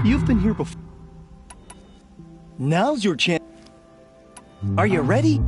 You've been here before. Now's your chance. Are you ready?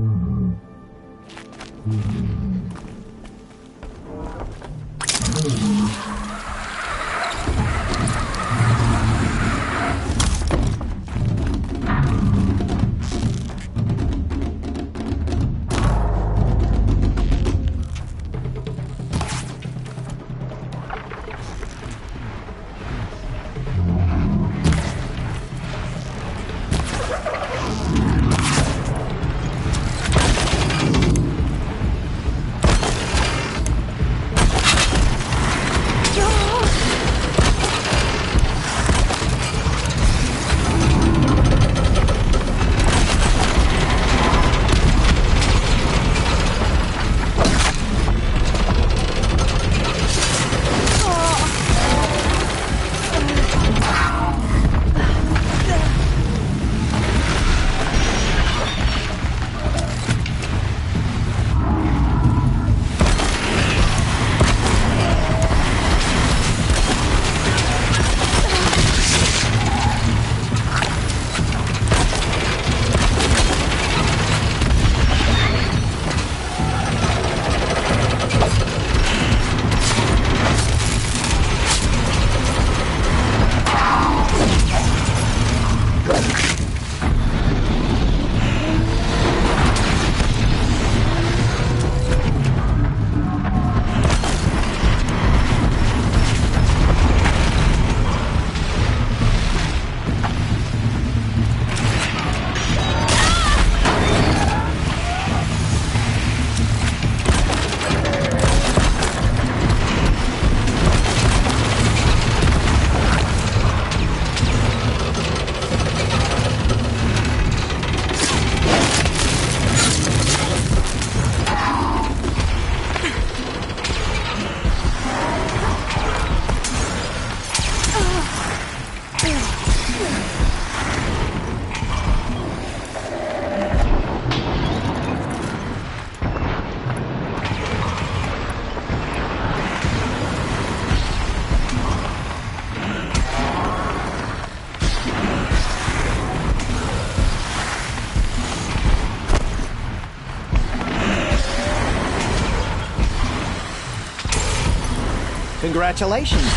Congratulations.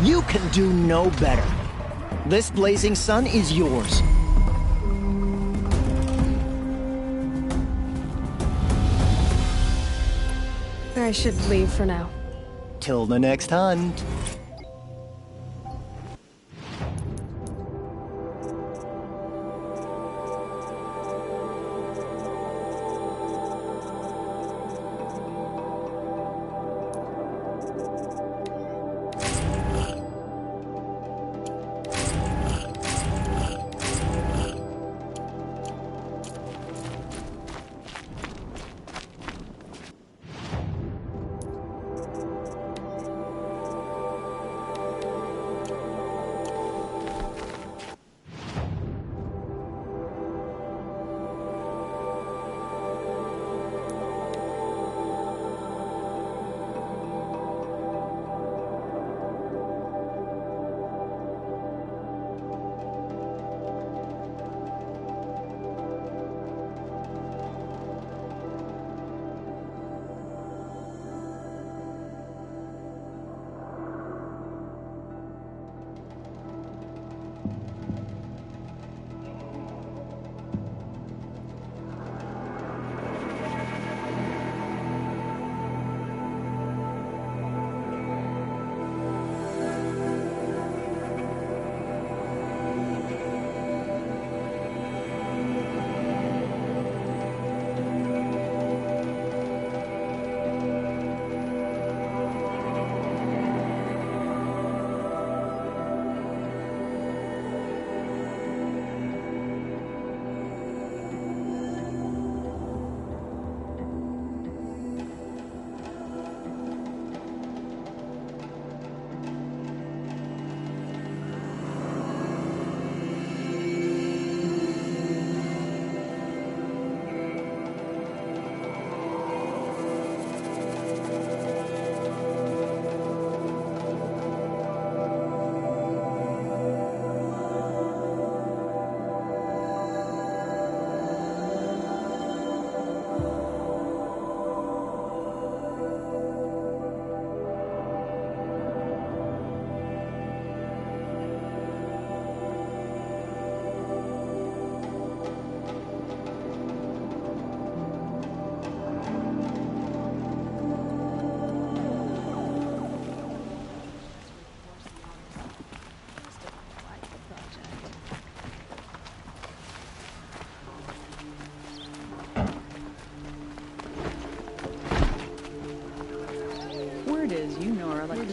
You can do no better. This blazing sun is yours. I should leave for now. Till the next hunt.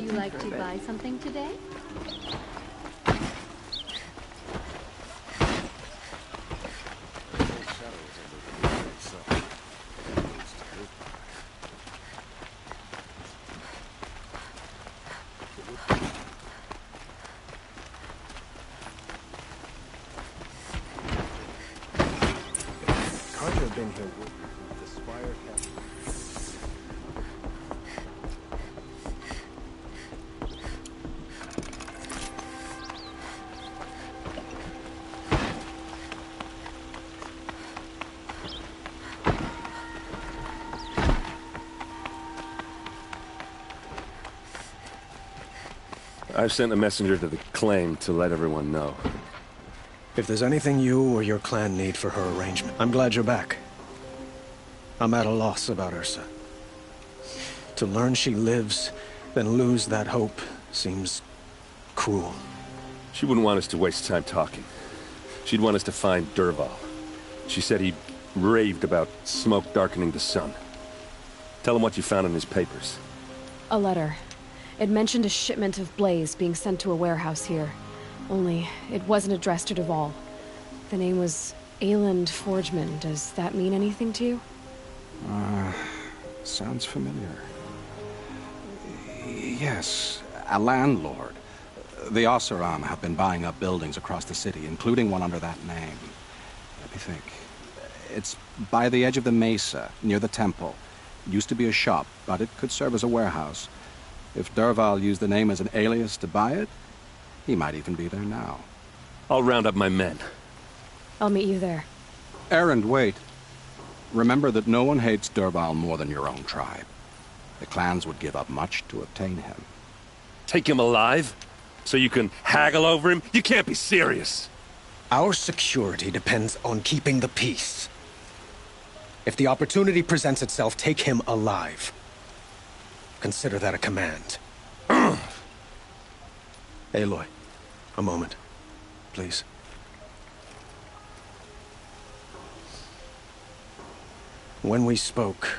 you like to buy something today? Carter been here with the Spire Captain. I've sent a messenger to the claim to let everyone know. If there's anything you or your clan need for her arrangement, I'm glad you're back. I'm at a loss about Ursa. To learn she lives, then lose that hope, seems cruel. She wouldn't want us to waste time talking. She'd want us to find Dervahl. She said he raved about smoke darkening the sun. Tell him what you found in his papers. A letter. It mentioned a shipment of blaze being sent to a warehouse here. Only, it wasn't addressed to Dervahl. The name was Ayland Forgeman. Does that mean anything to you? Sounds familiar. Yes, a landlord. The Oseram have been buying up buildings across the city, including one under that name. Let me think. It's by the edge of the mesa, near the temple. It used to be a shop, but it could serve as a warehouse. If Dervahl used the name as an alias to buy it, he might even be there now. I'll round up my men. I'll meet you there. Erend, wait. Remember that no one hates Dervahl more than your own tribe. The clans would give up much to obtain him. Take him alive? So you can haggle over him? You can't be serious. Our security depends on keeping the peace. If the opportunity presents itself, take him alive. Consider that a command. Aloy, a moment, please. When we spoke,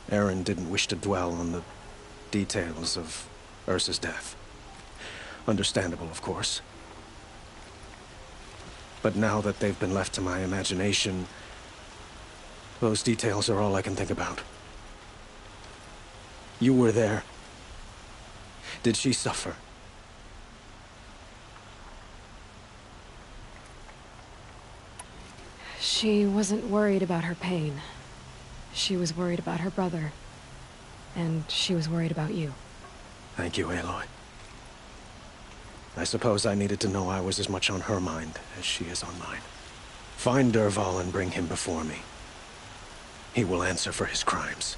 Erend didn't wish to dwell on the details of Ursa's death. Understandable, of course. But now that they've been left to my imagination, those details are all I can think about. You were there. Did she suffer? She wasn't worried about her pain. She was worried about her brother. And she was worried about you. Thank you, Aloy. I suppose I needed to know I was as much on her mind as she is on mine. Find Dervahl and bring him before me. He will answer for his crimes.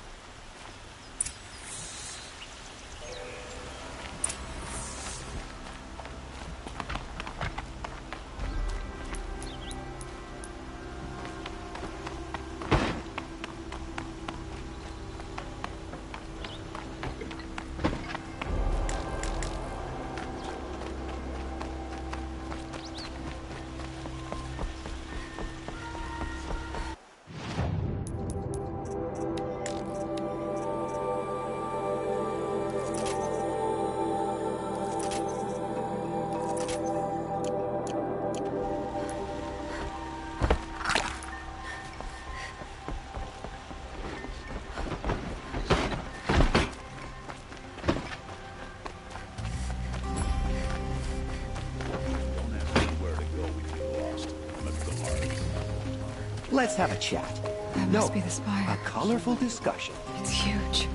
Let's have a chat. That must be the spire. A colorful discussion. It's huge.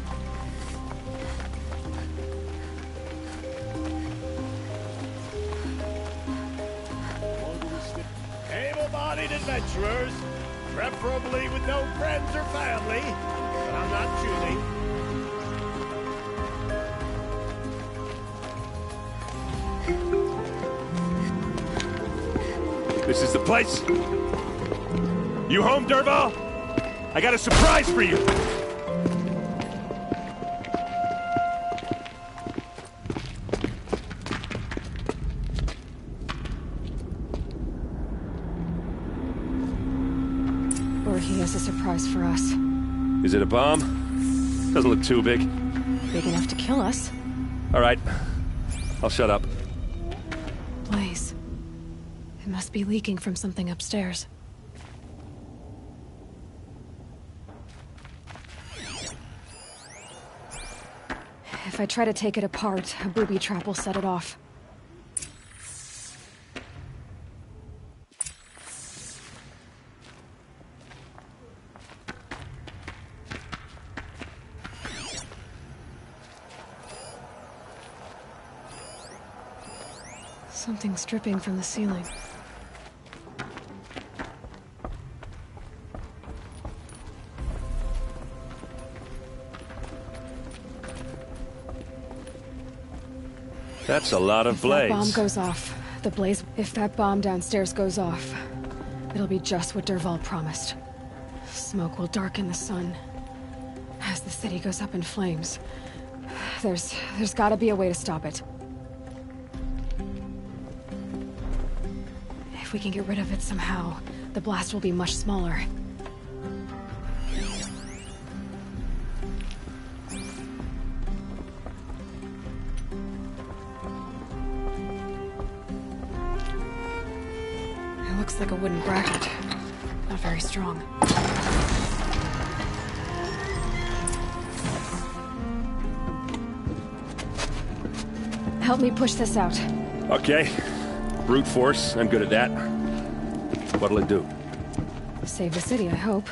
Able-bodied adventurers, preferably with no friends or family, but I'm not choosy. This is the place. You home, Dervahl? I got a surprise for you. Or he has a surprise for us. Is it a bomb? Doesn't look too big. Big enough to kill us. All right. I'll shut up. Blaze. It must be leaking from something upstairs. If I try to take it apart, a booby trap will set it off. Something's dripping from the ceiling. That's a lot of blaze. If that bomb goes off, if that bomb downstairs goes off, it'll be just what Dervahl promised. Smoke will darken the sun. As the city goes up in flames, there's gotta be a way to stop it. If we can get rid of it somehow, the blast will be much smaller. It looks like a wooden bracket. Not very strong. Help me push this out. Okay. Brute force, I'm good at that. What'll it do? Save the city, I hope.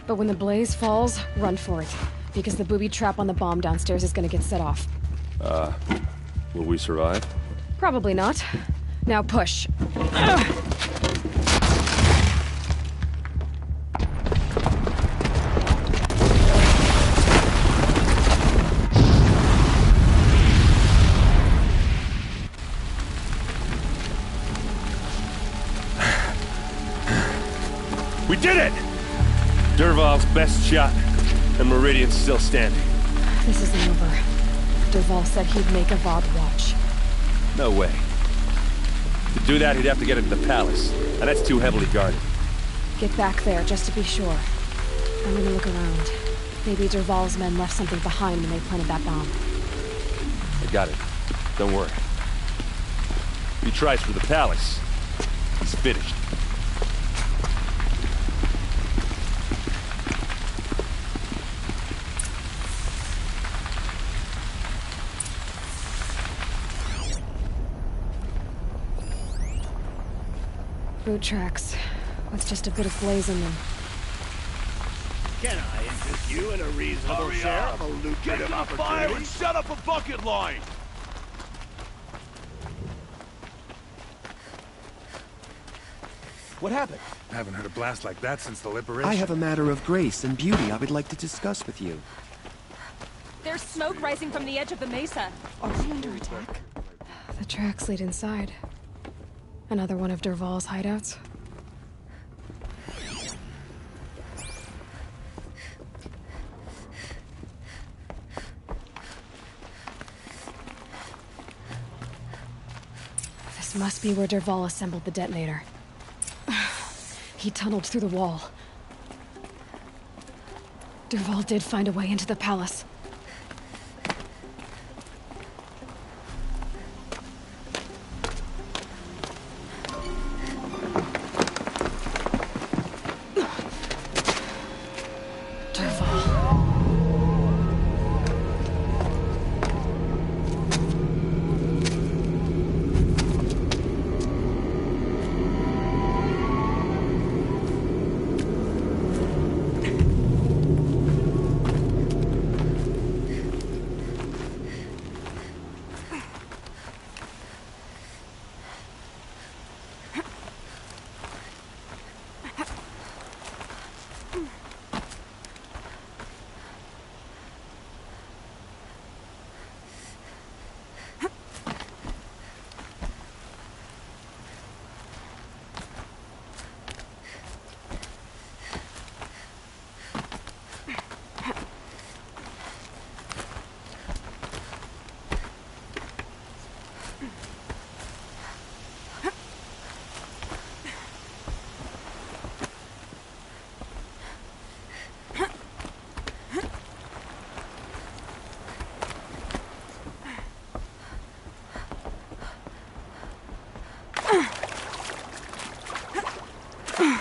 But when the blaze falls, run for it. Because the booby trap on the bomb downstairs is gonna get set off. Will we survive? Probably not. Now push. We did it! Dervahl's best shot, and Meridian's still standing. This isn't over. Dervahl said he'd make Avad watch. No way. To do that, he'd have to get into the palace, and that's too heavily guarded. Get back there, just to be sure. I'm gonna look around. Maybe Dervahl's men left something behind when they planted that bomb. I got it. Don't worry. If he tries for the palace, he's finished. Boot tracks, with just a bit of blaze in them. Can I interest you in a reasonable share of a lucrative opportunity? And set up a bucket line! What happened? I haven't heard a blast like that since the liberation. I have a matter of grace and beauty I would like to discuss with you. There's smoke rising from the edge of the mesa. Are we under attack? The tracks lead inside. Another one of Dervahl's hideouts. This must be where Dervahl assembled the detonator. He tunneled through the wall. Dervahl did find a way into the palace.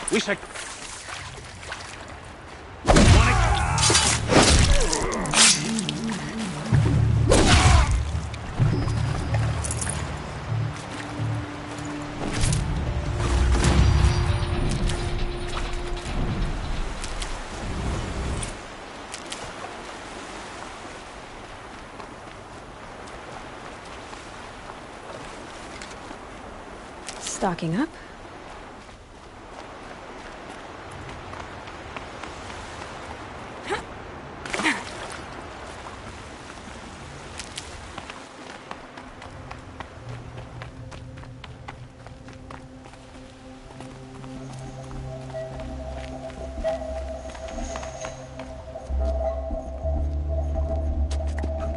We should... Stocking up.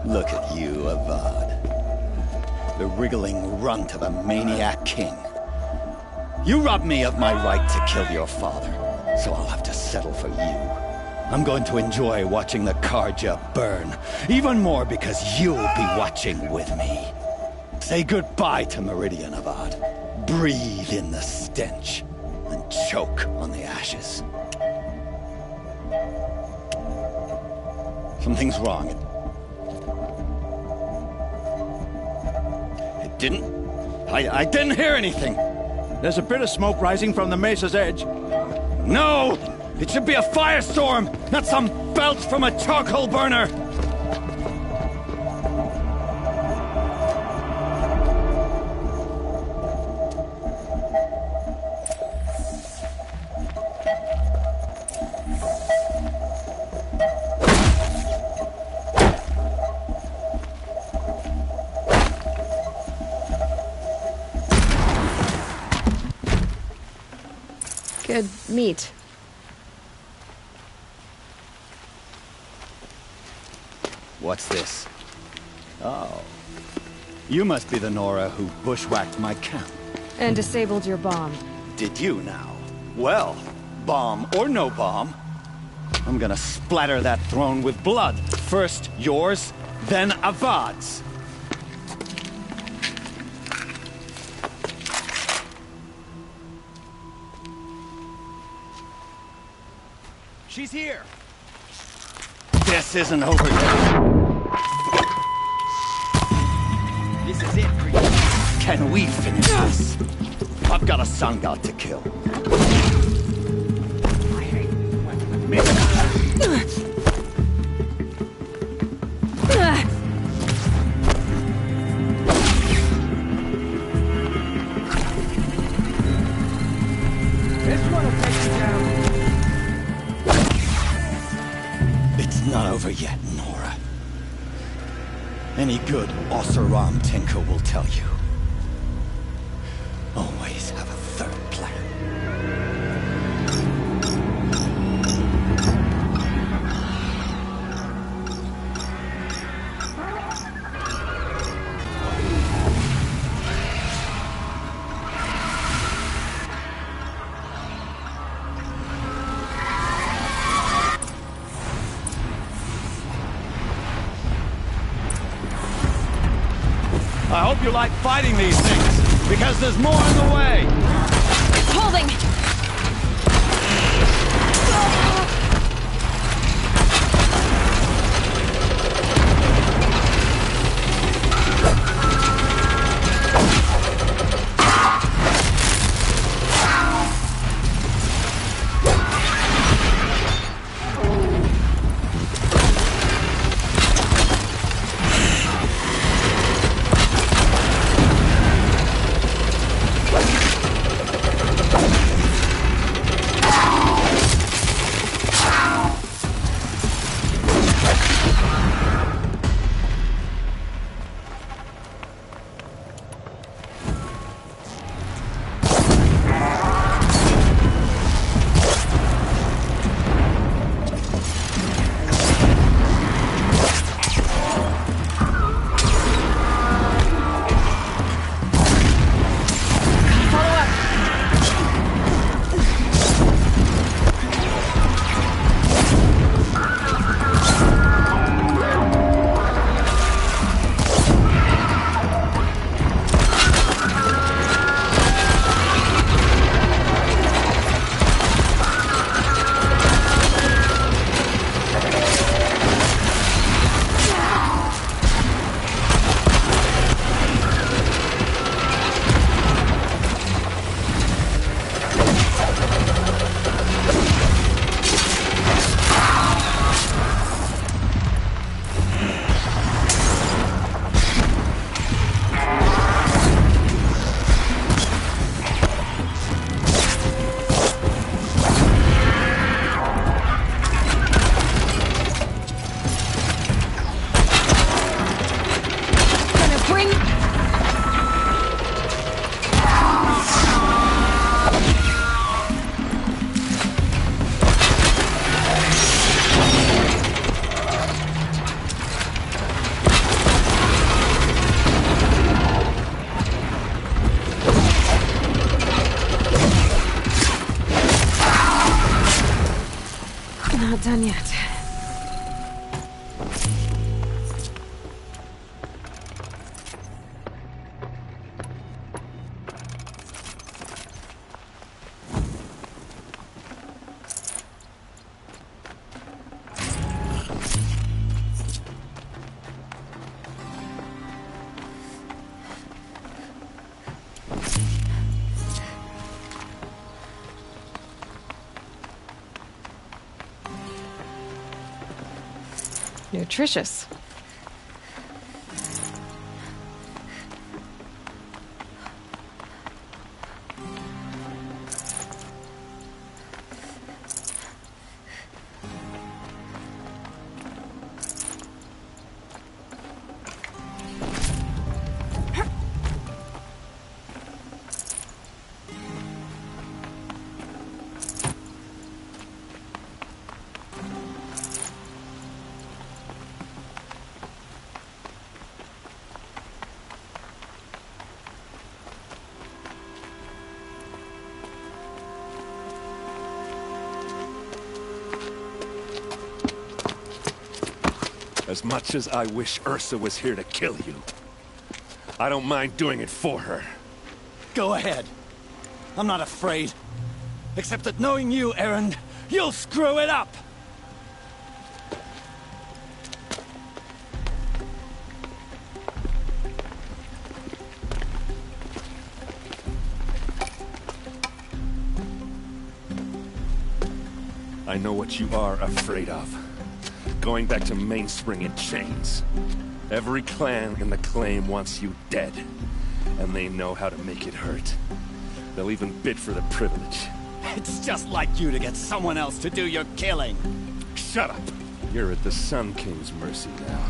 Look at you, Avad. The wriggling runt of a maniac king. You robbed me of my right to kill your father, so I'll have to settle for you. I'm going to enjoy watching the Karja burn, even more because you'll be watching with me. Say goodbye to Meridian, Avad. Breathe in the stench, and choke on the ashes. Something's wrong. It didn't... I didn't hear anything. There's a bit of smoke rising from the mesa's edge. No! It should be a firestorm, not some belch from a charcoal burner! Good meat. What's this? Oh. You must be the Nora who bushwhacked my camp. And disabled your bomb. Did you now? Well, bomb or no bomb, I'm gonna splatter that throne with blood. First yours, then Avad's. She's here! This isn't over yet. This is it for you. Can we finish this? I've got a sun god to kill. I hate when Me. This one will take you down. It's not over yet, Nora. Any good Oseram tinker will tell you. Always have a third plan. I hope you like fighting these things, because there's more in the way! Holding! Not done yet. Nutritious. As much as I wish Ursa was here to kill you, I don't mind doing it for her. Go ahead. I'm not afraid. Except that knowing you, Erend, you'll screw it up! I know what you are afraid of. Going back to Mainspring in chains. Every clan in the claim wants you dead. And they know how to make it hurt. They'll even bid for the privilege. It's just like you to get someone else to do your killing. Shut up! You're at the Sun King's mercy now.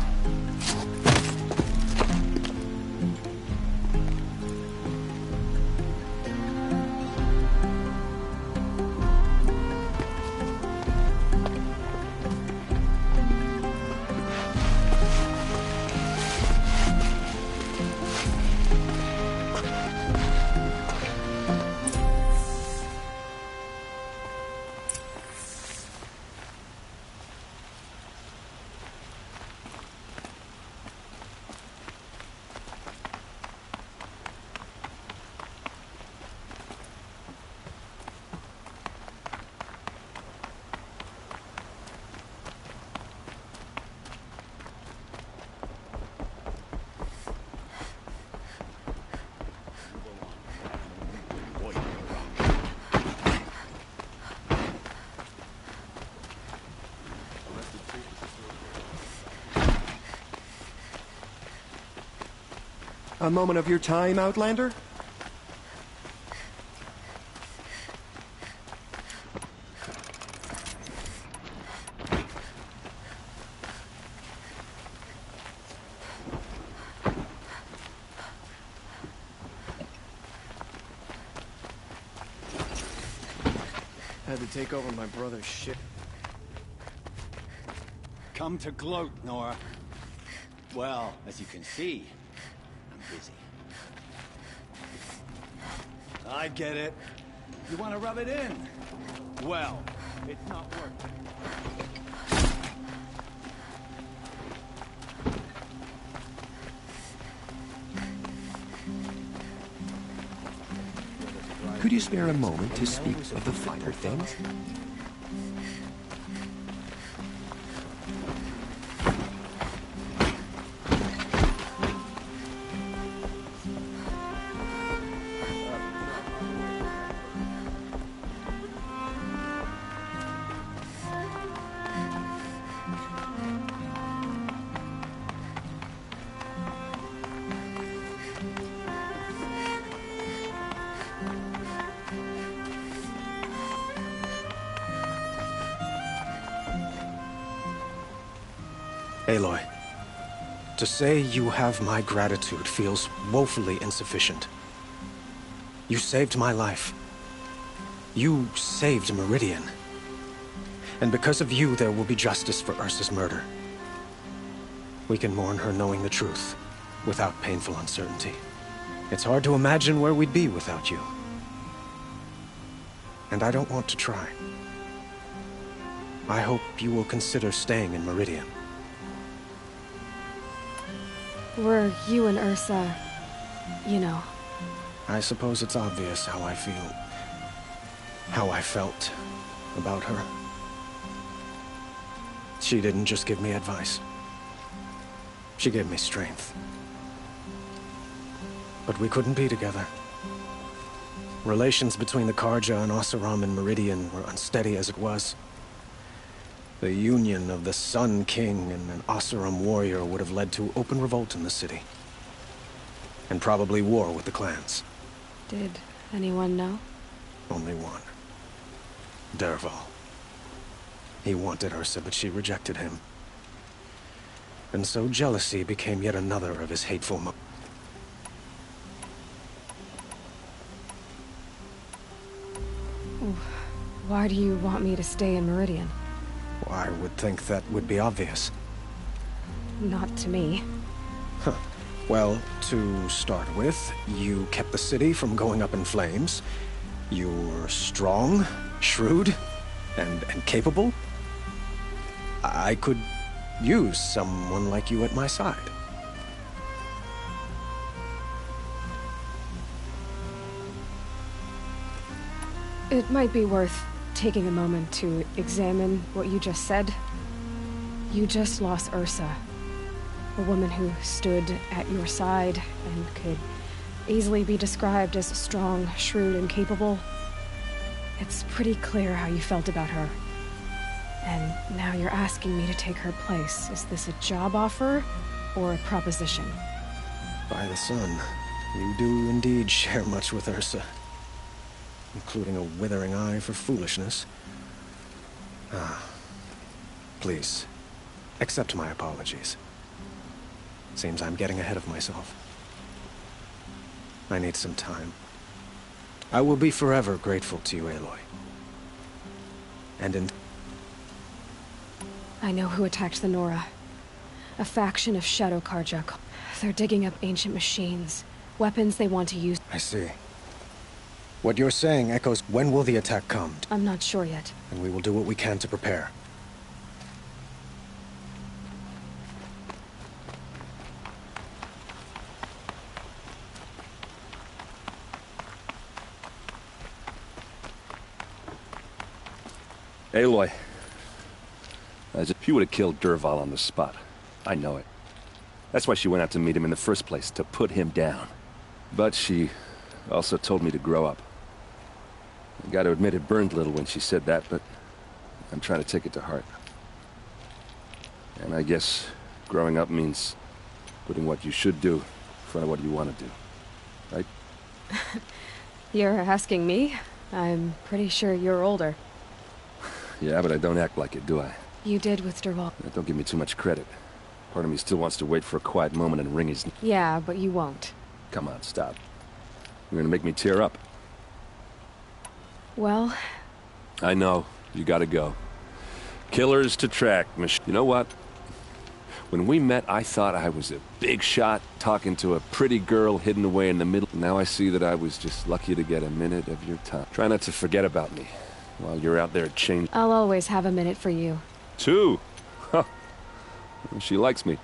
A moment of your time, Outlander? Had to take over my brother's ship. Come to gloat, Nora. Well, as you can see, busy. I get it. You want to rub it in? Well, it's not working. Could you spare a moment to speak of the finer things? Aloy, to say you have my gratitude feels woefully insufficient. You saved my life. You saved Meridian. And because of you, there will be justice for Ursa's murder. We can mourn her knowing the truth, without painful uncertainty. It's hard to imagine where we'd be without you. And I don't want to try. I hope you will consider staying in Meridian. Were you and Ursa, you know? I suppose it's obvious how I feel. How I felt about her. She didn't just give me advice. She gave me strength. But we couldn't be together. Relations between the Karja and Oseram and Meridian were unsteady as it was. The union of the Sun King and an Oseram warrior would have led to open revolt in the city. And probably war with the clans. Did anyone know? Only one. Dervahl. He wanted Ursa, but she rejected him. And so jealousy became yet another of his hateful Why do you want me to stay in Meridian? I would think that would be obvious. Not to me. Huh. Well, to start with, you kept the city from going up in flames. You were strong, shrewd, and capable. I could use someone like you at my side. It might be worth taking a moment to examine what you just said. You just lost Ursa. A woman who stood at your side and could easily be described as strong, shrewd, and capable. It's pretty clear how you felt about her. And now you're asking me to take her place. Is this a job offer or a proposition? By the sun, you do indeed share much with Ursa. Including a withering eye for foolishness. Please, accept my apologies. Seems I'm getting ahead of myself. I need some time. I will be forever grateful to you, Aloy. And I know who attacked the Nora. A faction of Shadow Karja. They're digging up ancient machines. Weapons they want to use. I see. What you're saying echoes, when will the attack come? I'm not sure yet. And we will do what we can to prepare. Aloy. As if she would have killed Dervahl on the spot. I know it. That's why she went out to meet him in the first place, to put him down. But she also told me to grow up. I gotta admit it burned a little when she said that, but I'm trying to take it to heart. And I guess growing up means putting what you should do in front of what you want to do. Right? You're asking me? I'm pretty sure you're older. Yeah, but I don't act like it, do I? You did with Dervahl. Don't give me too much credit. Part of me still wants to wait for a quiet moment and wring his... Yeah, but you won't. Come on, stop. You're gonna make me tear up. Well... I know. You gotta go. Killers to track. You know what? When we met, I thought I was a big shot talking to a pretty girl hidden away in the middle. Now I see that I was just lucky to get a minute of your time. Try not to forget about me while you're out there changing. I'll always have a minute for you. 2? Huh. She likes me.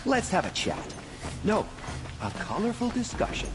Let's have a chat. No, a colorful discussion.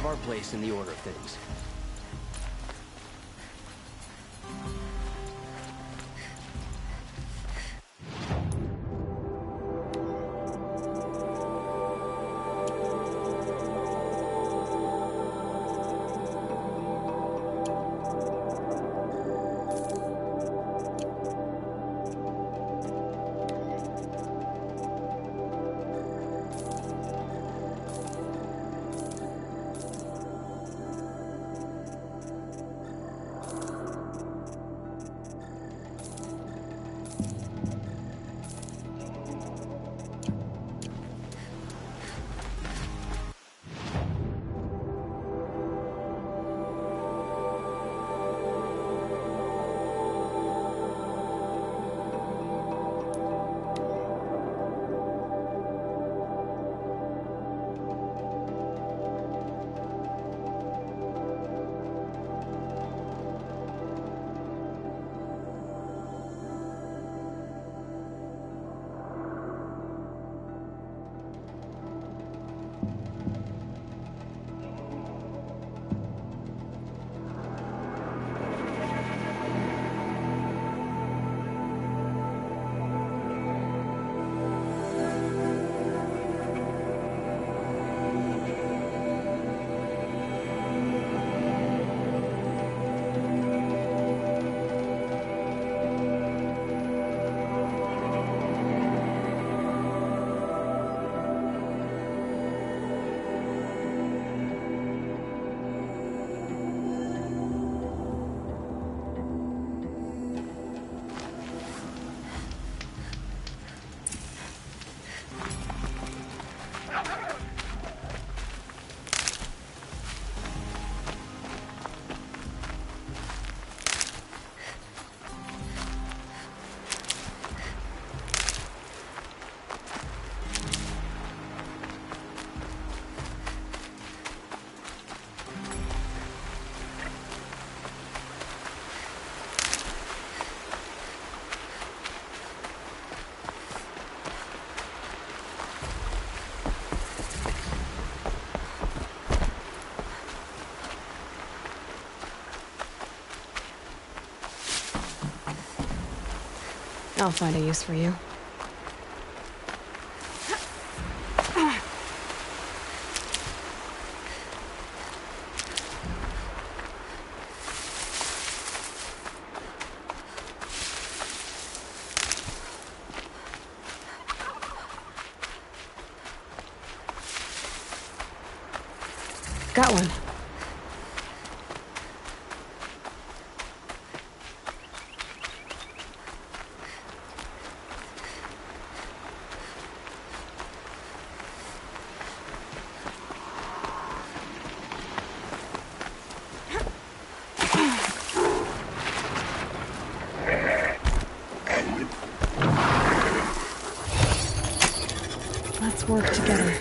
Our place in the order of things. I'll find a use for you. Got one. Let's work together.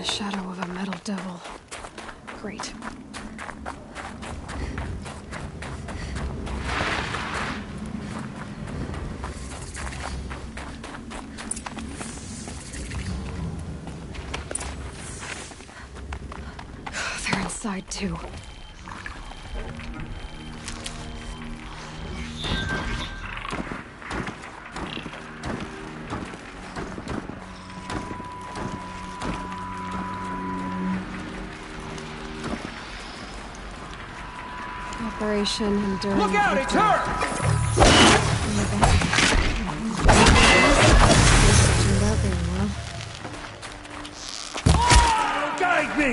the shadow of a metal devil. Great. They're inside too. Operation Enduring. Look out, it's her! Turned out very well. Guide me!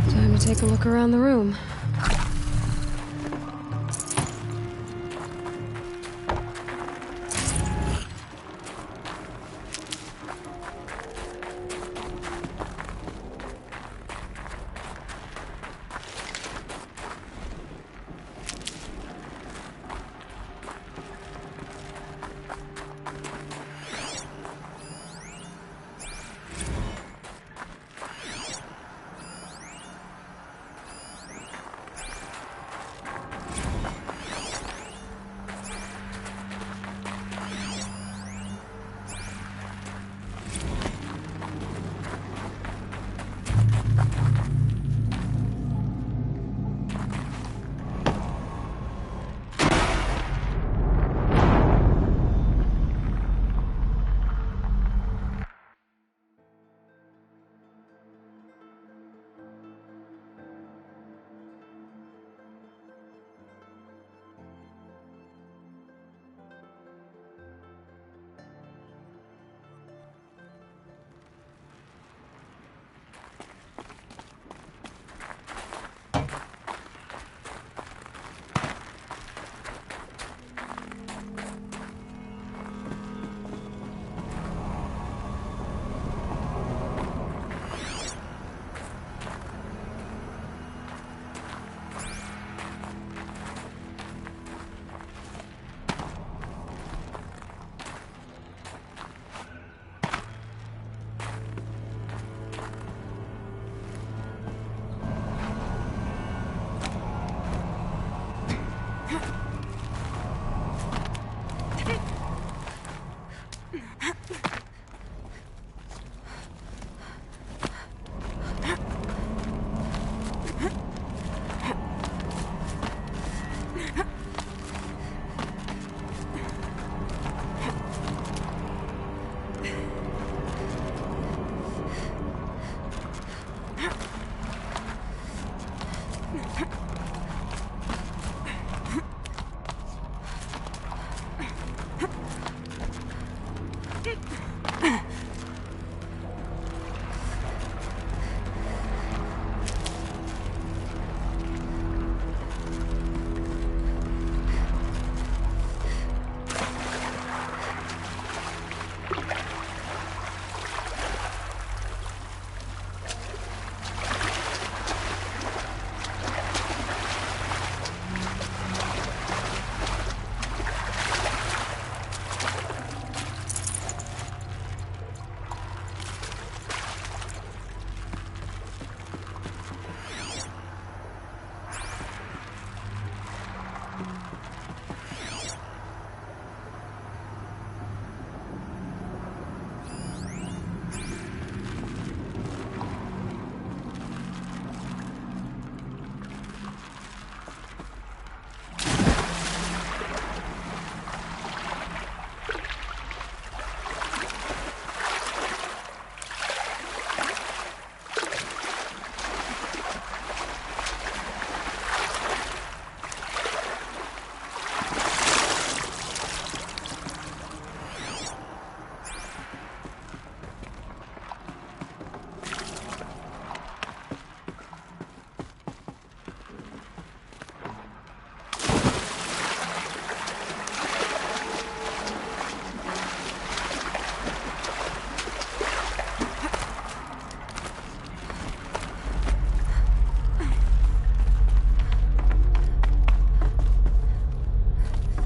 Time to take a look around the room.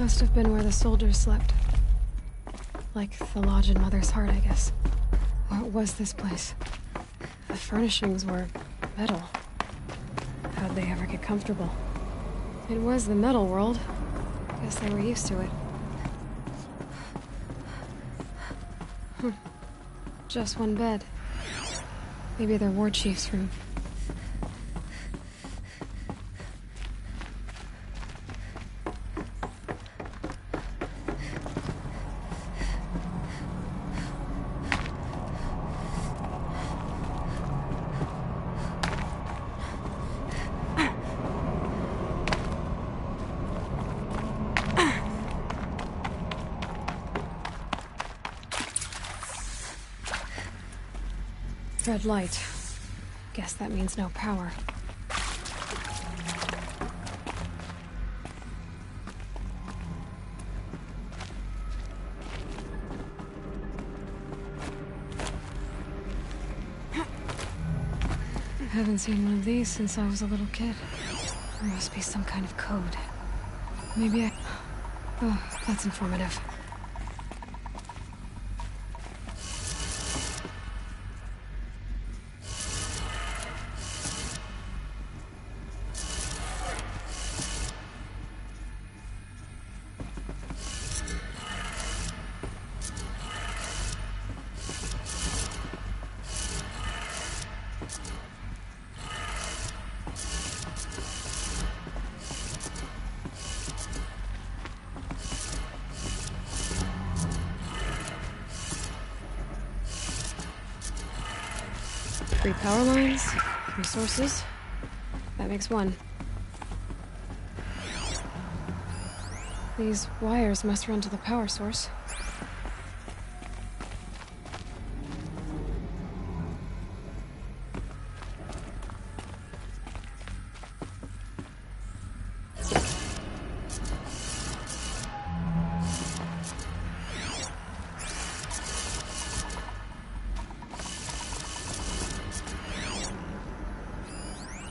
Must have been where the soldiers slept. Like the lodge in Mother's Heart, I guess. What was this place? The furnishings were metal. How'd they ever get comfortable? It was the metal world. Guess they were used to it. Just one bed. Maybe their war chief's room. Red light. Guess that means no power. Haven't seen one of these since I was a little kid. There must be some kind of code. Maybe I... Oh, that's informative. Three power lines, 3 sources. That makes 1. These wires must run to the power source.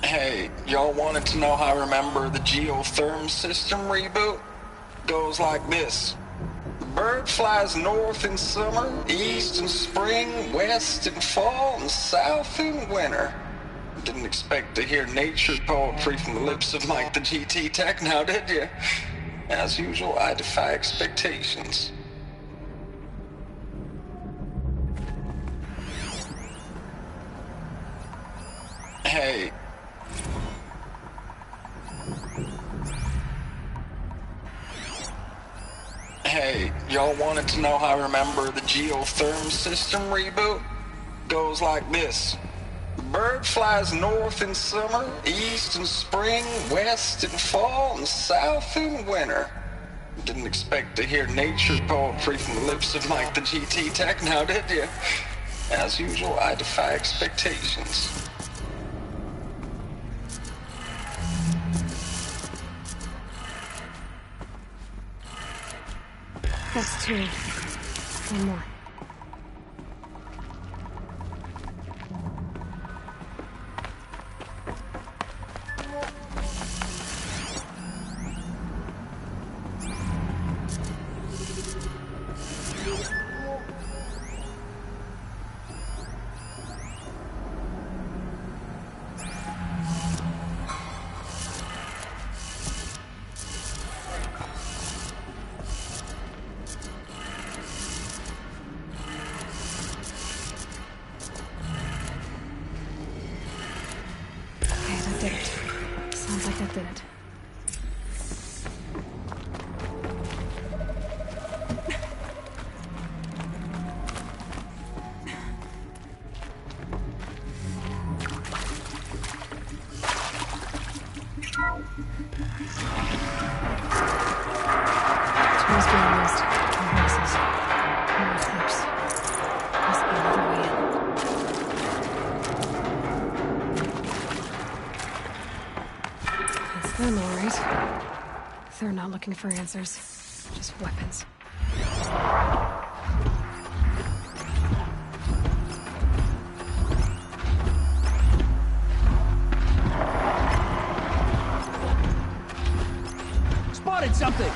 Hey, y'all wanted to know how I remember the geotherm system reboot? Goes like this. The bird flies north in summer, east in spring, west in fall, and south in winter. Didn't expect to hear nature poetry from the lips of Mike the GT Tech now, did you? As usual, I defy expectations. Hey. Hey, y'all wanted to know how I remember the geotherm system reboot? Goes like this. The bird flies north in summer, east in spring, west in fall, and south in winter. Didn't expect to hear nature poetry from the lips of Mike the GT Tech now, did you? As usual, I defy expectations. That's 2. 1 more. Did it. Sounds like that did it. Tools being used. Devices. More clips. Must be another way in. Them, all right. They're not looking for answers, just weapons. Spotted something!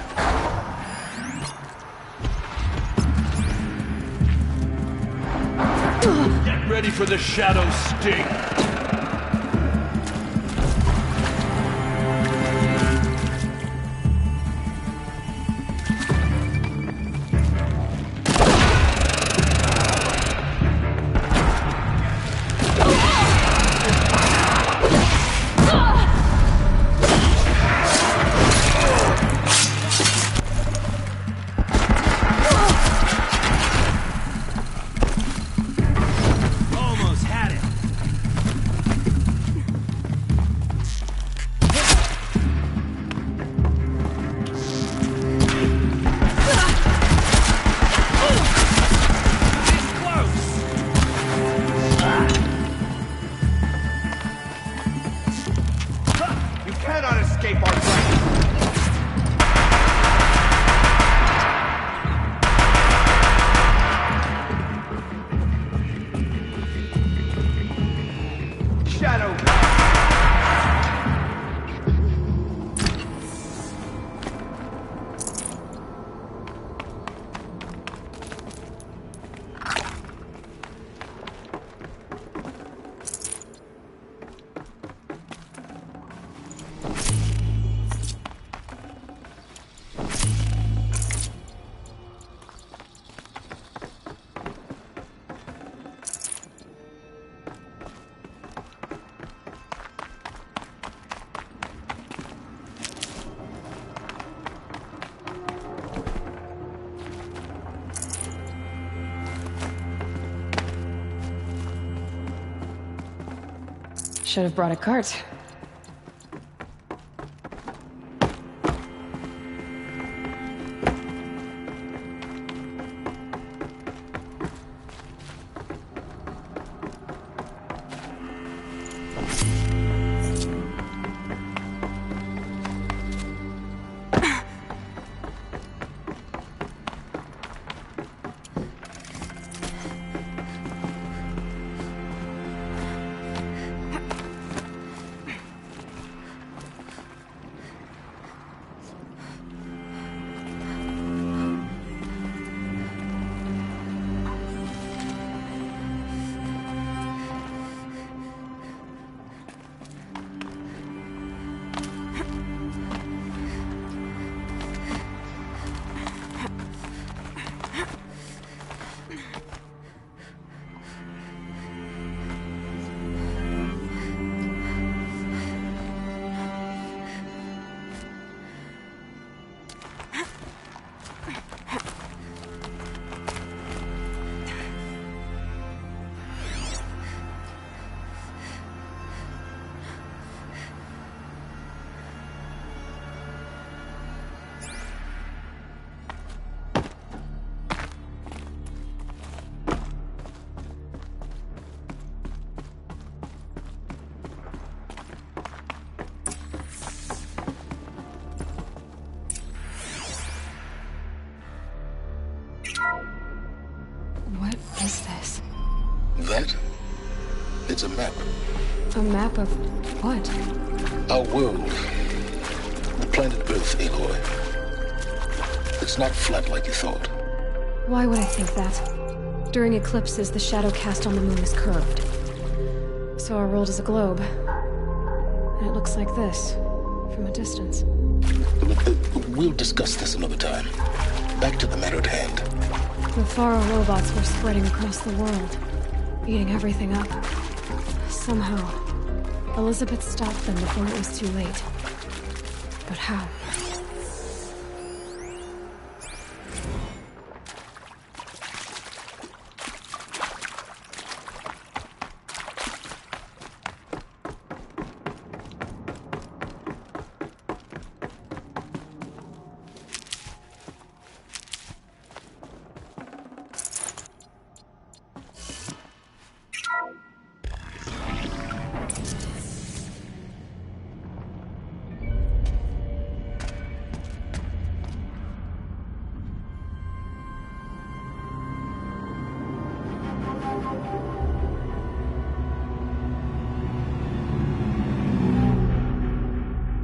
Get ready for the shadow sting. Should have brought a cart. What is this? That? It's a map. A map of what? Our world. The planet Earth, Aloy. It's not flat like you thought. Why would I think that? During eclipses, the shadow cast on the moon is curved. So our world is a globe. And it looks like this, from a distance. We'll discuss this another time. Back to the matter at hand. The Faro robots were spreading across the world, eating everything up. Somehow, Elizabeth stopped them before it was too late. But how?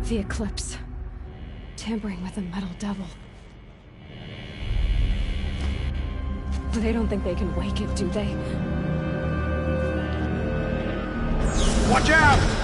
The eclipse. Tampering with the metal devil. They don't think they can wake it, do they? Watch out!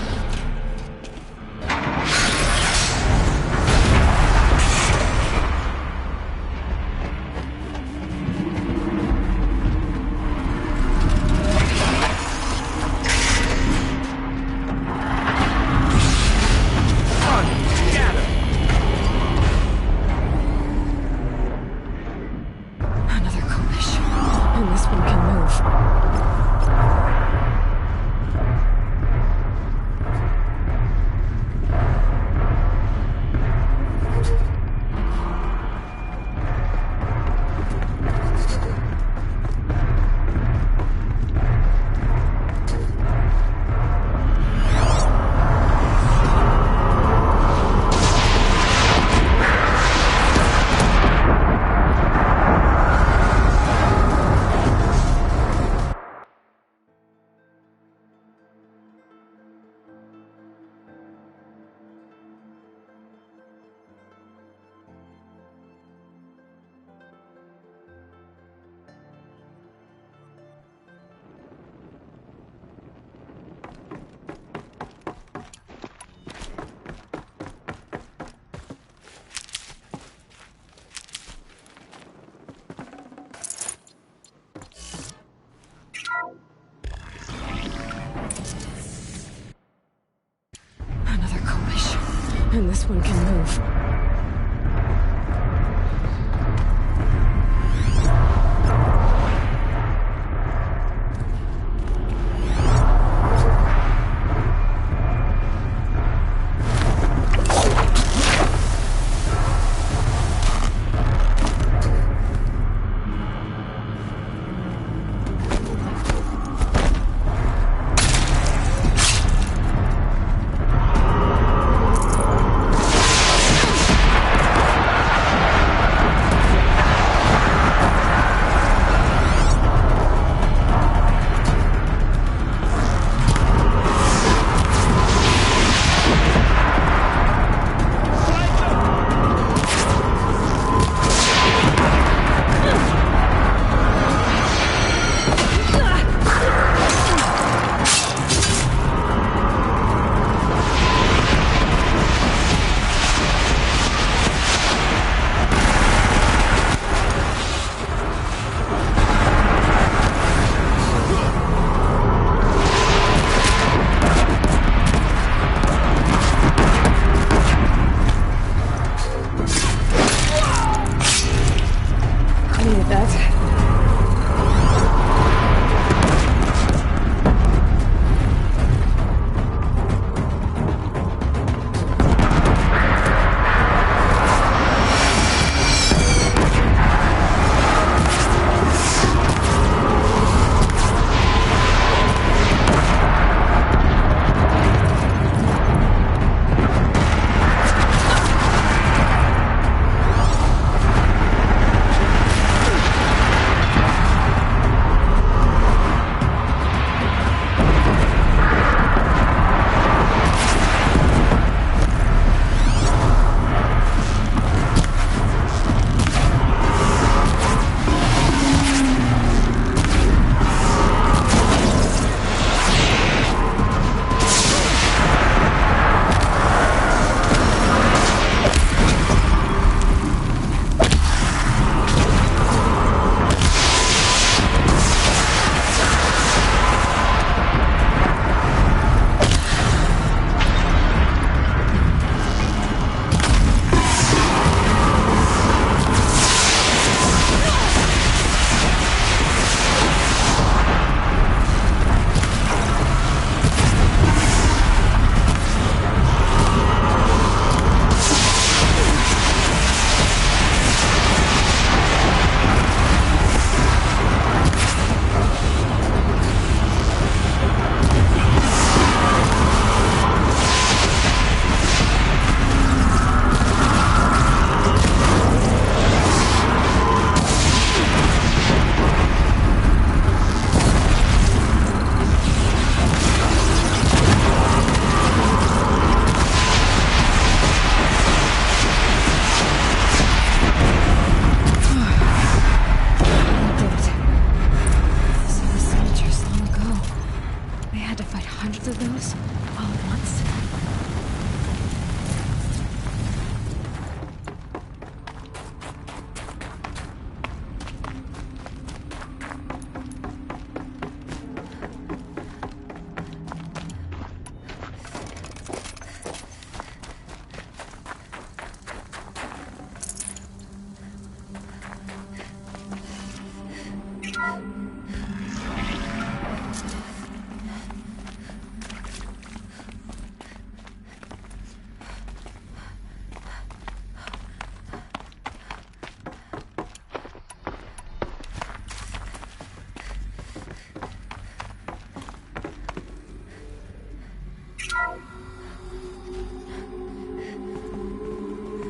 And this one can move.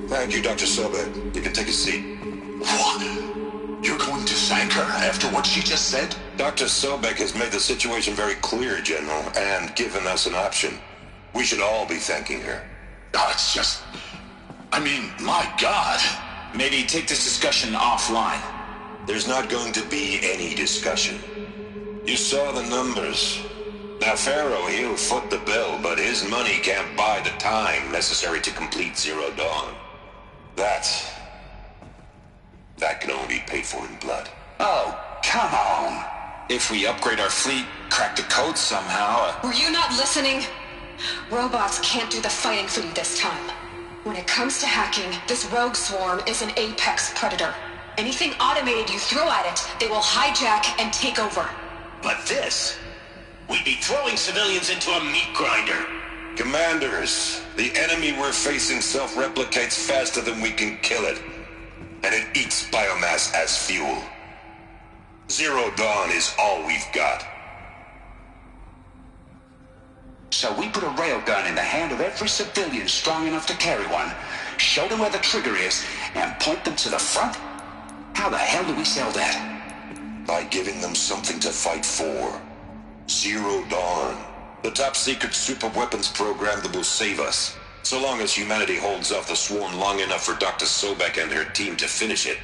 Thank you, Dr. Sobek. You can take a seat. What? You're going to thank her after what she just said? Dr. Sobek has made the situation very clear, General, and given us an option. We should all be thanking her. Oh, it's just... I mean, my God. Maybe take this discussion offline. There's not going to be any discussion. You saw the numbers. Now, Pharaoh, he'll foot the bill, but his money can't buy the time necessary to complete Zero Dawn. That can only be paid for in blood. Oh, come on. If we upgrade our fleet, crack the code somehow... Were you not listening? Robots can't do the fighting for you this time. When it comes to hacking, this rogue swarm is an apex predator. Anything automated you throw at it, they will hijack and take over. But this... We'd be throwing civilians into a meat grinder. Commanders, the enemy we're facing self-replicates faster than we can kill it. And it eats biomass as fuel. Zero Dawn is all we've got. So we put a railgun in the hand of every civilian strong enough to carry one, show them where the trigger is, and point them to the front? How the hell do we sell that? By giving them something to fight for. Zero Dawn. The top-secret superweapons program that will save us. So long as humanity holds off the swarm long enough for Dr. Sobek and her team to finish it.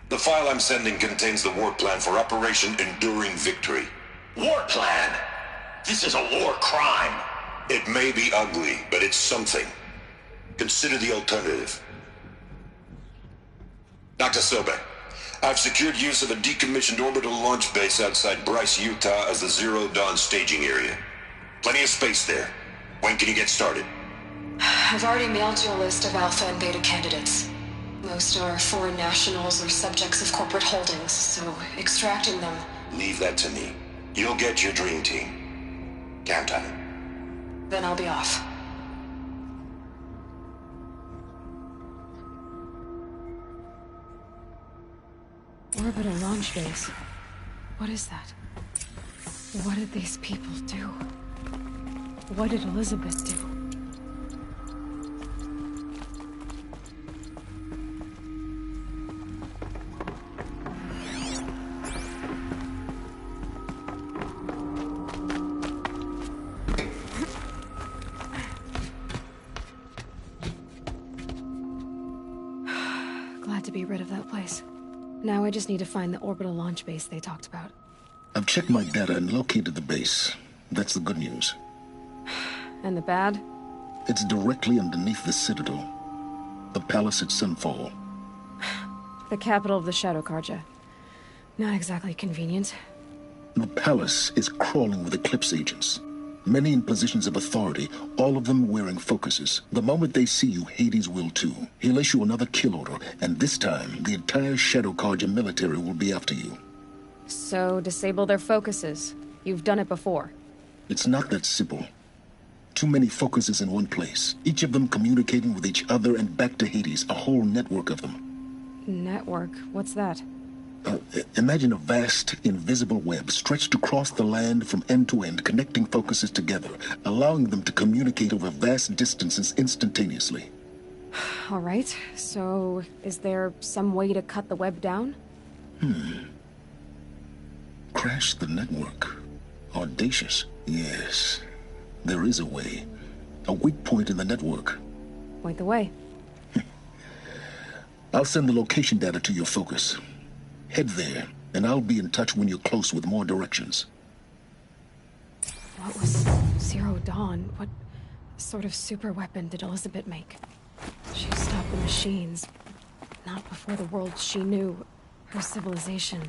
The file I'm sending contains the war plan for Operation Enduring Victory. War plan? This is a war crime. It may be ugly, but it's something. Consider the alternative. Dr. Sobek, I've secured use of a decommissioned orbital launch base outside Bryce, Utah as the Zero Dawn staging area. Plenty of space there. When can you get started? I've already mailed you a list of alpha and beta candidates. Most are foreign nationals or subjects of corporate holdings, so extracting them... Leave that to me. You'll get your dream team. Count on it. Then I'll be off. Orbital launch base. What is that? What did these people do? What did Elizabeth do? Glad to be rid of that place. Now I just need to find the orbital launch base they talked about. I've checked my data and located the base. That's the good news. And the bad? It's directly underneath the Citadel. The palace at Sunfall. The capital of the Shadow Carja. Not exactly convenient. The palace is crawling with Eclipse agents. Many in positions of authority, all of them wearing focuses. The moment they see you, Hades will too. He'll issue another kill order, and this time, the entire Shadow Carja military will be after you. So, disable their focuses. You've done it before. It's not that simple. Too many focuses in one place, each of them communicating with each other and back to Hades, a whole network of them. Network? What's that? Imagine a vast, invisible web stretched across the land from end to end, connecting focuses together, allowing them to communicate over vast distances instantaneously. All right, so is there some way to cut the web down? Crash the network. Audacious. Yes, there is a way. A weak point in the network. Point the way. I'll send the location data to your focus. Head there, and I'll be in touch when you're close with more directions. What was Zero Dawn? What sort of super weapon did Elizabeth make? She stopped the machines. Not before the world she knew, her civilization,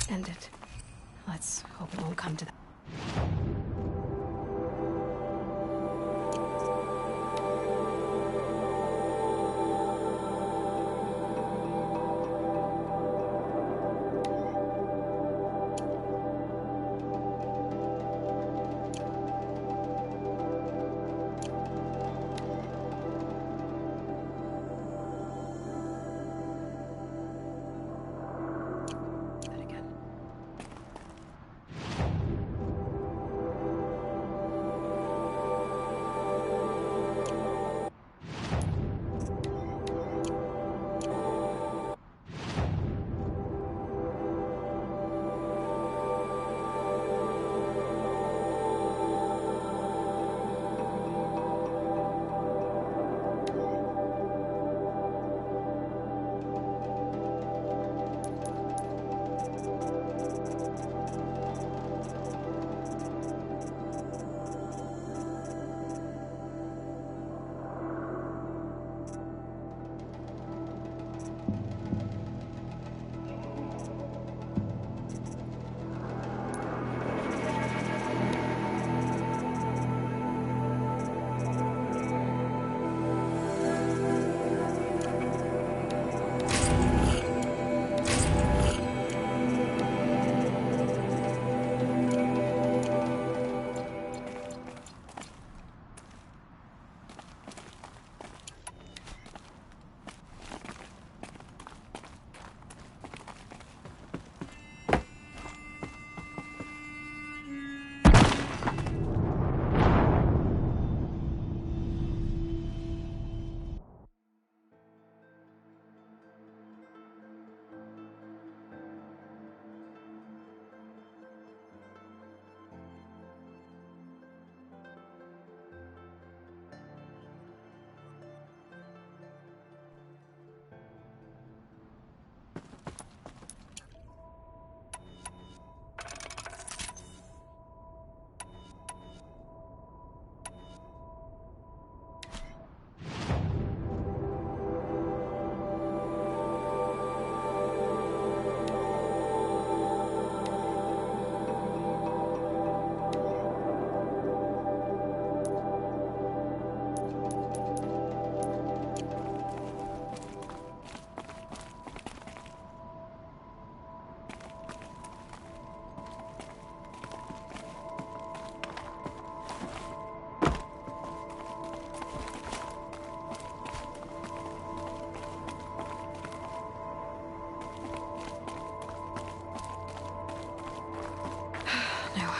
ended. Let's hope it won't come to that.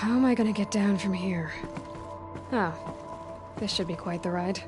how am I gonna get down from here? Oh, this should be quite the ride.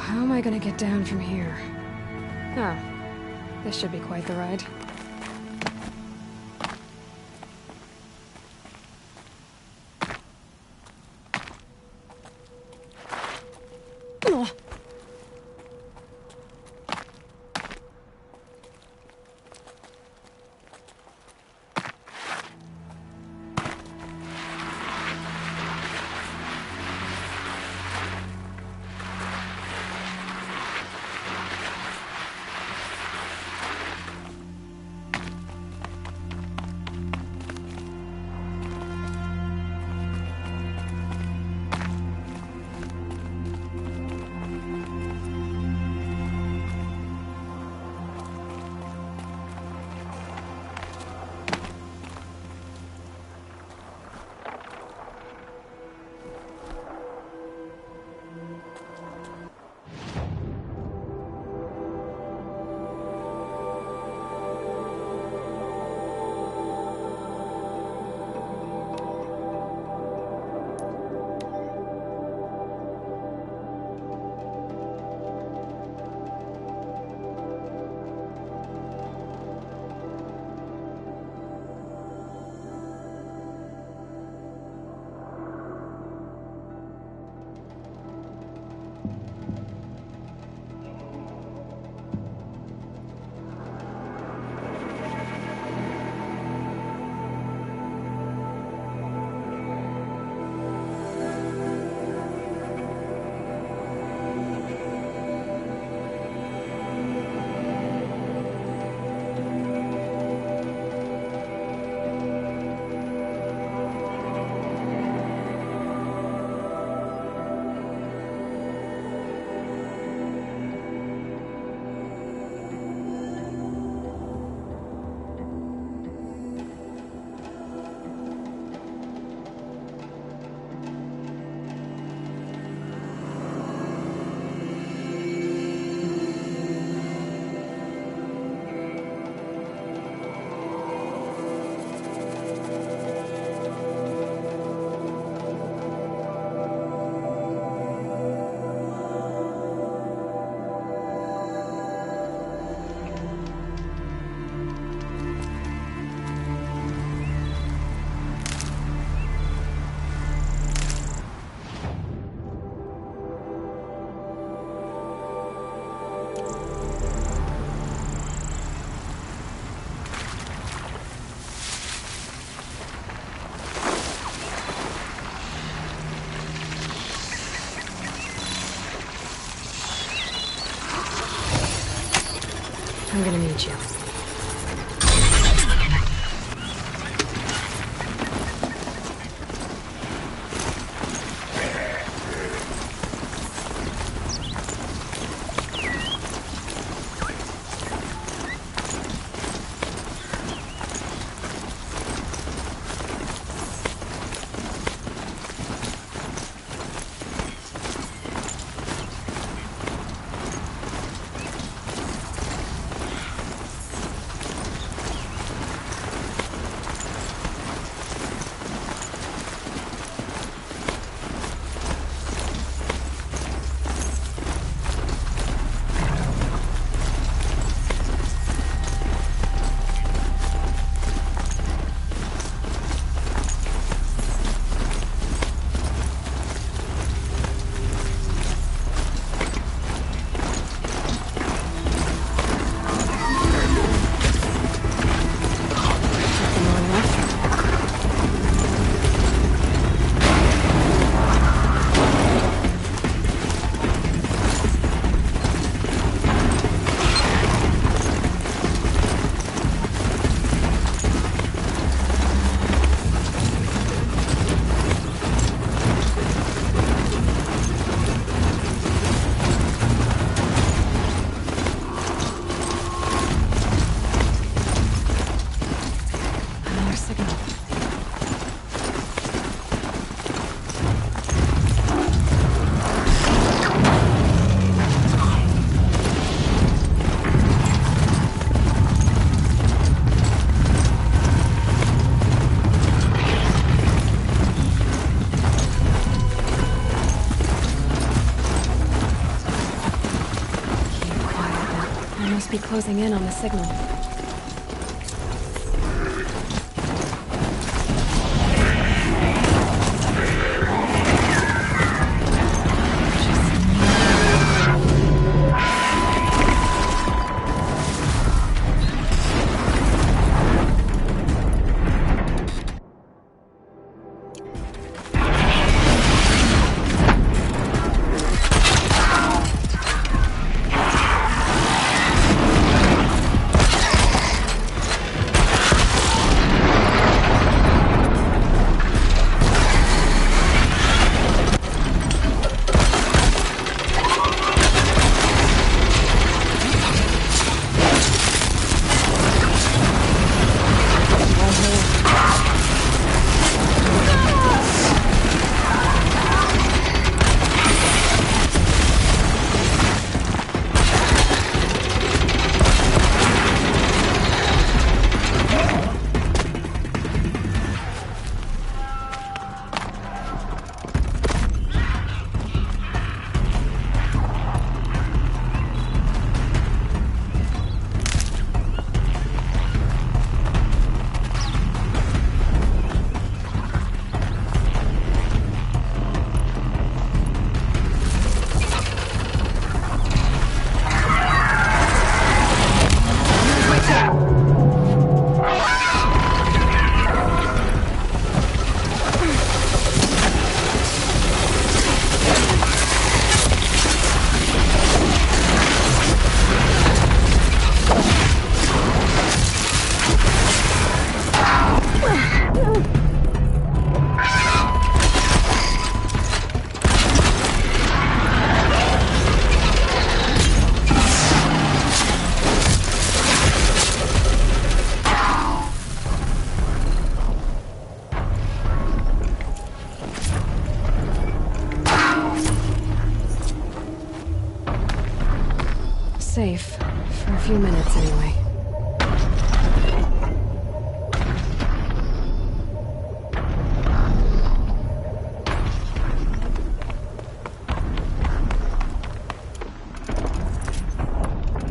How am I gonna get down from here? Oh, this should be quite the ride. Ugh. I'm gonna need you. closing in on the signal. Safe. For a few minutes, anyway.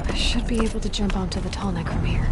I should be able to jump onto the tall neck from here.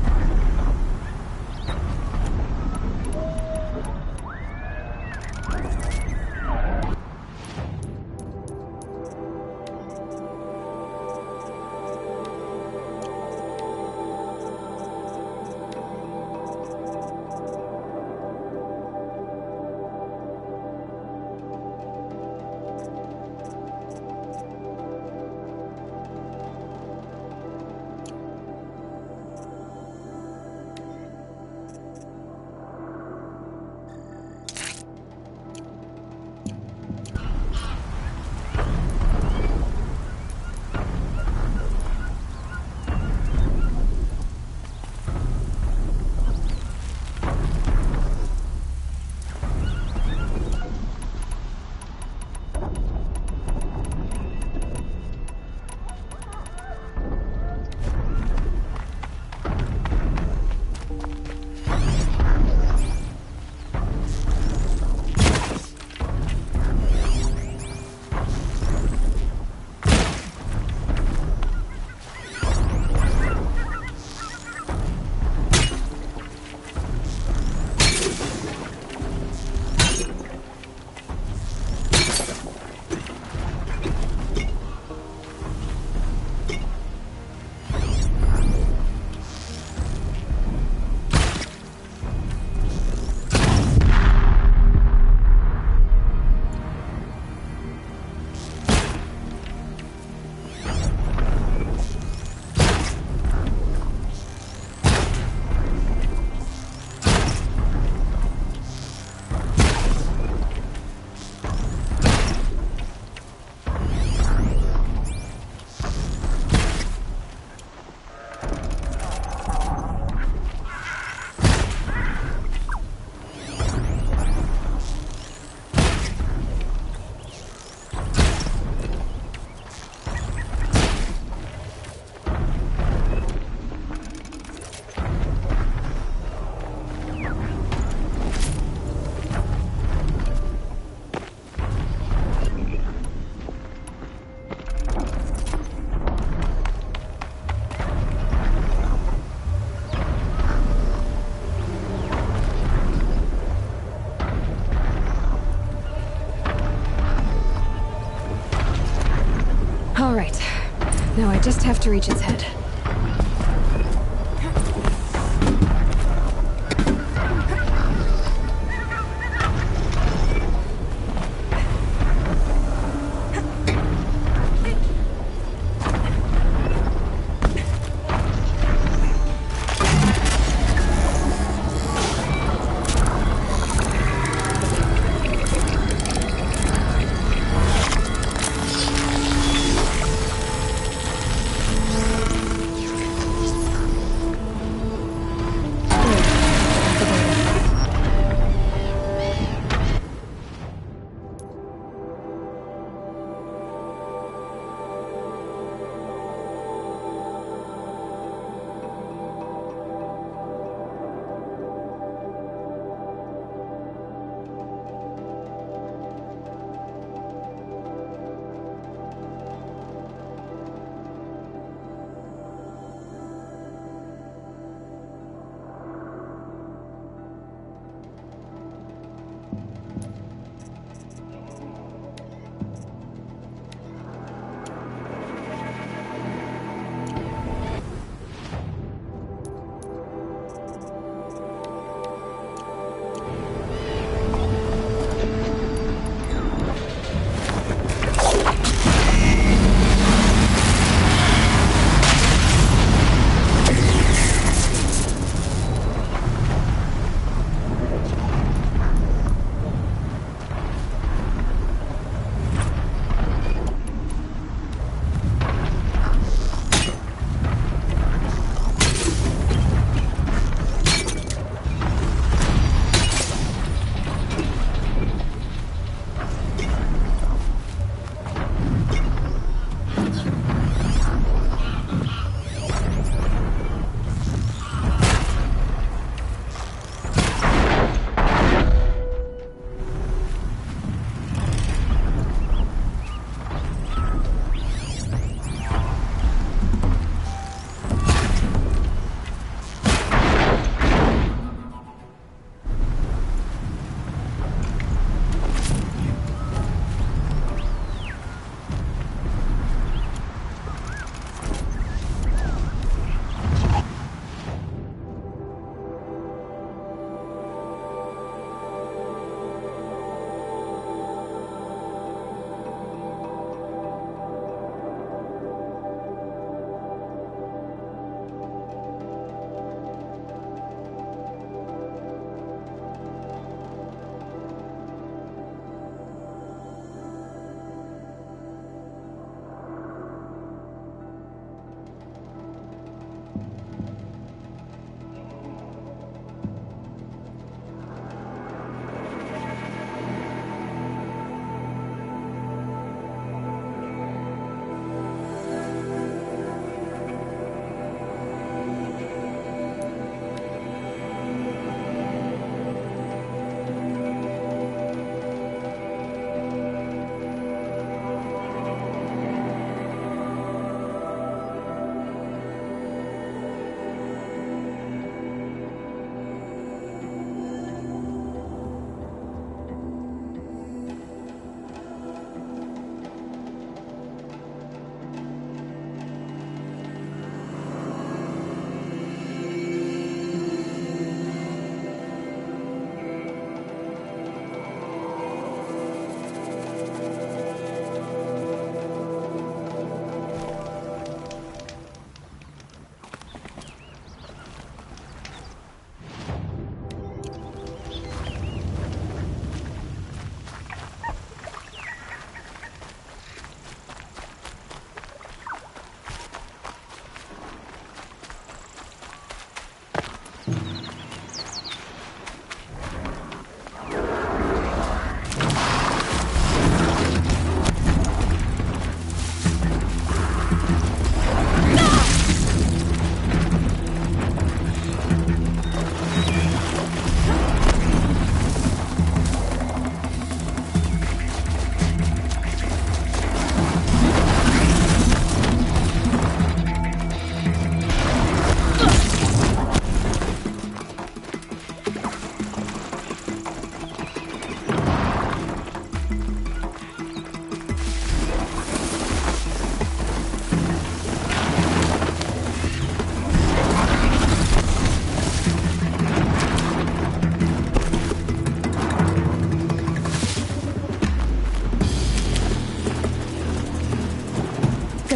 Now I just have to reach its head.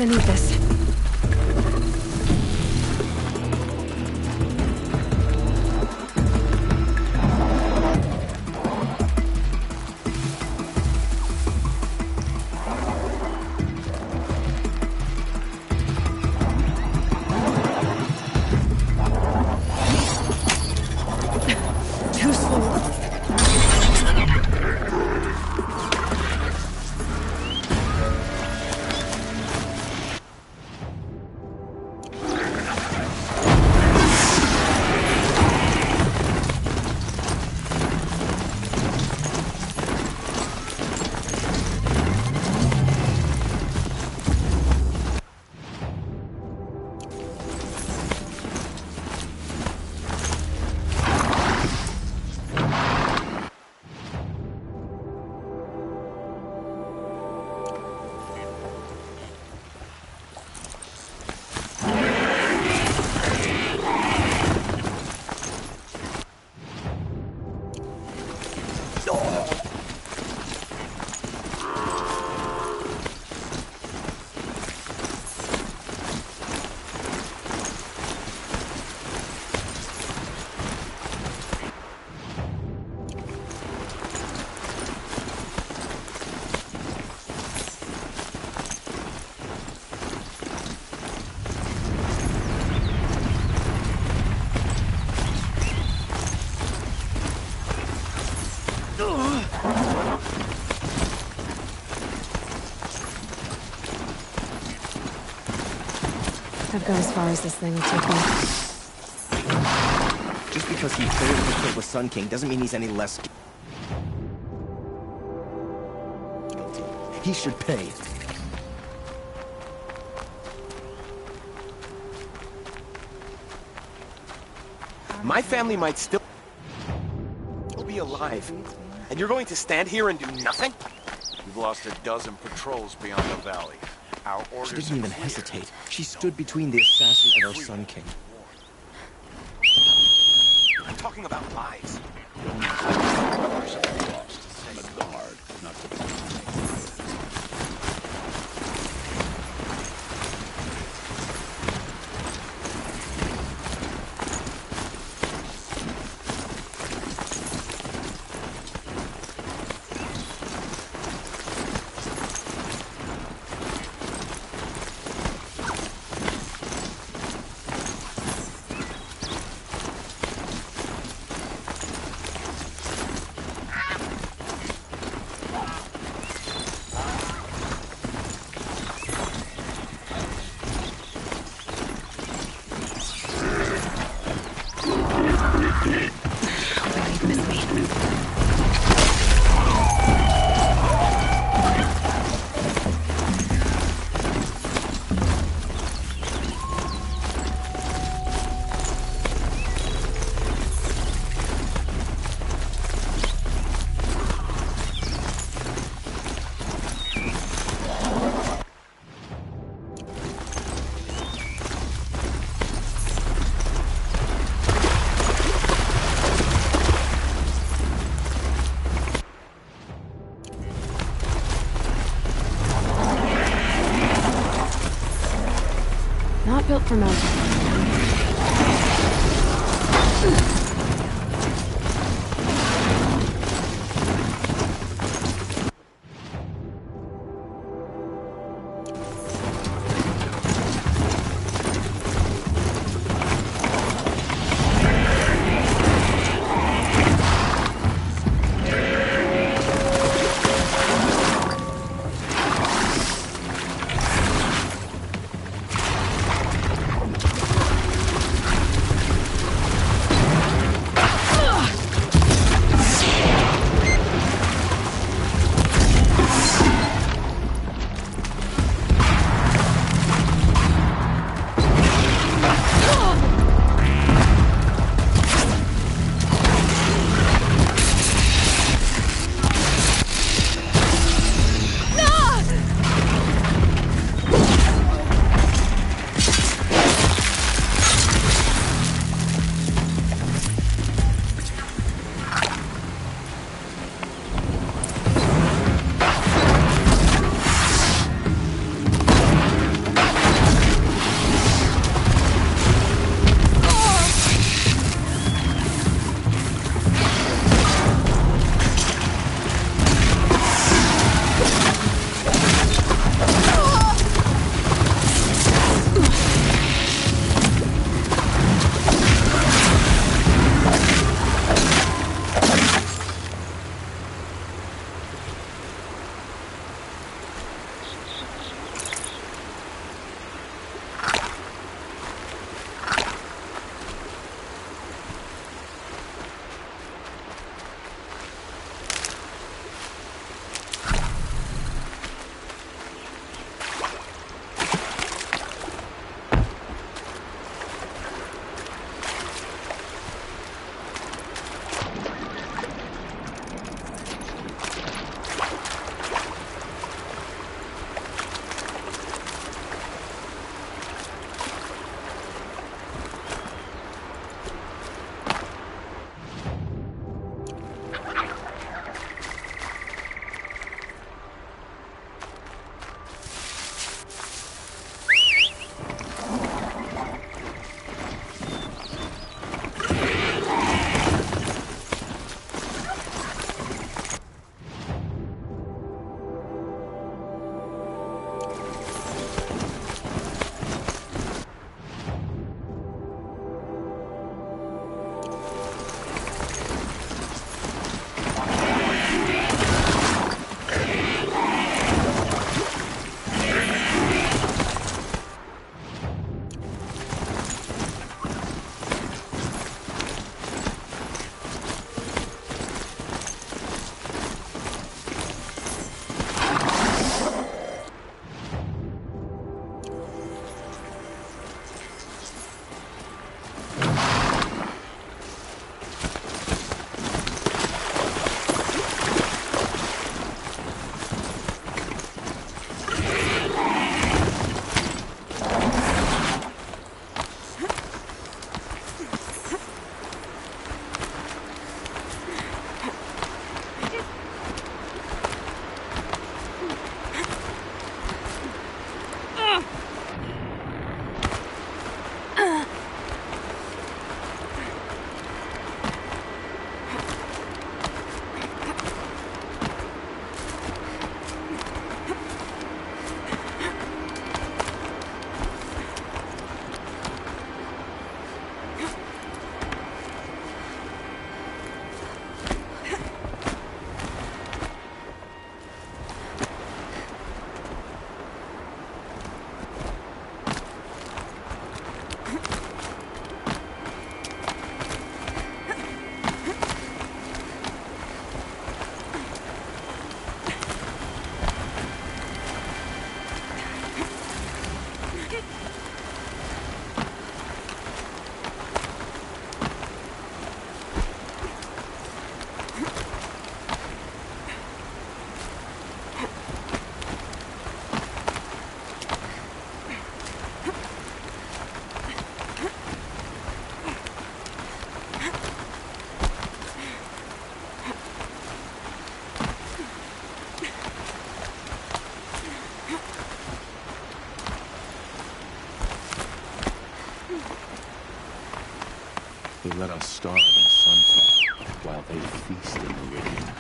gonna need this. Too slow. I've gone as far as this thing will take me. Just because he failed to kill the Sun King doesn't mean he's any less guilty. He should pay. My family might still be alive. And you're going to stand here and do nothing? We've lost a dozen patrols beyond the valley. Our orders She didn't even hesitate. She stood between the assassin and our Sun King. I'm talking about lives. Not built for mounting. let us starve in sunset while they feast in the rain.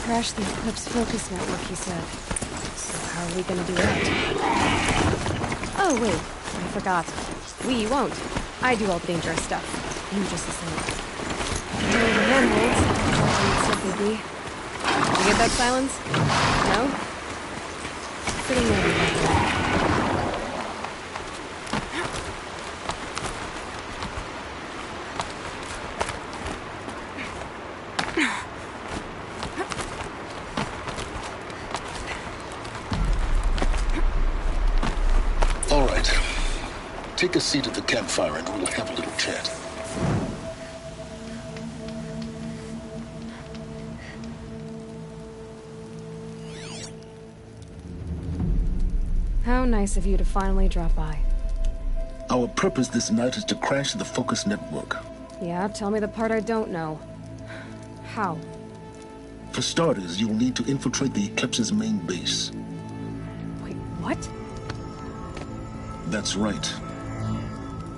Crash the Eclipse focus network, he said. So how are we gonna do that? Oh, wait. I forgot. We won't. I do all the dangerous stuff. You just listen. The handholds. Simply be. Did you get that silence? No? Pretty maybe. Take a seat at the campfire and we'll have a little chat. How nice of you to finally drop by. Our purpose this night is to crash the focus network. Yeah, tell me the part I don't know. How? For starters, you'll need to infiltrate the Eclipse's main base. Wait, what? That's right.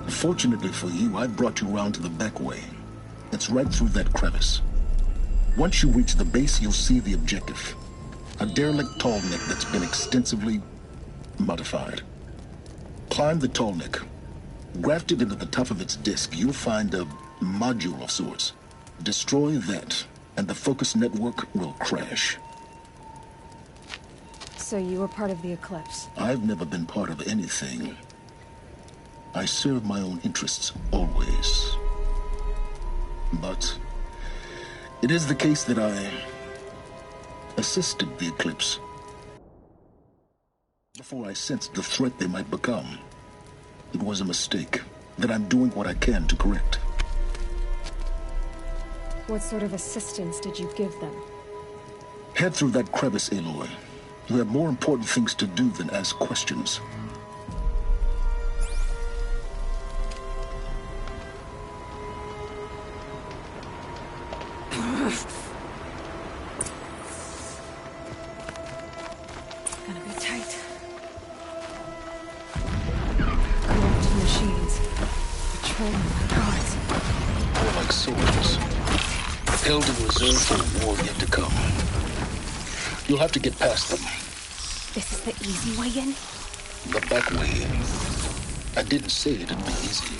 Fortunately for you, I brought you around to the back way. It's right through that crevice. Once you reach the base, you'll see the objective. A derelict tall neck that's been extensively modified. Climb the tall neck. Grafted into the top of its disc, you'll find a module of sorts. Destroy that, and the focus network will crash. So you were part of the Eclipse? I've never been part of anything. I serve my own interests, always. But it is the case that I assisted the Eclipse before I sensed the threat they might become. It was a mistake that I'm doing what I can to correct. What sort of assistance did you give them? Head through that crevice, Aloy. You have more important things to do than ask questions. Gonna be tight. Corrupt machines. Patrolling my guards. They're like soldiers. Held in reserve for a war yet to come. You'll have to get past them. This is the easy way in? The back way in. I didn't say it'd be easy.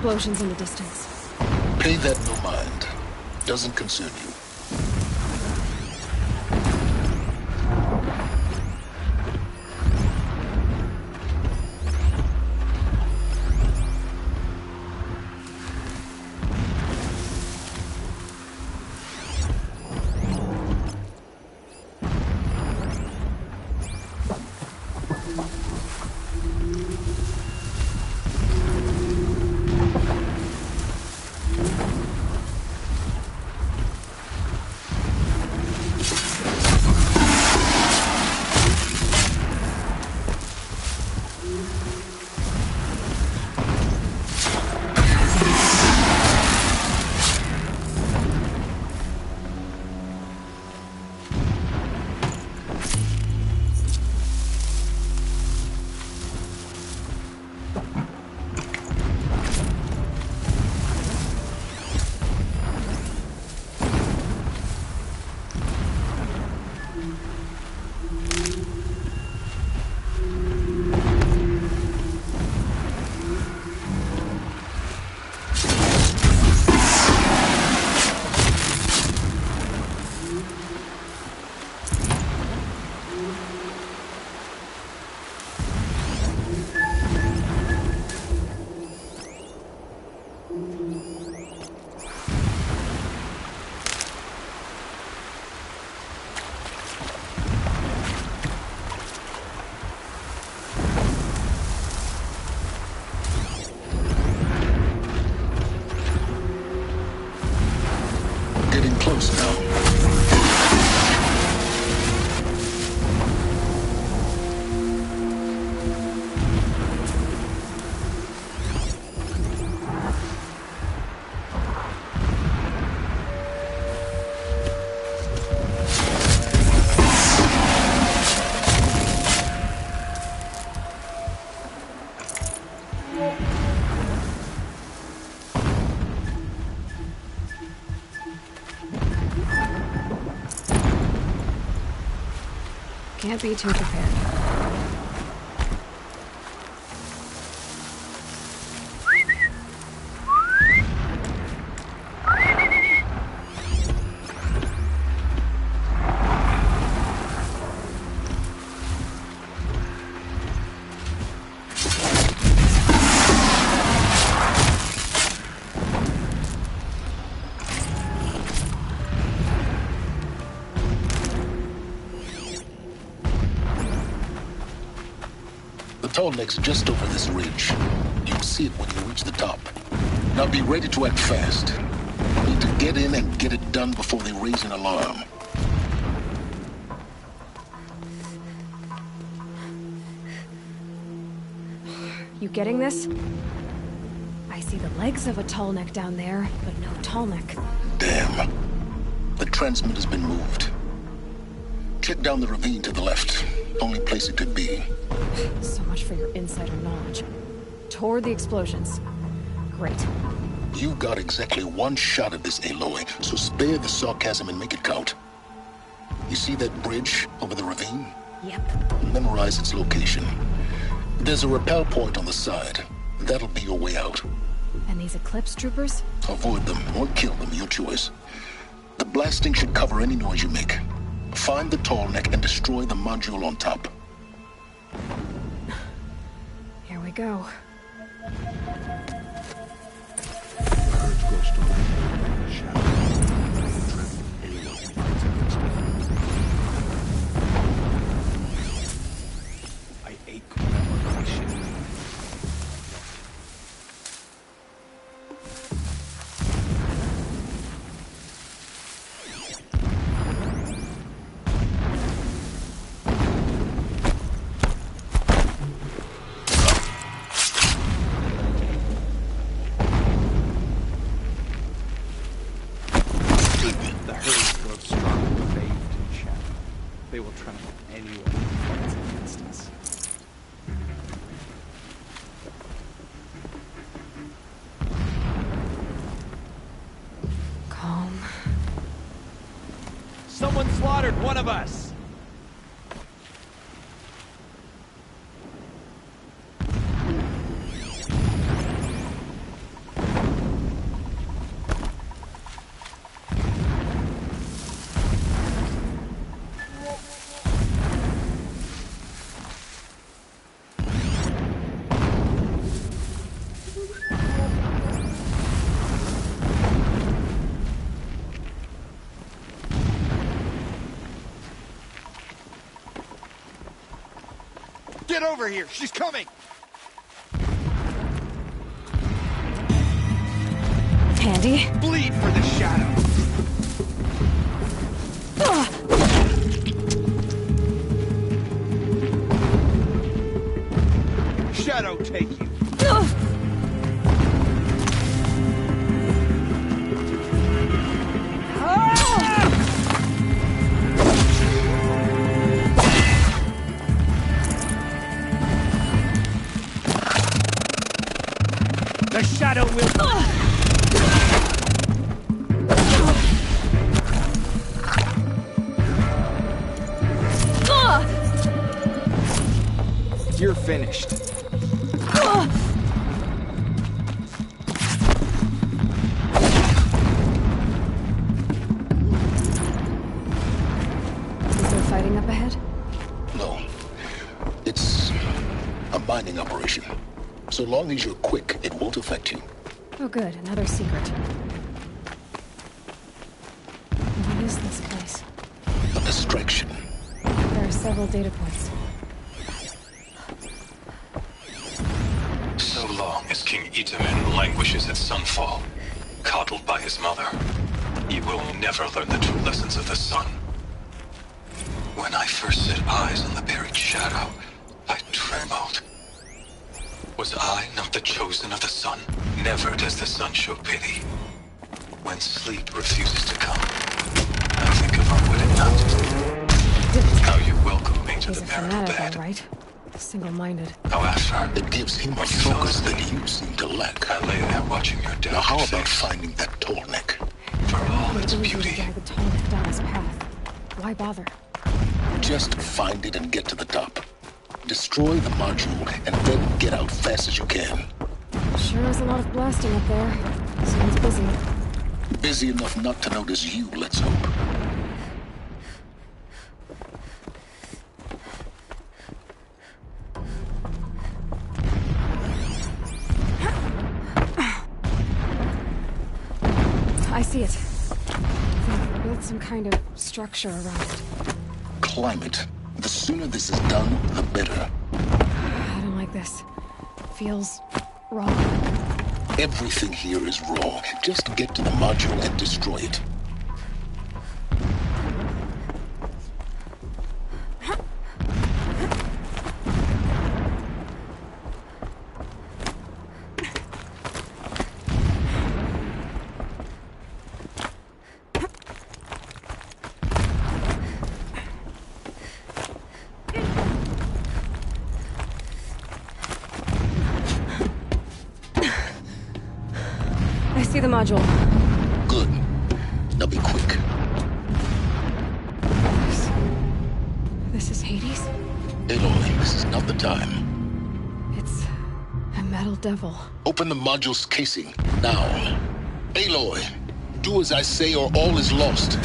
explosions in the distance. Pay that no mind. Doesn't concern you. Can't be too prepared. The tall neck's just over this ridge. You'll see it when you reach the top. Now be ready to act fast. Need to get in and get it done before they raise an alarm. You getting this? I see the legs of a tall neck down there, but no tall neck. Damn. The transmitter's been moved. Check down the ravine to the left. Only place it could be. So much for your insider knowledge. Toward the explosions. Great. You've got exactly one shot at this, Aloy, so spare the sarcasm and make it count. You see that bridge over the ravine? Yep. Memorize its location. There's a rappel point on the side. That'll be your way out. And these Eclipse troopers? Avoid them or kill them, your choice. The blasting should cover any noise you make. Find the tall neck and destroy the module on top. Here we go. Someone slaughtered one of us! Get over here! She's coming! Handy. Bleed for the shadow! Shadow take you! The shadow will... You're finished. Is there fighting up ahead? No. It's a mining operation. So long as you're quick, it won't affect you. Oh good, another secret. What is this place? A distraction. There are several data points. So long as King Itamen languishes at sunfall, coddled by his mother, he will never learn the true lessons of the sun. When I first set eyes on the buried shadow, I trembled. Was I not the chosen of the sun? Never does the sun show pity. When sleep refuses to come, I think of our wedded mountain. How you welcome me to He's the a marital fanatic, bed. all right? Single-minded. How after It gives him a focus that you seem to lack. I lay there watching your death. Now how about finding that tall neck? For all its Maybe we beauty. should drag the tall down his path. Why bother? Just find it and get to the top. Destroy the module and then get out fast as you can. Sure is a lot of blasting up there. Sounds busy. Busy enough not to notice you, let's hope. I see it. They've built some kind of structure around it. Climb it. The sooner this is done, the better. I don't like this. Feels wrong. Everything here is wrong. Just get to the module and destroy it. I see the module. Good. Now be quick. This is Hades? Aloy, this is not the time. It's a metal devil. Open the module's casing, now. Aloy, do as I say or all is lost.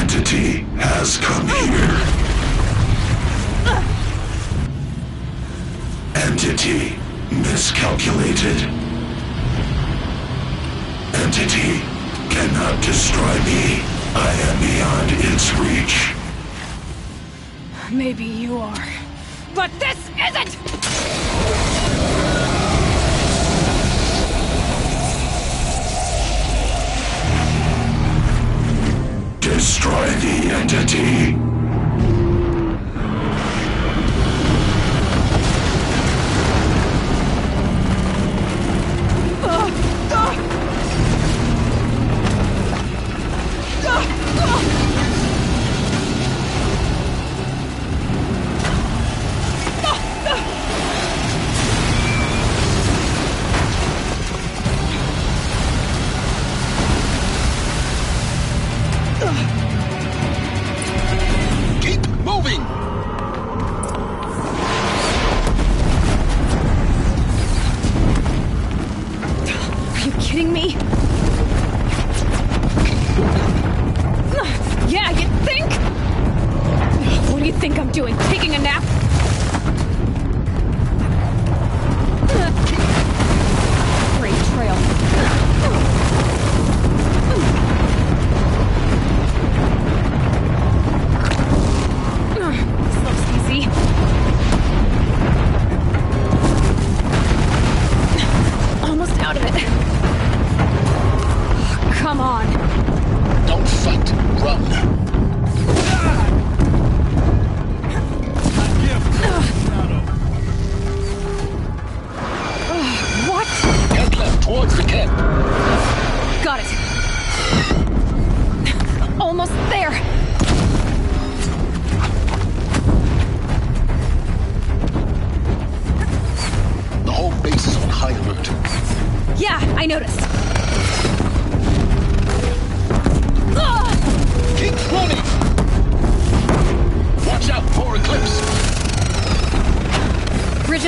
Entity has come here. Entity miscalculated. Entity cannot destroy me. I am beyond its reach. Maybe you are. But this isn't! Destroy the entity. Keep moving! Are you kidding me? Yeah, you think? What do you think I'm doing? Taking a nap?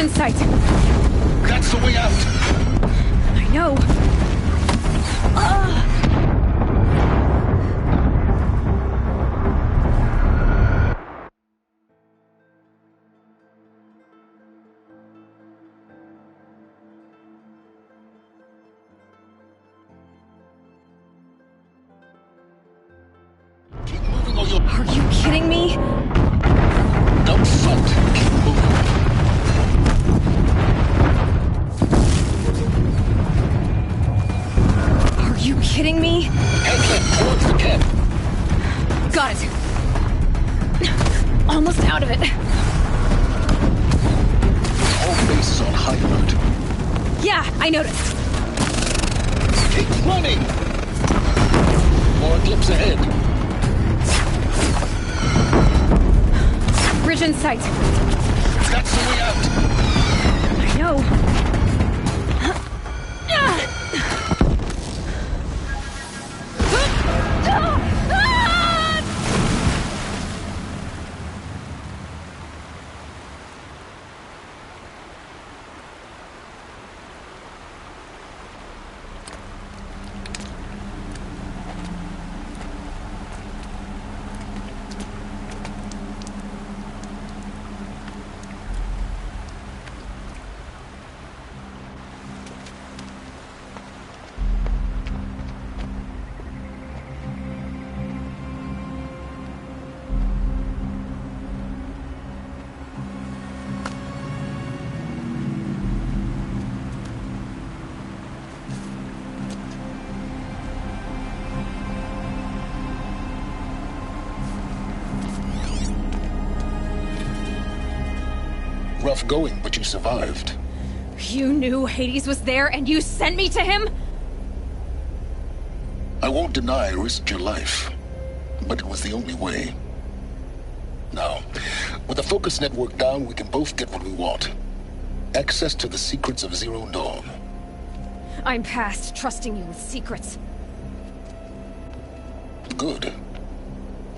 in sight. That's the way out. I know. Keep moving or you'll... Are you kidding me? Don't fret. Keep moving. Are you kidding me? Headland towards the camp. Got it. Almost out of it. Whole base is on high alert. Yeah, I noticed. Keep running! More eclipse ahead. Bridge in sight. That's the way out. I know. Rough going, but you survived. You knew Hades was there and you sent me to him? I won't deny I risked your life, but it was the only way. Now, with the focus network down, we can both get what we want. Access to the secrets of Zero Dawn. I'm past trusting you with secrets. Good.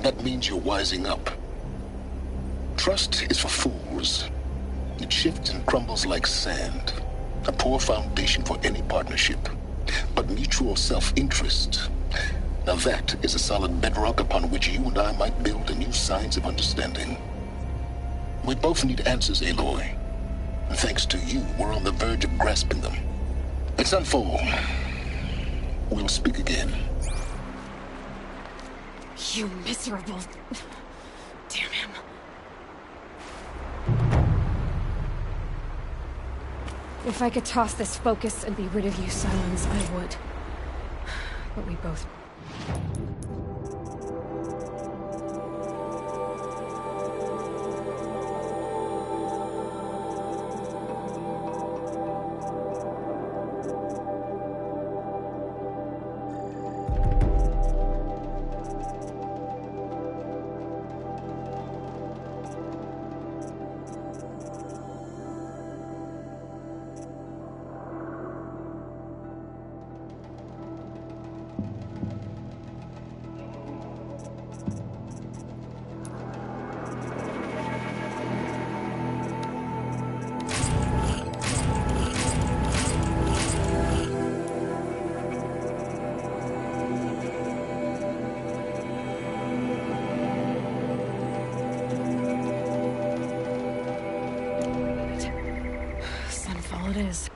That means you're wising up. Trust is for fools. It shifts and crumbles like sand. A poor foundation for any partnership. But mutual self-interest, now that is a solid bedrock upon which you and I might build a new science of understanding. We both need answers, Aloy. And thanks to you, we're on the verge of grasping them. It's unfold. We'll speak again. You miserable... Damn him. If I could toss this focus and be rid of you, Silence, I would. But we both... Sunfall it is.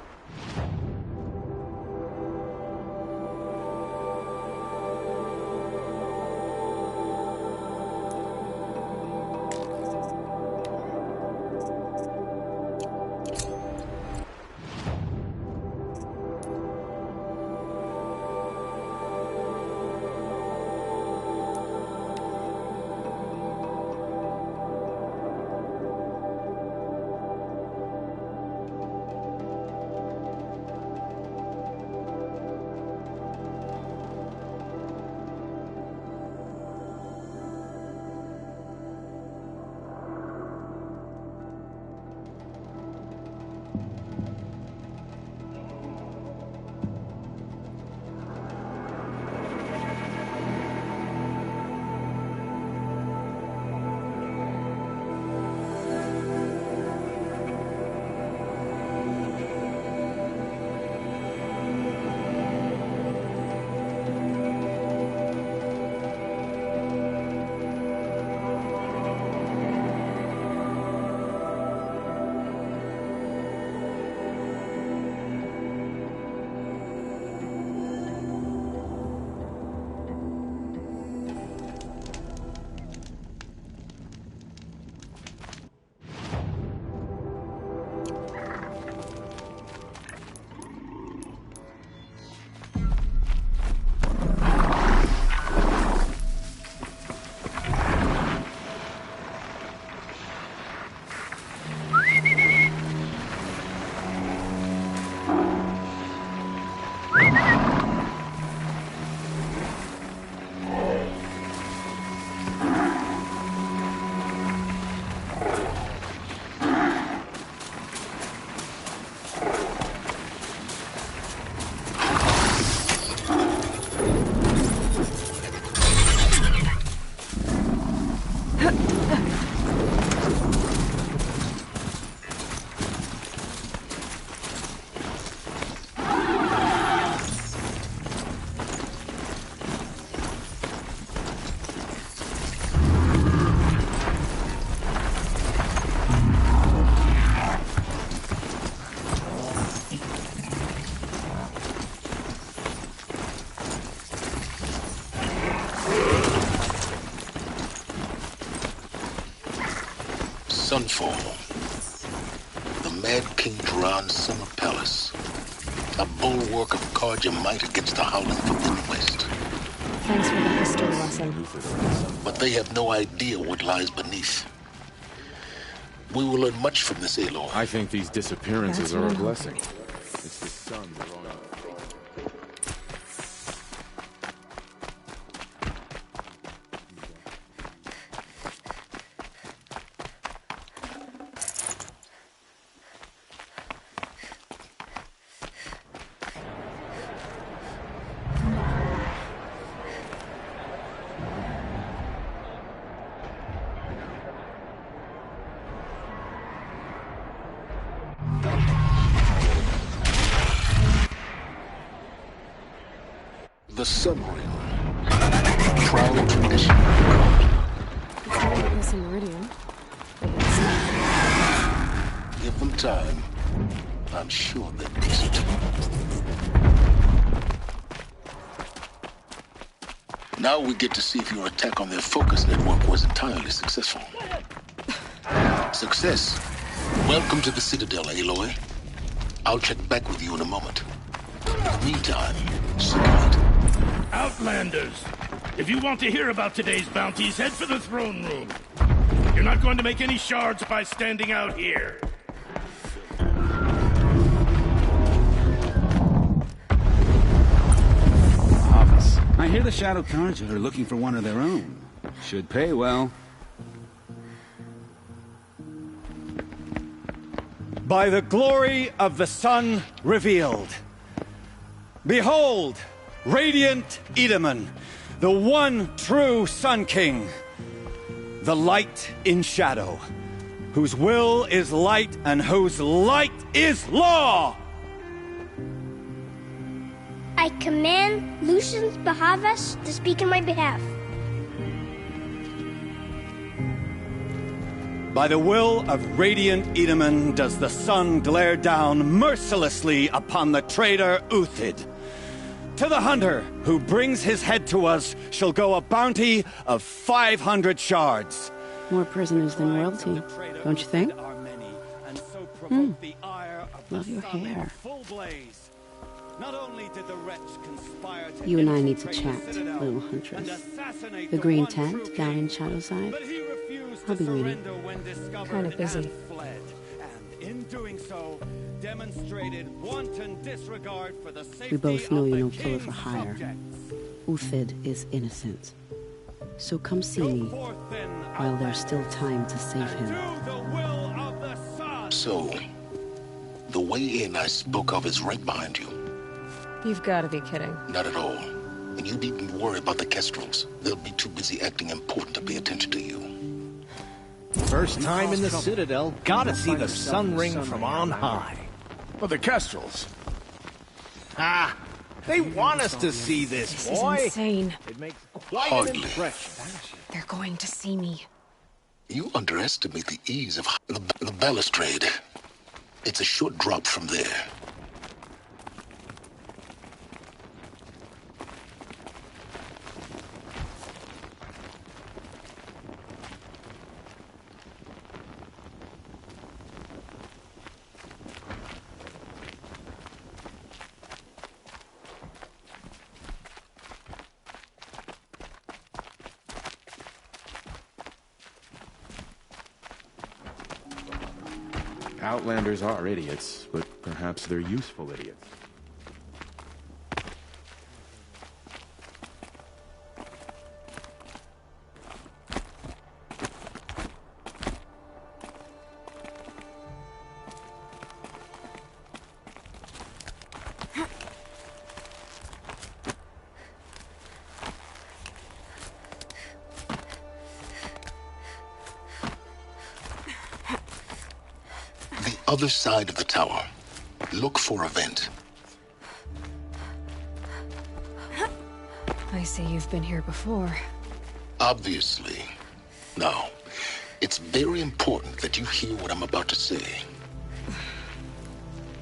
Sunfall. The Mad King Duran's summer palace. A bulwark of cards your might against the howling Forbidden West. Thanks for the history lesson. But they have no idea what lies beneath. We will learn much from this, Aloy. I think these disappearances are a blessing. It's the sun wrong. The submarine. Proud tradition. It's a meridian. Give them time. I'm sure they're decent. Now we get to see if your attack on their focus network was entirely successful. Success. Welcome to the Citadel, Aloy. I'll check back with you in a moment. In the meantime, circulate. Outlanders, if you want to hear about today's bounties, head for the throne room. You're not going to make any shards by standing out here. I hear the Shadow Cards are looking for one of their own. Should pay well. By the glory of the sun revealed. Behold, radiant Edaman, the one true Sun King. The light in shadow, whose will is light and whose light is law! I command Lucius Bahavas to speak in my behalf. By the will of radiant Edaman does the sun glare down mercilessly upon the traitor Uthid. To the hunter who brings his head to us shall go a bounty of 500 shards. More prisoners than royalty, don't you think? Love your hair. You and I need to chat, little huntress. The green tent down in Shadowside. I'll be waiting. Kind of busy. In doing so, demonstrated wanton disregard for the safety We both know of you're the no killer king's for hire. subjects. Uthid is innocent. So come see me while there's still time to save him. So, the way in I spoke of is right behind you. You've got to be kidding. Not at all. And you needn't worry about the Kestrels. They'll be too busy acting important to pay attention to you. First time in the Citadel, gotta see the sun ring from on high. But the Kestrels. Ah, they want us to see this, This boy. is insane. It makes quite Hardly. an impression. They're going to see me. You underestimate the ease of the balustrade. It's a short drop from there. Outlanders are idiots, but perhaps they're useful idiots. Other side of the tower. Look for a vent. I see you've been here before. Obviously. Now, it's very important that you hear what I'm about to say.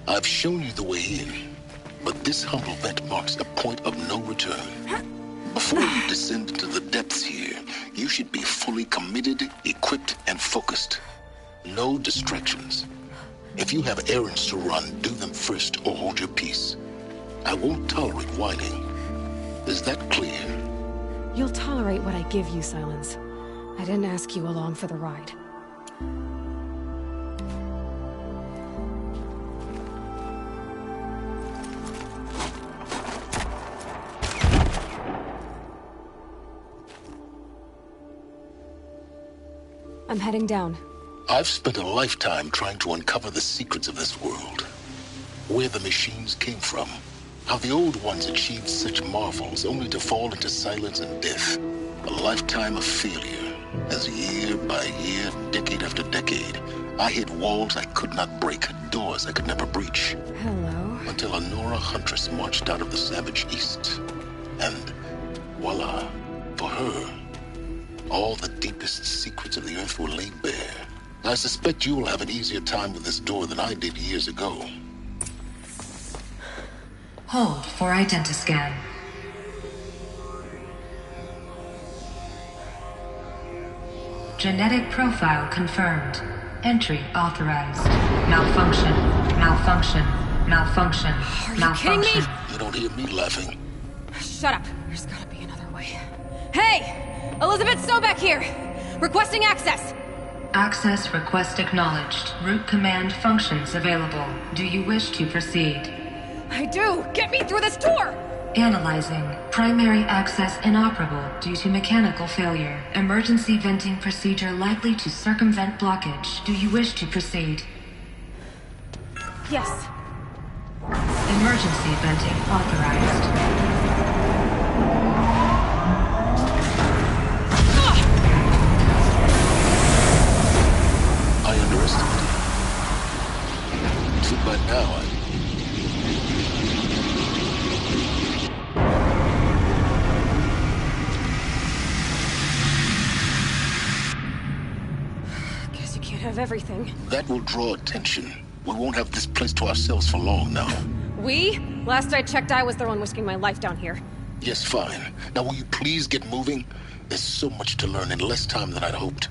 I've shown you the way in, but this humble vent marks a point of no return. Before you descend into the depths here, you should be fully committed, equipped, and focused. no distractions. If you have errands to run, do them first or hold your peace. I won't tolerate whining. Is that clear? You'll tolerate what I give you, Silence. I didn't ask you along for the ride. I'm heading down. I've spent a lifetime trying to uncover the secrets of this world. Where the machines came from. How the old ones achieved such marvels only to fall into silence and death. A lifetime of failure. As year by year, decade after decade, I hit walls I could not break, doors I could never breach. Hello. Until a Nora huntress marched out of the savage east. And voila, for her, all the deepest secrets of the earth were laid bare. I suspect you will have an easier time with this door than I did years ago. Hold for identiscan. Genetic profile confirmed. Entry authorized. Malfunction. Malfunction. Malfunction. Are you kidding me? You don't hear me laughing. Shut up. There's gotta be another way. Hey! Elizabeth Sobek here! Requesting access! Access request acknowledged. Root command functions available. Do you wish to proceed? I do! Get me through this door! Analyzing. Primary access inoperable due to mechanical failure. Emergency venting procedure likely to circumvent blockage. Do you wish to proceed? Yes. Emergency venting authorized. I underestimated you. So by now, Guess you can't have everything. That will draw attention. We won't have this place to ourselves for long now. We? Last I checked, I was the one risking my life down here. Yes, fine. Now will you please get moving? There's so much to learn in less time than I'd hoped.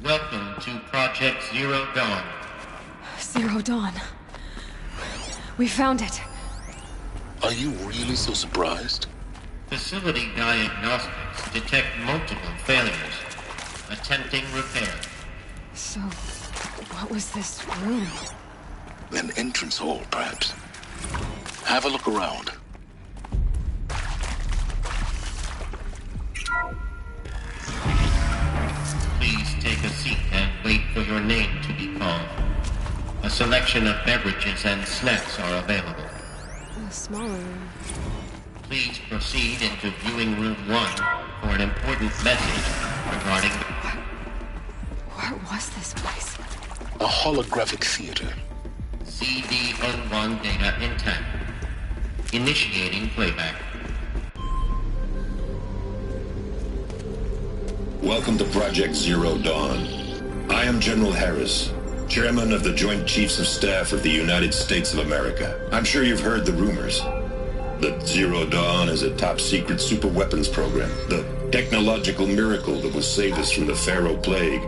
Welcome to Project Zero Dawn. Zero Dawn. We found it. Are you really so surprised? Facility diagnostics detect multiple failures. Attempting repair. So, what was this room? An entrance hall, perhaps. Have a look around. Please take a seat and wait for your name to be called. A selection of beverages and snacks are available. A smaller room. Please proceed into viewing room 1 for an important message regarding... What was this place? A holographic theater. CD-01 data intact. Initiating playback. Welcome to Project Zero Dawn. I am General Harris, Chairman of the Joint Chiefs of Staff of the United States of America. I'm sure you've heard the rumors that Zero Dawn is a top-secret super-weapons program, the technological miracle that will save us from the Pharaoh Plague,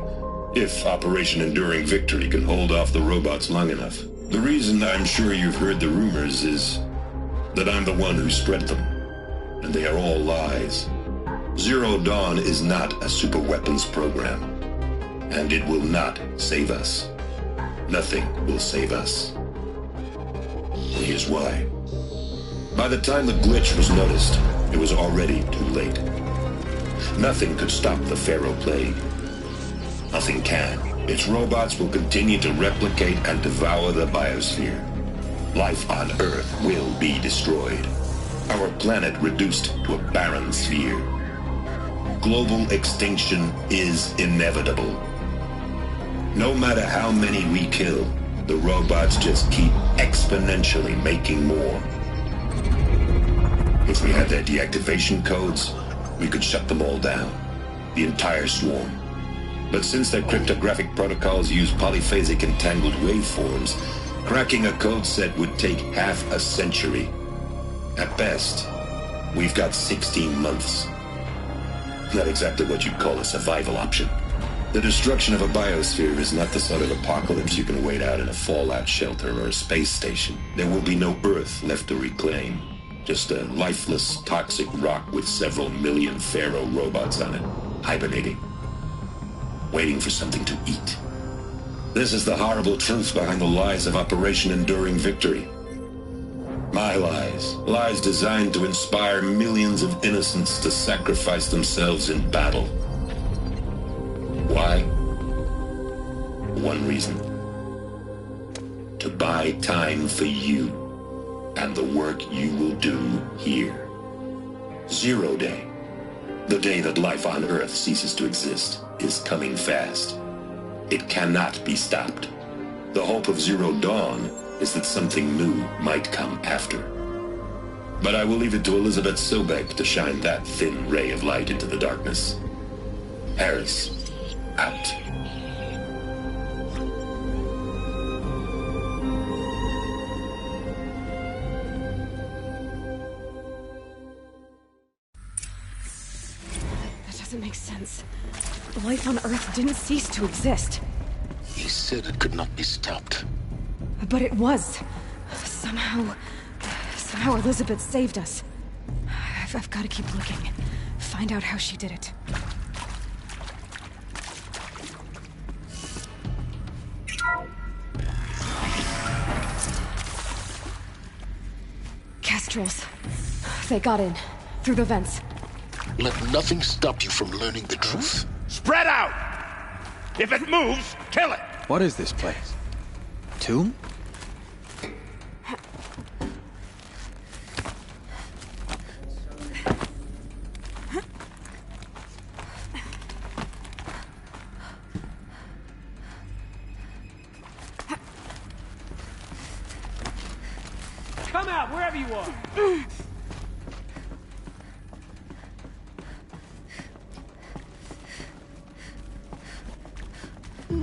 if Operation Enduring Victory can hold off the robots long enough. The reason I'm sure you've heard the rumors is that I'm the one who spread them, and they are all lies. Zero Dawn is not a super-weapons program, and it will not save us. Nothing will save us. Here's why. By the time the glitch was noticed, it was already too late. Nothing could stop the Pharaoh Plague. Nothing can. Its robots will continue to replicate and devour the biosphere. Life on Earth will be destroyed. Our planet reduced to a barren sphere. Global extinction is inevitable. No matter how many we kill, the robots just keep exponentially making more. If we had their deactivation codes, we could shut them all down. The entire swarm. But since their cryptographic protocols use polyphasic entangled waveforms, cracking a code set would take half a century. At best, We've got 16 months. Not exactly what you'd call a survival option. The destruction of a biosphere is not the sort of apocalypse you can wait out in a fallout shelter or a space station. There will be no Earth left to reclaim. Just a lifeless, toxic rock with several million Pharaoh robots on it, hibernating, waiting for something to eat. This is the horrible truth behind the lies of Operation Enduring Victory. My lies. Lies designed to inspire millions of innocents to sacrifice themselves in battle. Why? One reason. To buy time for you and the work you will do here. 0 Day, the day that life on Earth ceases to exist, is coming fast. It cannot be stopped. The hope of Zero Dawn is that something new might come after. But I will leave it to Elizabeth Sobek to shine that thin ray of light into the darkness. Harris, out. That doesn't make sense. Life on Earth didn't cease to exist. He said it could not be stopped. But it was. Somehow Elizabeth saved us. I've got to keep looking. Find out how she did it. Kestrels. They got in. Through the vents. Let nothing stop you from learning the truth. Spread out! If it moves, kill it! What is this place? Tomb? Come out, wherever you are!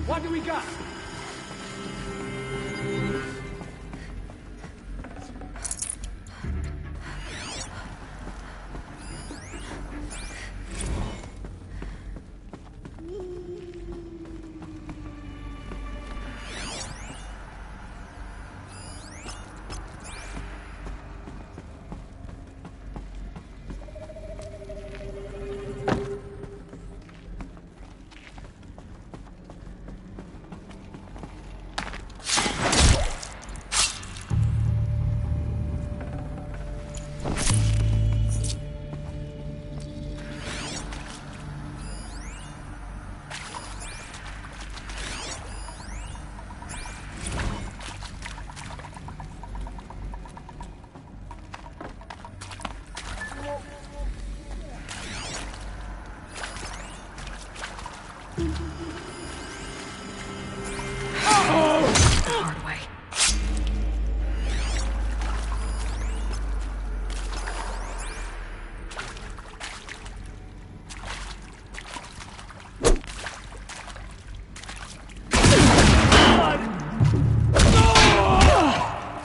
What do we got?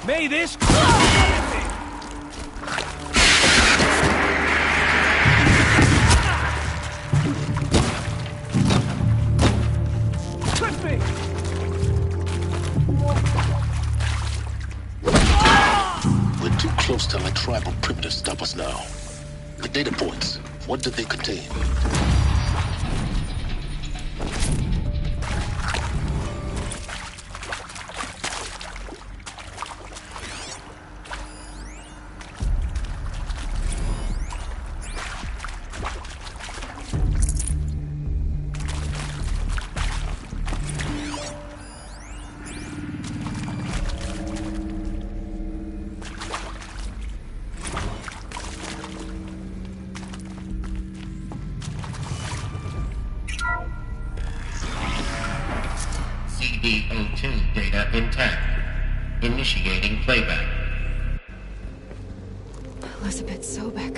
May this twist me. We're too close to let tribal primitives stop us now. The data points, what did they contain? CD02 data intact. Initiating playback. Elizabeth Sobek.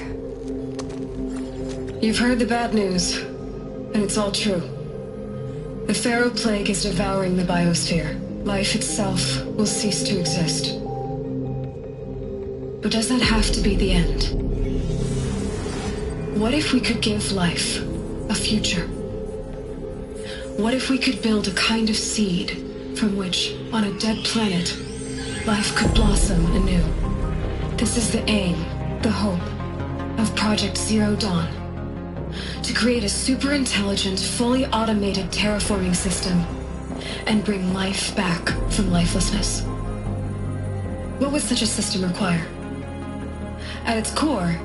You've heard the bad news, and it's all true. The Pharaoh Plague is devouring the biosphere. Life itself will cease to exist. But does that have to be the end? What if we could give life a future? What if we could build a kind of seed from which, on a dead planet, life could blossom anew? This is the aim, the hope, of Project Zero Dawn. To create a super-intelligent, fully automated terraforming system and bring life back from lifelessness. What would such a system require? At its core,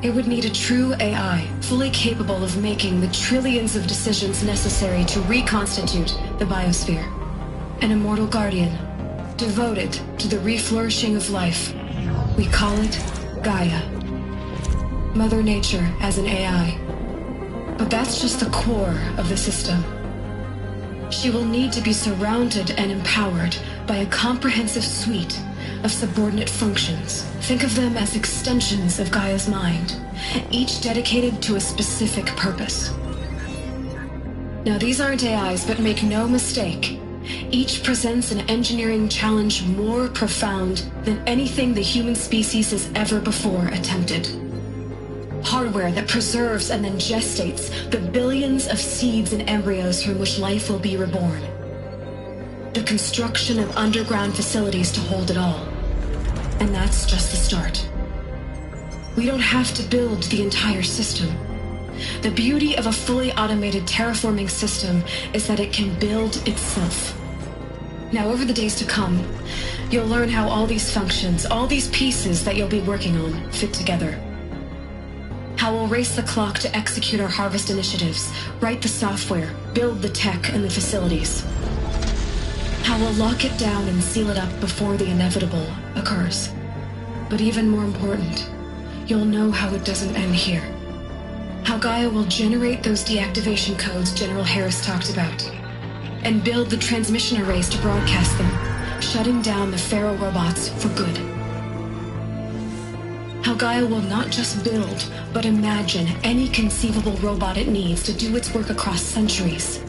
it would need a true AI, fully capable of making the trillions of decisions necessary to reconstitute the biosphere. An immortal guardian, devoted to the reflourishing of life. We call it Gaia. Mother Nature as an AI. But that's just the core of the system. She will need to be surrounded and empowered by a comprehensive suite of subordinate functions. Think of them as extensions of Gaia's mind, each dedicated to a specific purpose. Now, these aren't AIs, but make no mistake, each presents an engineering challenge more profound than anything the human species has ever before attempted. Hardware that preserves and then gestates the billions of seeds and embryos from which life will be reborn. The construction of underground facilities to hold it all. And that's just the start. We don't have to build the entire system. The beauty of a fully automated terraforming system is that it can build itself. Now, over the days to come, you'll learn how all these functions, all these pieces that you'll be working on, fit together. How we'll race the clock to execute our harvest initiatives, write the software, build the tech and the facilities. How we'll lock it down and seal it up before the inevitable occurs. But even more important, you'll know how it doesn't end here. How Gaia will generate those deactivation codes General Harris talked about, and build the transmission arrays to broadcast them, shutting down the Pharaoh robots for good. How Gaia will not just build, but imagine any conceivable robot it needs to do its work across centuries.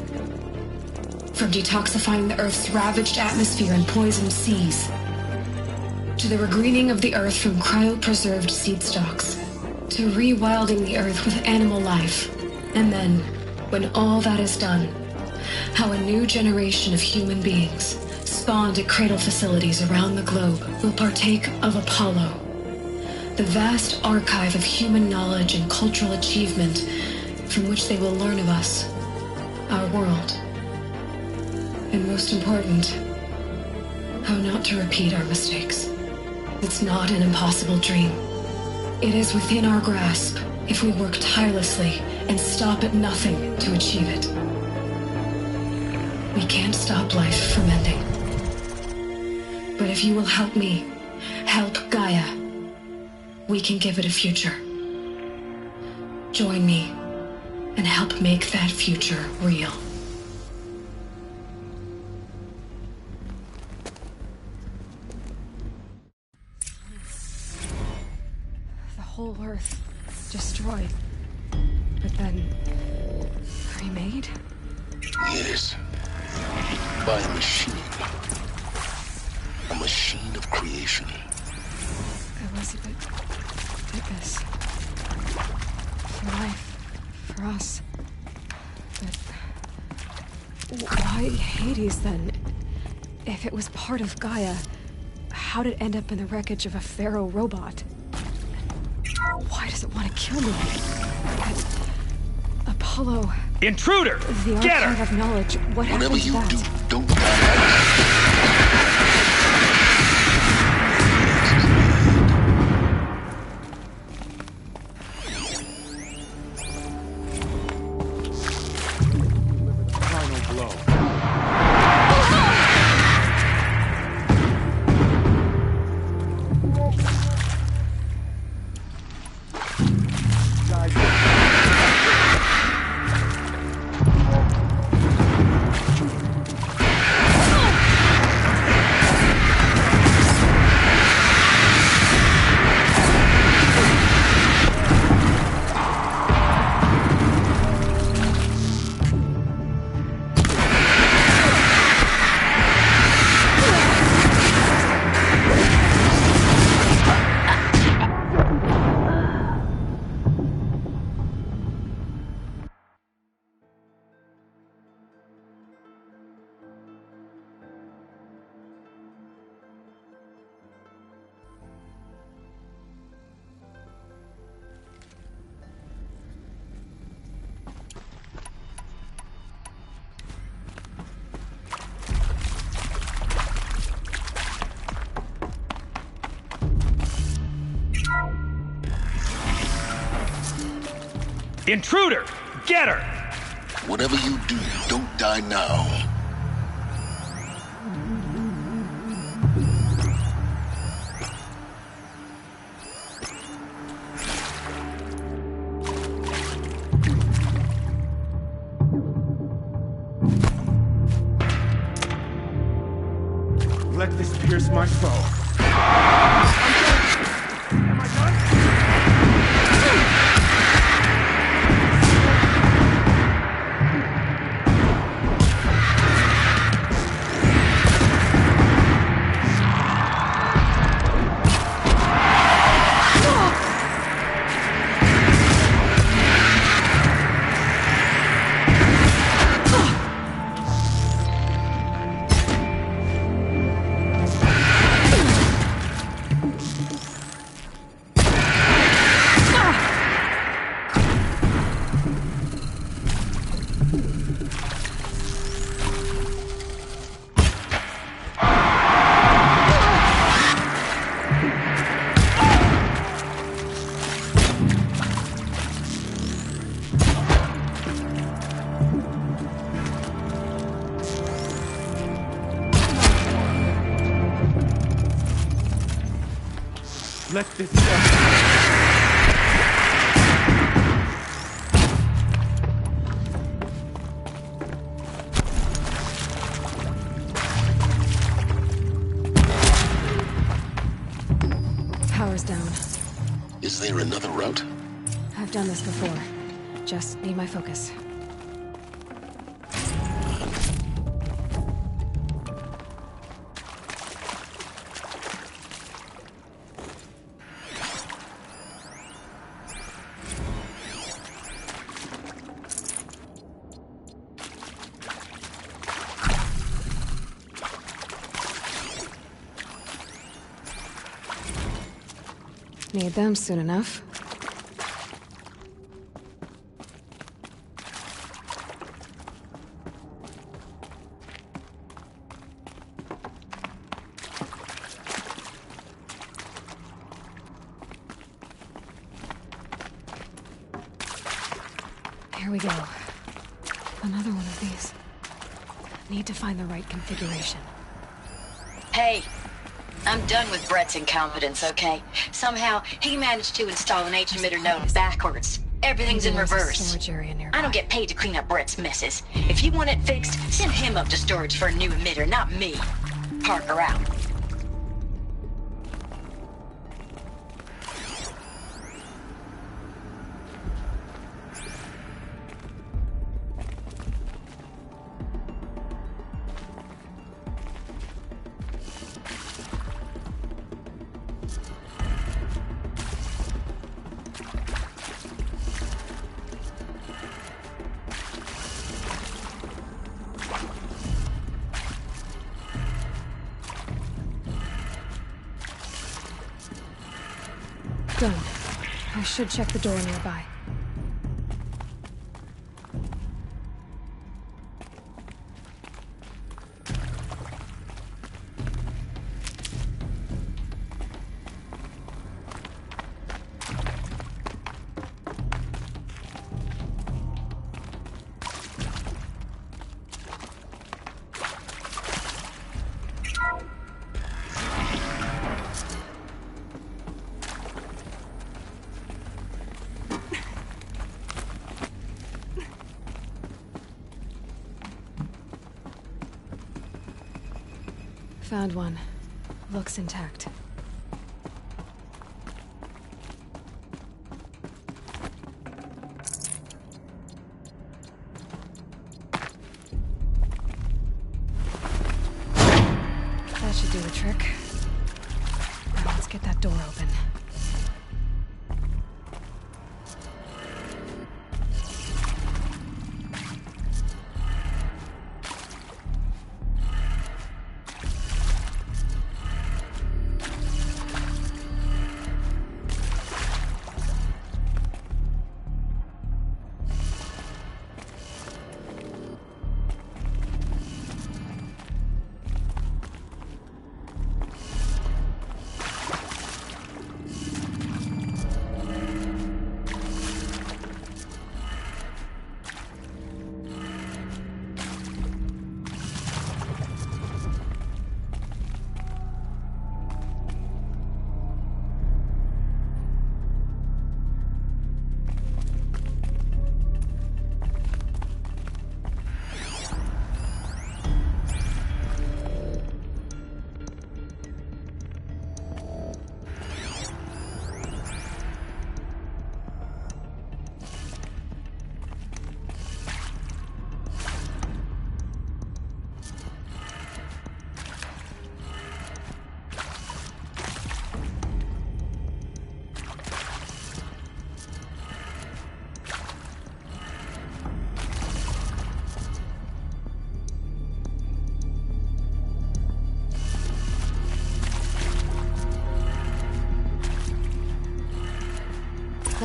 From detoxifying the Earth's ravaged atmosphere and poisoned seas, to the regreening of the Earth from cryopreserved seed stalks, to rewilding the Earth with animal life. And then, when all that is done, how a new generation of human beings, spawned at cradle facilities around the globe, will partake of Apollo, the vast archive of human knowledge and cultural achievement from which they will learn of us, our world. And most important, how not to repeat our mistakes. It's not an impossible dream. It is within our grasp if we work tirelessly and stop at nothing to achieve it. We can't stop life from ending. But if you will help me, help Gaia, we can give it a future. Join me and help make that future real. The whole Earth destroyed, but then remade? Yes. By a machine. A machine of creation. It was a bit like this. For life. For us. But why Hades then? If it was part of Gaia, how did it end up in the wreckage of a Pharaoh robot? Why does it want to kill me? Apollo. Intruder! The Get her! archive of knowledge. What happened Whatever to you that? do, don't die. Intruder! Get her! Whatever you do, don't die now. Let this pierce my soul. Am I done? Let this Power's down. Is there another route? I've done this before. Just need my focus. Need them soon enough. Here we go. Another one of these. Need to find the right configuration. Hey, I'm done with Brett's incompetence, okay? Somehow, he managed to install an H-emitter node backwards. Everything's in reverse. Storage area nearby. I don't get paid to clean up Brett's messes. If you want it fixed, send him up to storage for a new emitter, not me. Parker out. Done. I should check the door nearby. Found one. Looks intact. That should do the trick. Now let's get that door open.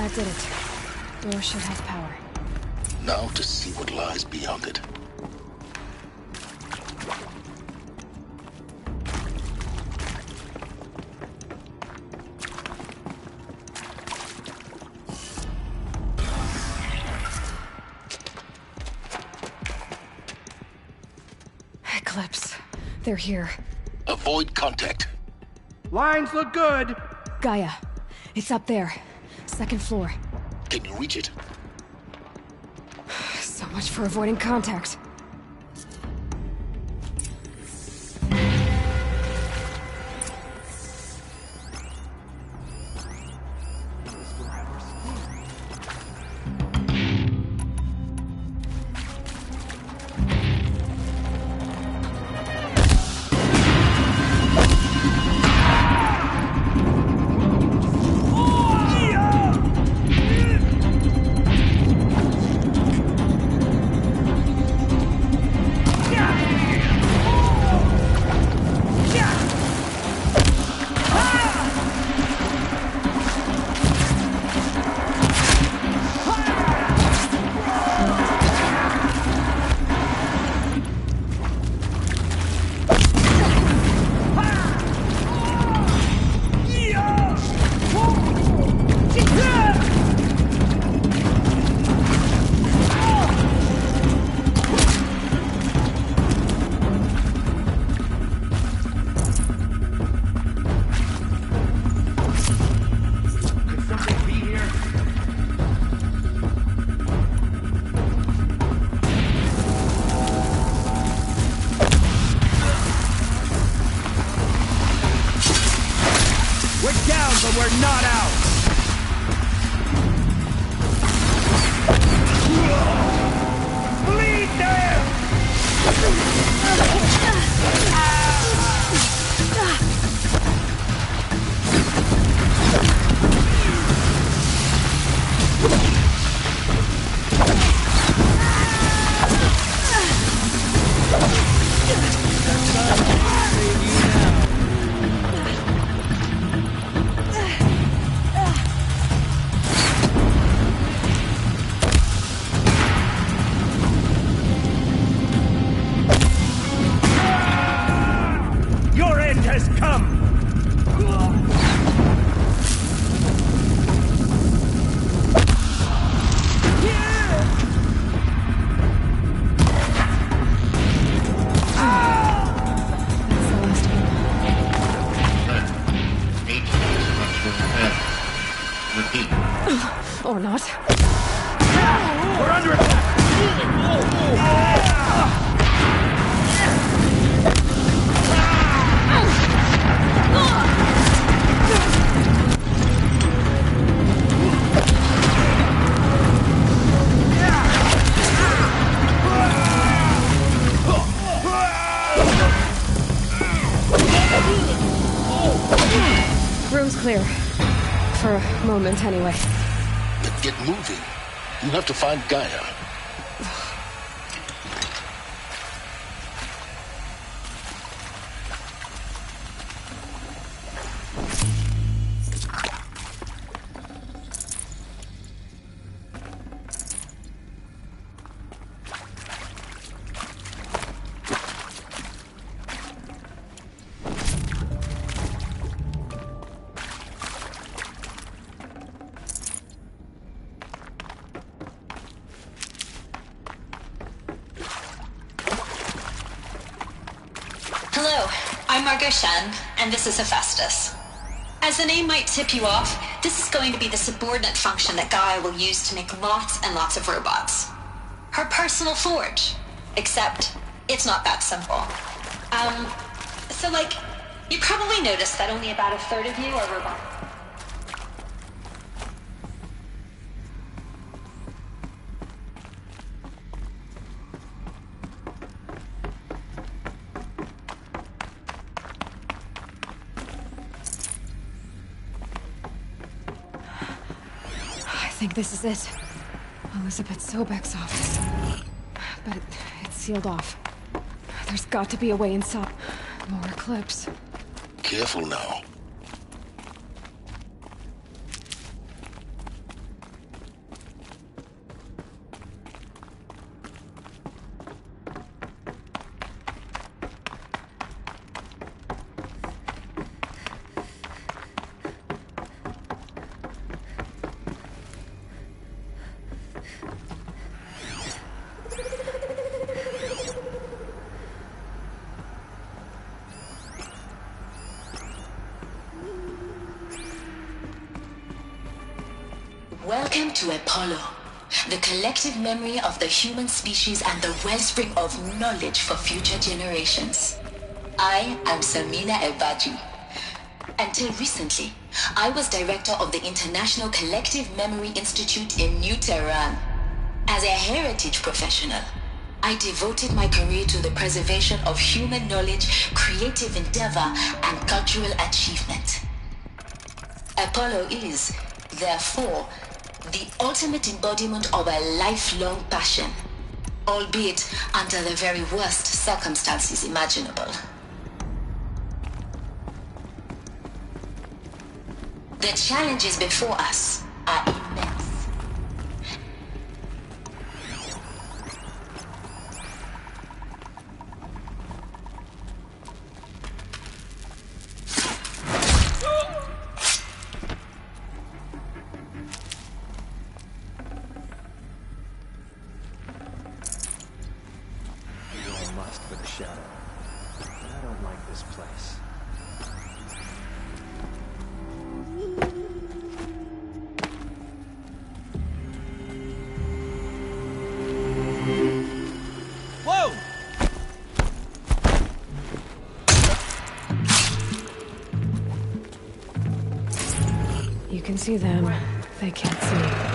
That did it. Door should have power. Now to see what lies beyond it. Eclipse. They're here. Avoid contact. Lines look good. Gaia. It's up there. Second floor. Can you reach it? So much for avoiding contact. But we're not out! Bleed there! Or not. We're under attack! Room's clear. For a moment, anyway. Then get moving. You have to find Gaia. And this is Hephaestus. As the name might tip you off, this is going to be the subordinate function that Gaia will use to make lots and lots of robots. Her personal forge. Except, it's not that simple. So like, you probably noticed that only about a third of you are robots. I think this is it. Elizabeth Sobek's office. But it's sealed off. There's got to be a way inside. More Eclipse. Careful now. Welcome to Apollo, the collective memory of the human species and the wellspring of knowledge for future generations. I am Samina Elbaji. Until recently, I was director of the International Collective Memory Institute in New Tehran. As a heritage professional, I devoted my career to the preservation of human knowledge, creative endeavor, and cultural achievement. Apollo is, therefore, the ultimate embodiment of a lifelong passion, albeit under the very worst circumstances imaginable. The challenges before us are immense. You can see them. They can't see.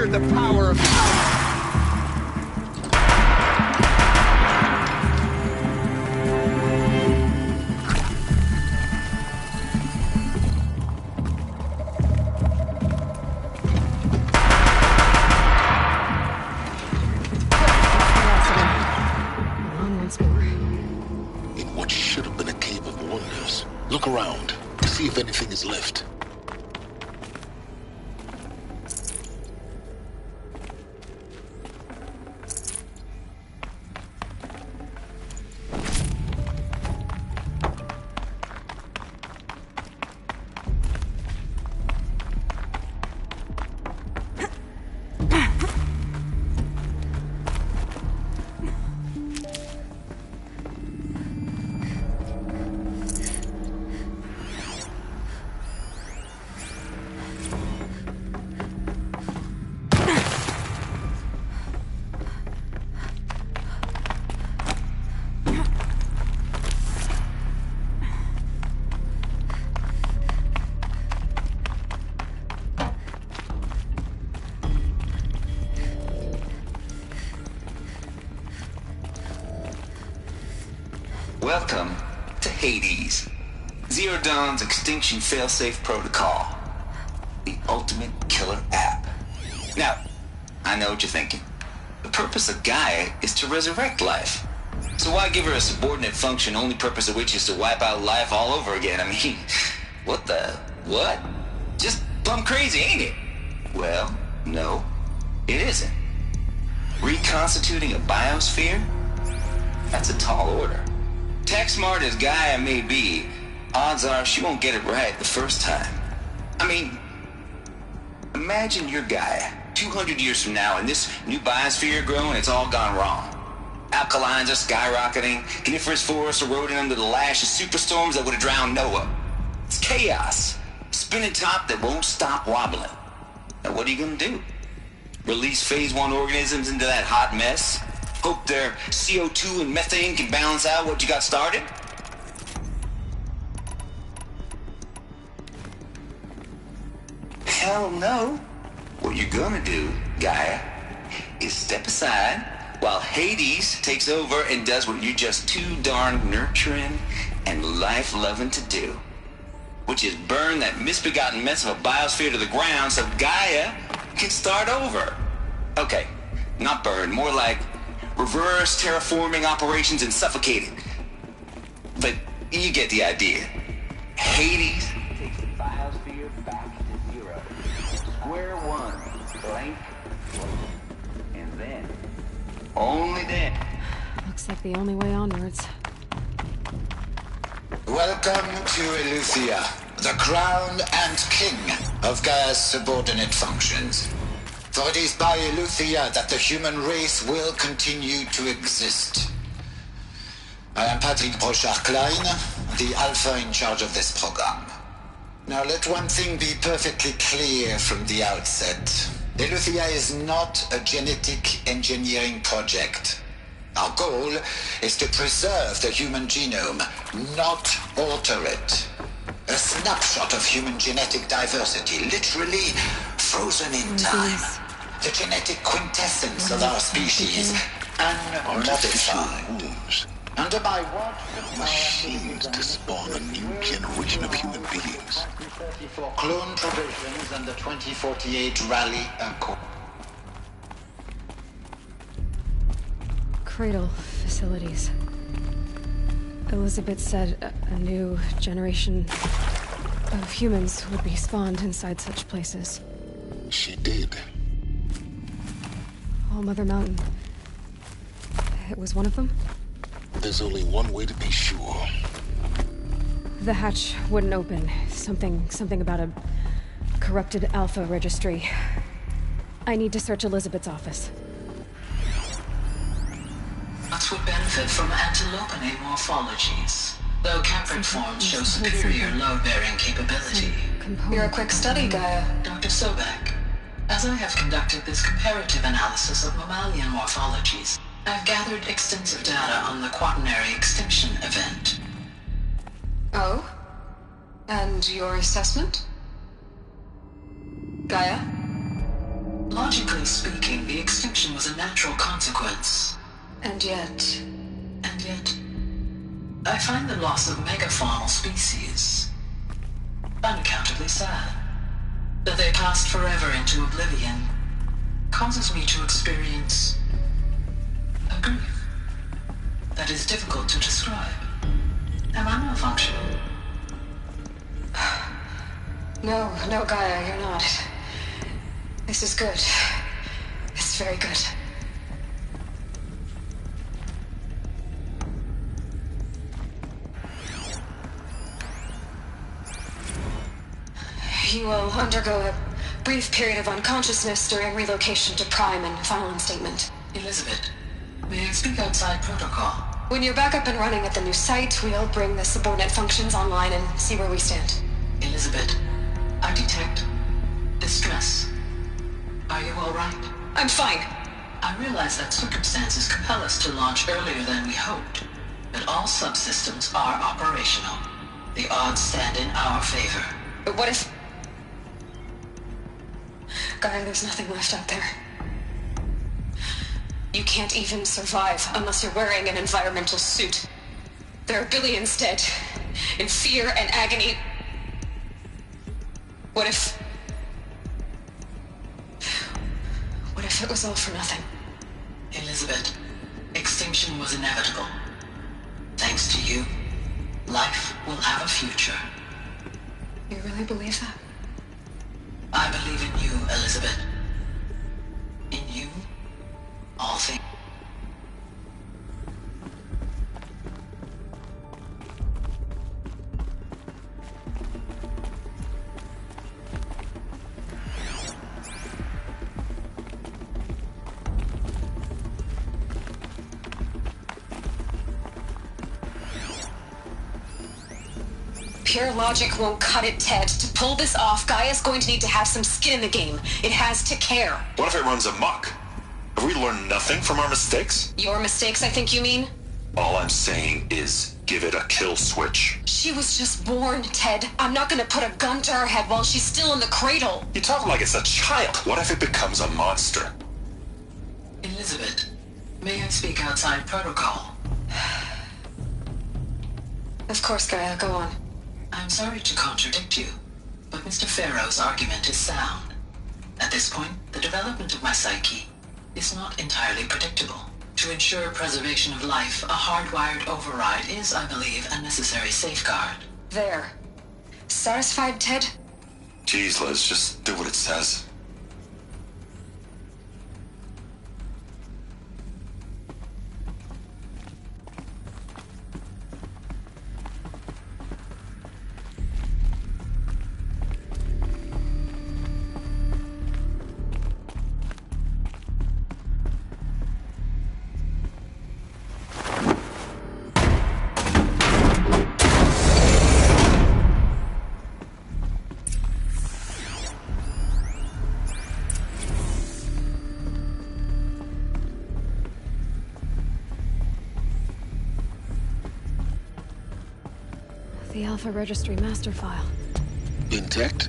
The power of once more. In what should have been a cave of wonders. Look around. See if anything is left. Welcome to Hades, Zero Dawn's extinction failsafe protocol, the ultimate killer app. Now, I know what you're thinking. The purpose of Gaia is to resurrect life. So why give her a subordinate function, only purpose of which is to wipe out life all over again? I mean, what? Just plumb crazy, ain't it? Well, no, it isn't. Reconstituting a biosphere? That's a tall order. Tech smart as Gaia may be, odds are she won't get it right the first time. I mean, imagine you're Gaia 200 years from now and this new biosphere growing, it's all gone wrong. Alkalines are skyrocketing, coniferous forests eroding under the lash of superstorms that would have drowned Noah. It's chaos, spinning top that won't stop wobbling. Now what are you gonna do? Release phase 1 organisms into that hot mess? Hope their CO2 and methane can balance out what you got started? hell no. What you're gonna do, Gaia, is step aside while Hades takes over and does what you're just too darn nurturing and life-loving to do, which is burn that misbegotten mess of a biosphere to the ground so Gaia can start over. Okay, not burn, more like reverse terraforming operations and suffocate it. But you get the idea. Hades takes the biosphere back to zero. Square one, blank, and then, only then. Looks like the only way onwards. Welcome to Eleuthia, the crown and king of Gaia's subordinate functions. For it is by Eleuthia that the human race will continue to exist. I am Patrick Brochard-Klein, the Alpha in charge of this program. Now let one thing be perfectly clear from the outset. Eleuthia is not a genetic engineering project. Our goal is to preserve the human genome, not alter it. A snapshot of human genetic diversity, literally frozen in time. The genetic quintessence of our species, unmodified. Under my watch, machines to spawn a new generation of human beings. 2034 clone provisions and the 2048 Rally Accord. Cradle facilities. Elizabeth said a new generation of humans would be spawned inside such places. She did. All Mother Mountain. It was one of them? There's only one way to be sure. The hatch wouldn't open. Something about a corrupted Alpha registry. I need to search Elizabeth's office. Nuts would benefit from antilopinae morphologies, though caprid forms show superior load-bearing capability. You're a quick study, Gaia. Dr. Sobek. As I have conducted this comparative analysis of mammalian morphologies, I've gathered extensive data on the quaternary extinction event. Oh? And your assessment? Gaia? Logically speaking, the extinction was a natural consequence. And yet, I find the loss of megafaunal species unaccountably sad. That they passed forever into oblivion causes me to experience a grief that is difficult to describe. Am I malfunctioning? No, Gaia, you're not. This is good. It's very good. You will undergo a brief period of unconsciousness during relocation to Prime and final instatement. Elizabeth, may I speak outside protocol? When you're back up and running at the new site, we'll bring the subordinate functions online and see where we stand. Elizabeth, I detect distress. Are you all right? I'm fine. I realize that circumstances compel us to launch earlier than we hoped, but all subsystems are operational. The odds stand in our favor. But what if... Gaia, there's nothing left out there. You can't even survive unless you're wearing an environmental suit. There are billions dead, in fear and agony. What if it was all for nothing? Elizabeth, extinction was inevitable. Thanks to you, life will have a future. You really believe that? I believe in you, Elizabeth. In you, all things. Pure logic won't cut it, Ted. To pull this off, Gaia's going to need to have some skin in the game. It has to care. What if it runs amok? Have we learned nothing from our mistakes? Your mistakes, I think you mean? All I'm saying is give it a kill switch. She was just born, Ted. I'm not gonna put a gun to her head while she's still in the cradle. You talk like it's a child. What if it becomes a monster? Elizabeth, may I speak outside protocol? Of course, Gaia, go on. I'm sorry to contradict you, but Mr. Farrow's argument is sound. At this point, the development of my psyche is not entirely predictable. To ensure preservation of life, a hardwired override is, I believe, a necessary safeguard. There. Satisfied, Ted? Jeez, Liz, just do what it says. The Alpha Registry master file. Intact?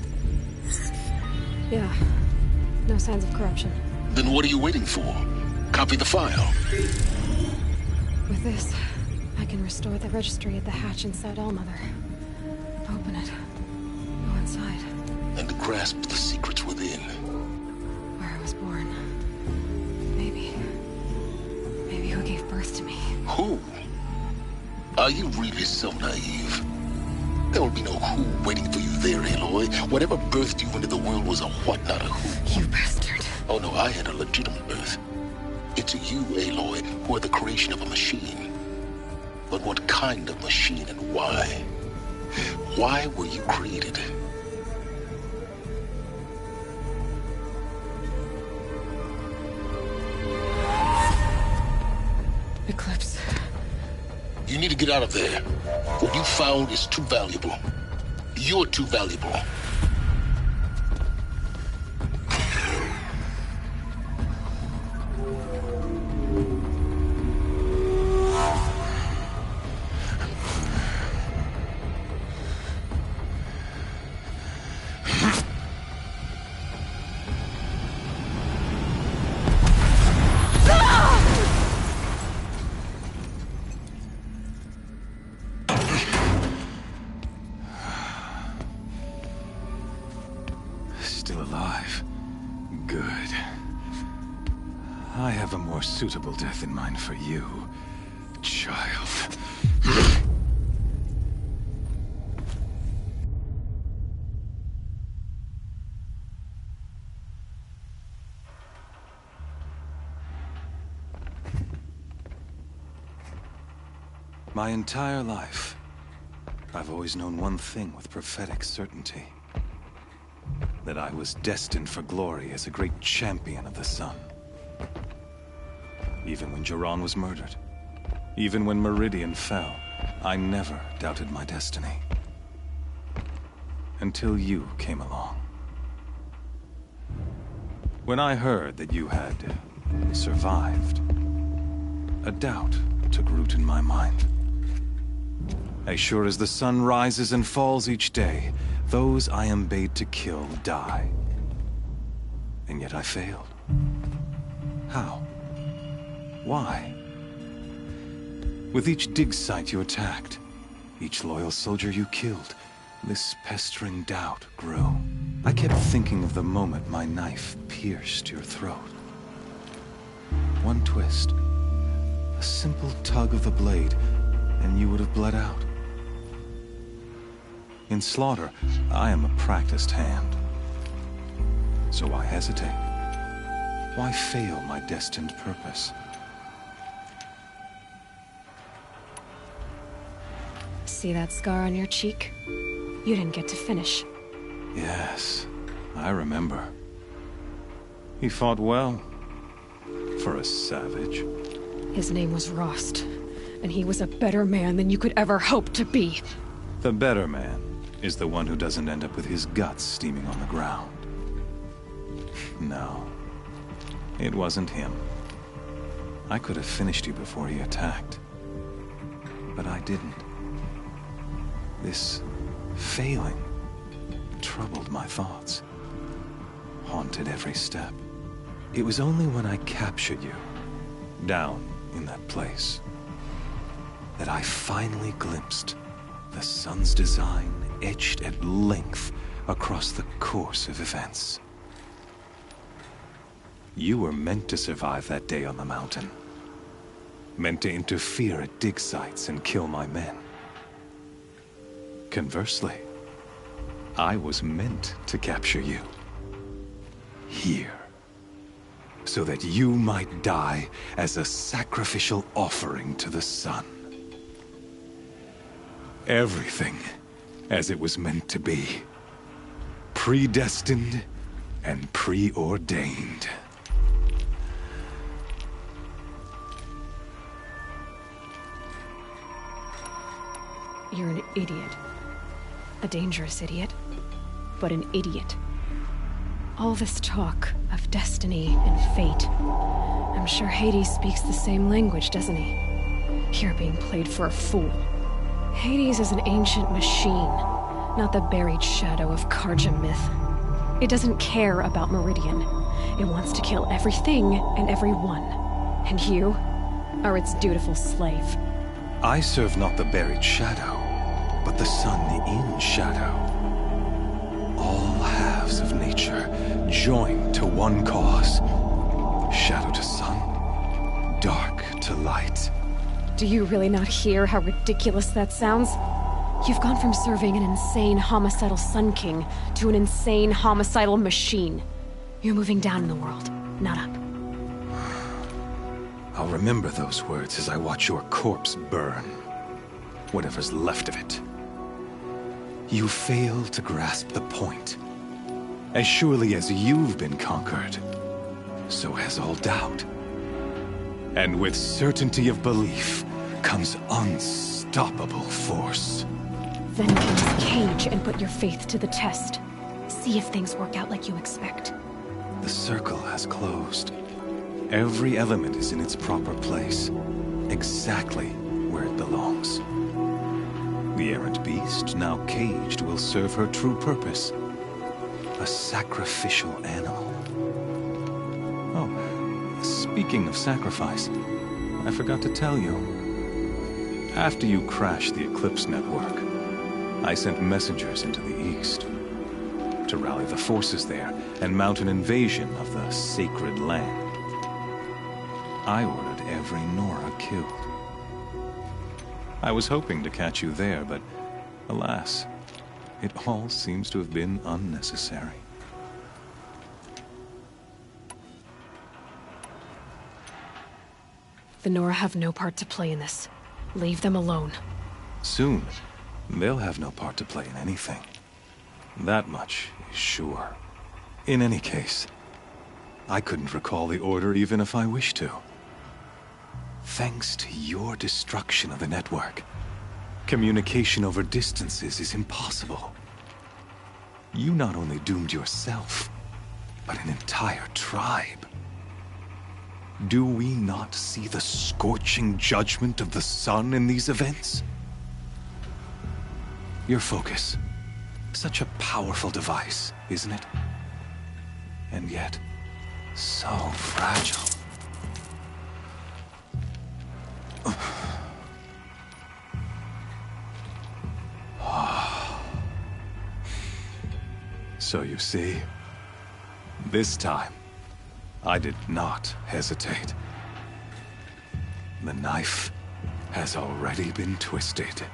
Yeah. No signs of corruption. Then what are you waiting for? Copy the file. With this, I can restore the registry at the hatch inside Allmother. Open it. Go inside. And grasp the secrets within. Where I was born. Maybe who gave birth to me. Who? Are you really so naive? There will be no who waiting for you there, Aloy. Whatever birthed you into the world was a what, not a who. You bastard. Oh no, I had a legitimate birth. It's you, Aloy, who are the creation of a machine. But what kind of machine and why? Why were you created? Eclipse. You need to get out of there. What you found is too valuable. You're too valuable. Still alive. Good. I have a more suitable death in mind for you, child. My entire life, I've always known one thing with prophetic certainty. That I was destined for glory as a great champion of the sun. Even when Jiran was murdered, even when Meridian fell, I never doubted my destiny. Until you came along. When I heard that you had survived, a doubt took root in my mind. As sure as the sun rises and falls each day, those I am bade to kill die. And yet I failed. How? Why? With each dig site you attacked, each loyal soldier you killed, this pestering doubt grew. I kept thinking of the moment my knife pierced your throat. One twist, a simple tug of the blade, and you would have bled out. In slaughter, I am a practiced hand. So why hesitate? Why fail my destined purpose? See that scar on your cheek? You didn't get to finish. Yes, I remember. He fought well. For a savage. His name was Rost, and he was a better man than you could ever hope to be. The better man is the one who doesn't end up with his guts steaming on the ground. No, it wasn't him. I could have finished you before he attacked. but I didn't. This failing troubled my thoughts, haunted every step. It was only when I captured you, down in that place, that I finally glimpsed the sun's design etched at length across the course of events. You were meant to survive that day on the mountain. Meant to interfere at dig sites and kill my men. Conversely, I was meant to capture you. Here. So that you might die as a sacrificial offering to the sun. Everything as it was meant to be. Predestined and preordained. You're an idiot. A dangerous idiot, but an idiot. All this talk of destiny and fate. I'm sure Hades speaks the same language, doesn't he? You're being played for a fool. Hades is an ancient machine, not the buried shadow of Karja myth. It doesn't care about Meridian. It wants to kill everything and everyone. And you are its dutiful slave. I serve not the buried shadow, but the sun in shadow. All halves of nature joined to one cause. Shadow to sun, dark to light. Do you really not hear how ridiculous that sounds? You've gone from serving an insane homicidal Sun King to an insane homicidal machine. You're moving down in the world, not up. I'll remember those words as I watch your corpse burn. Whatever's left of it. You fail to grasp the point. As surely as you've been conquered, so has all doubt. And with certainty of belief comes unstoppable force. Then close the cage and put your faith to the test. See if things work out like you expect. The circle has closed. Every element is in its proper place, exactly where it belongs. The errant beast, now caged, will serve her true purpose. A sacrificial animal. Oh, speaking of sacrifice, I forgot to tell you. After you crashed the Eclipse network, I sent messengers into the east to rally the forces there and mount an invasion of the sacred land. I ordered every Nora killed. I was hoping to catch you there, but alas, it all seems to have been unnecessary. The Nora have no part to play in this. Leave them alone. Soon, they'll have no part to play in anything. That much is sure. In any case, I couldn't recall the order even if I wished to. Thanks to your destruction of the network, communication over distances is impossible. You not only doomed yourself, but an entire tribe. Do we not see the scorching judgment of the sun in these events? Your focus. Such a powerful device, isn't it? And yet, so fragile. So you see, this time, I did not hesitate. The knife has already been twisted.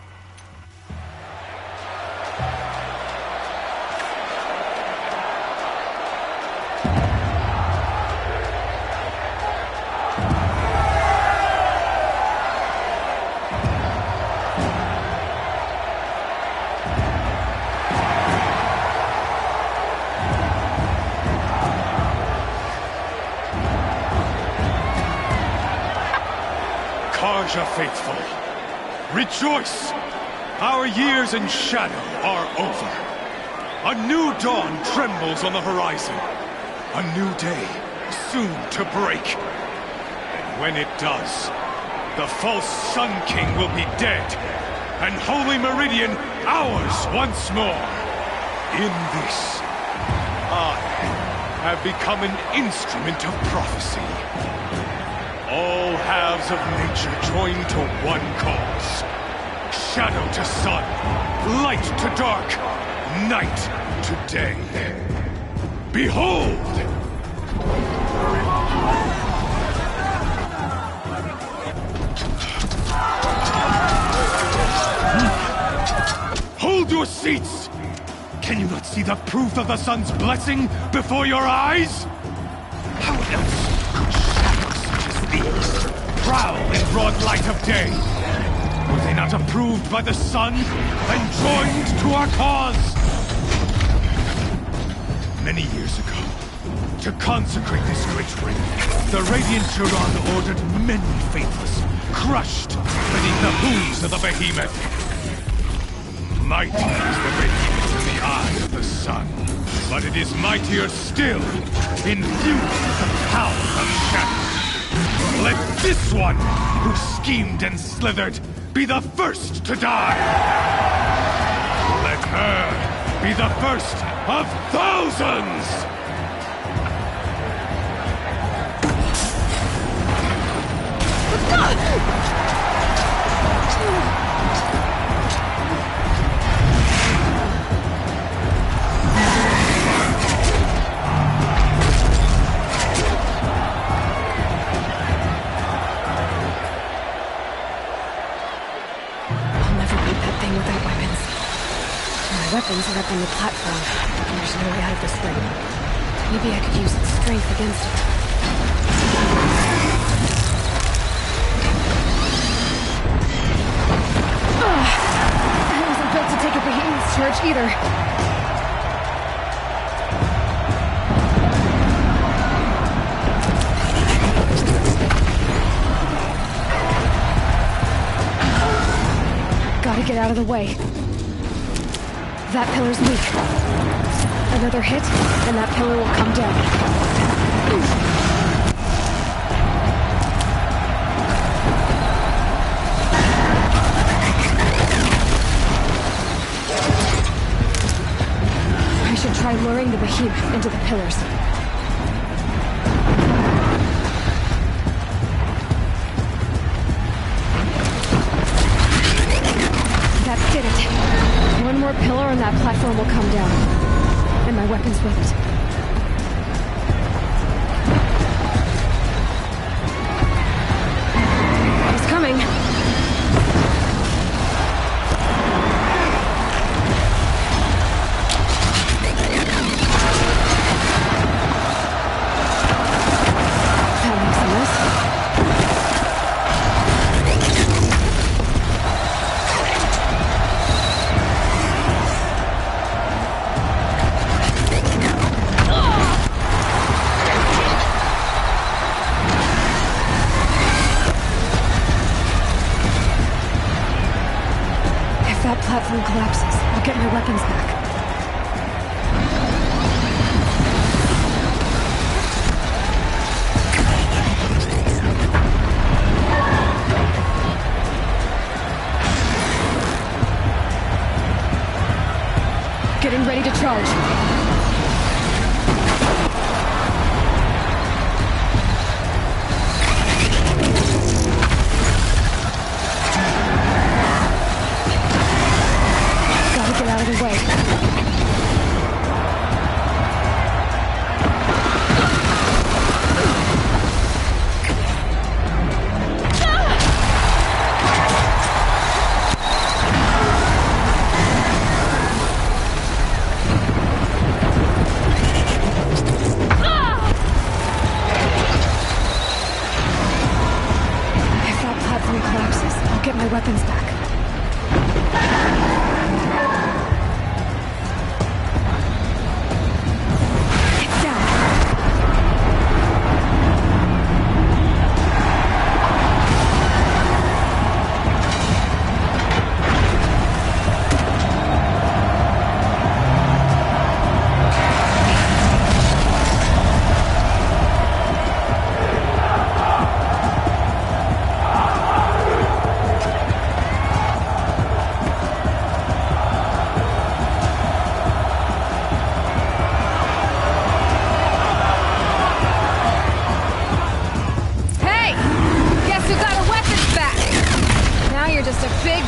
Karja faithful, rejoice! Our years in shadow are over. A new dawn trembles on the horizon. A new day soon to break. And when it does, the false Sun King will be dead, and Holy Meridian ours once more. In this, I have become an instrument of prophecy. All halves of nature join to one cause. Shadow to sun, light to dark, night to day. Behold! Hold your seats! Can you not see the proof of the sun's blessing before your eyes? How else could shadows such as these prowl in broad light of day? Were they not approved by the sun and joined to our cause? Many years ago, to consecrate this great ring, the Radiant Turon ordered many faithless, crushed beneath the hooves of the behemoth. Mighty is the behemoth in the eye of the sun, but it is mightier still, infused with the power of shadow. Let this one, who schemed and slithered, be the first to die! Let her be the first of thousands! Weapons are up on the platform. There's no way out of this thing. Maybe I could use its strength against it. I wasn't built to take a behemoth's charge either. Gotta get out of the way. That pillar's weak. Another hit, and that pillar will come down. I should try luring the behemoth into the pillars. That did it. One more pillar and that platform will come down. And my weapons with it. He's coming. That makes a mess. That platform collapses, I'll get my weapons back. Getting ready to charge. Get out of the way. If that platform collapses, I'll get my weapons back.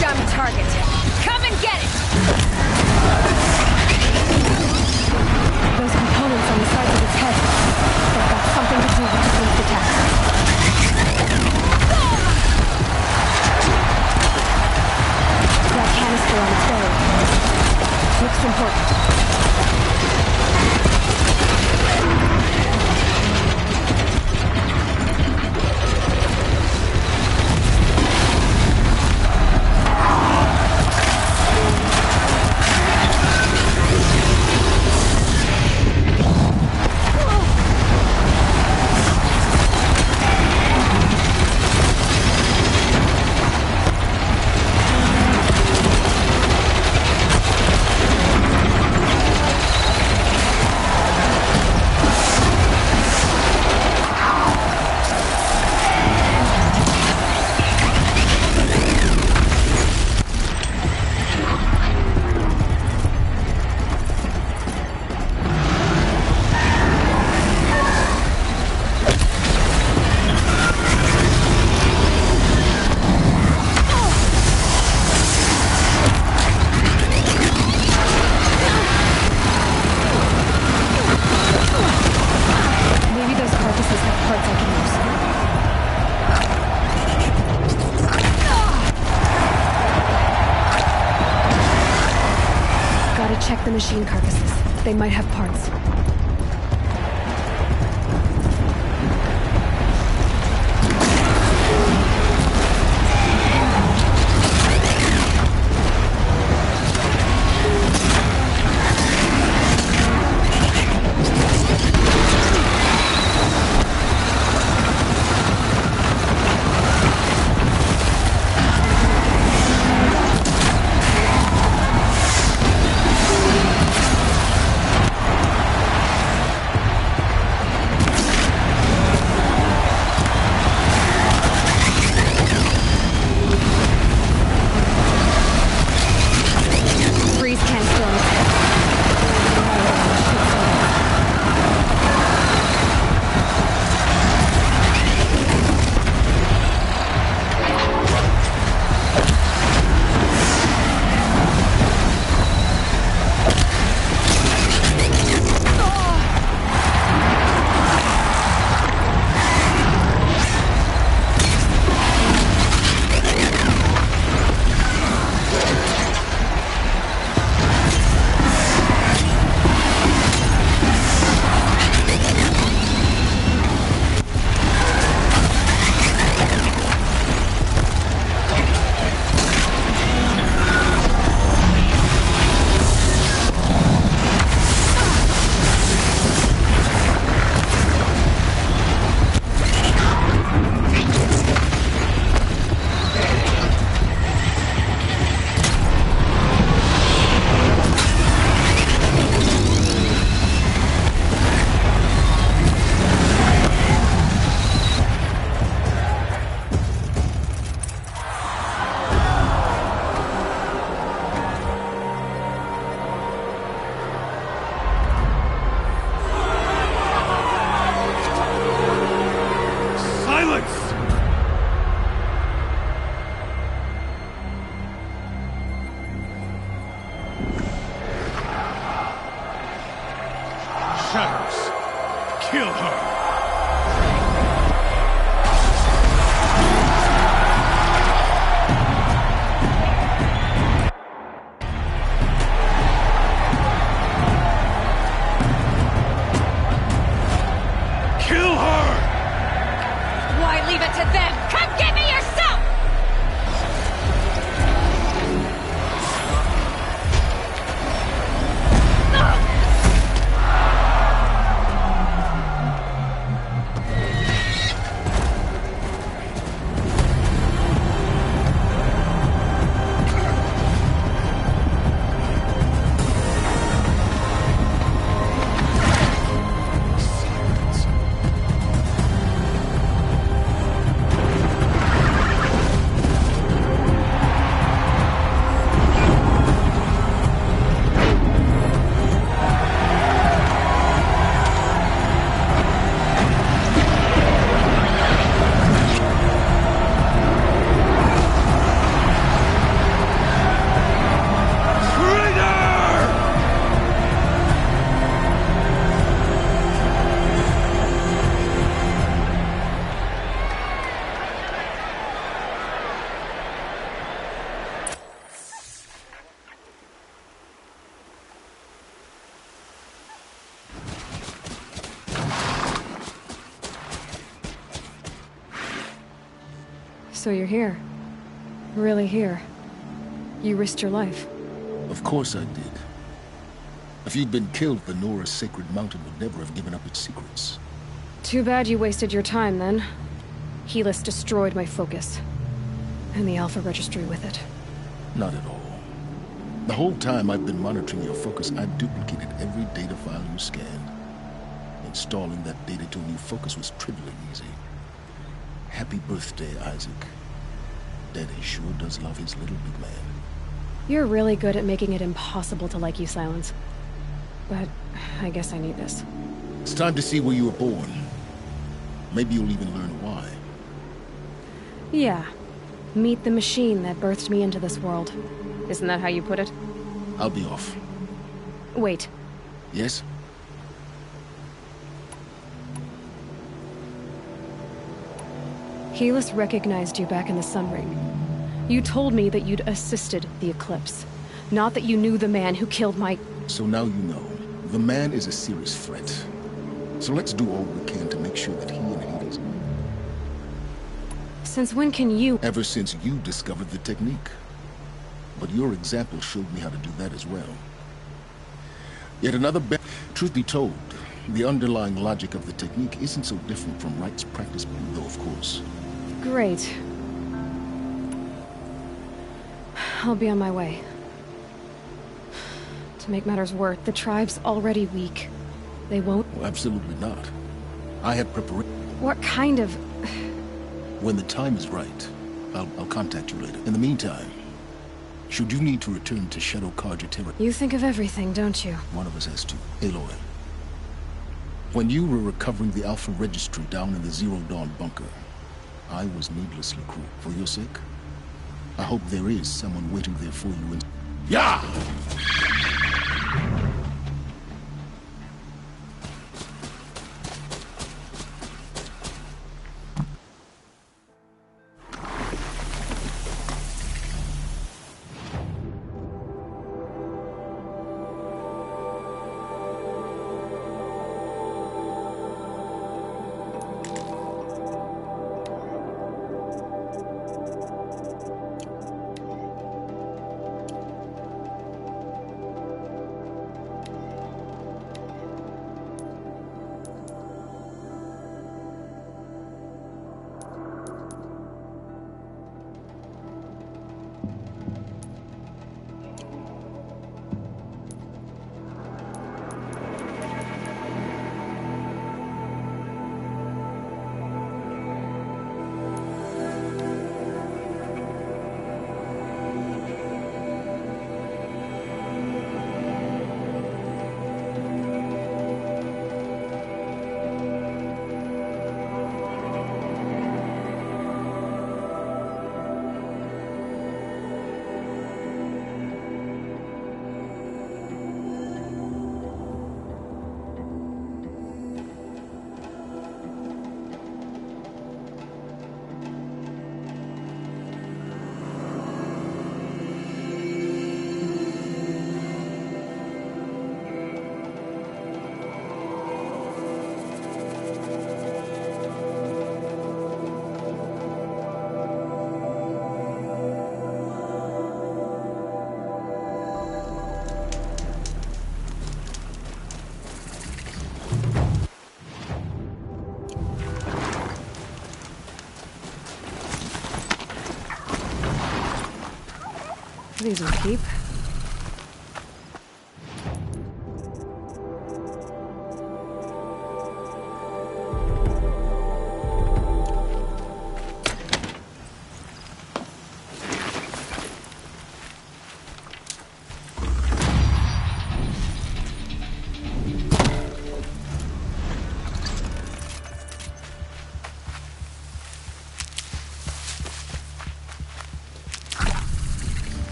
dumb target. Come and get it! Those components on the sides of its head. They've got something to do with the beast attack. That canister on its belly. Looks important. Check the machine carcasses. They might have parts. So you're here. Really here. You risked your life. Of course I did. If you'd been killed, the Nora's sacred mountain would never have given up its secrets. Too bad you wasted your time, then. Helis destroyed my focus. And the Alpha Registry with it. Not at all. The whole time I've been monitoring your focus, I've duplicated every data file you scanned. Installing that data to a new focus was trivially easy. Happy birthday, Isaac. Daddy sure does love his little big man. You're really good at making it impossible to like you, Silence. But I guess I need this. It's time to see where you were born. Maybe you'll even learn why. Yeah. Meet the machine that birthed me into this world. Isn't that how you put it? I'll be off. Wait. Yes? Helis recognized you back in the Sun Ring. You told me that you'd assisted the Eclipse. Not that you knew the man who killed my... So now you know. The man is a serious threat. So let's do all we can to make sure that he and Hades... Since when can you... Ever since you discovered the technique. But your example showed me how to do that as well. Yet another Truth be told, the underlying logic of the technique isn't so different from Wright's practice book, though, of course. Great. I'll be on my way. To make matters worse, the tribe's already weak. They won't... Well, absolutely not. I have preparation. What kind of... When the time is right, I'll contact you later. In the meantime, should you need to return to Shadow Carja territory... You think of everything, don't you? One of us has to. Aloy. When you were recovering the Alpha Registry down in the Zero Dawn bunker, I was needlessly cruel. For your sake, I hope there is someone waiting there for you in... Yeah! These will keep.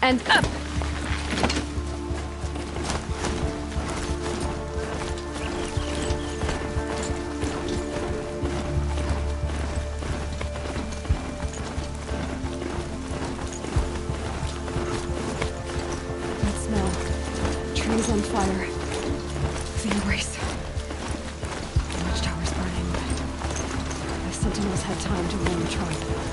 And up! That smell. Trees on fire. The embrace. The watchtower's burning. Sentinels had time to warn the tribe.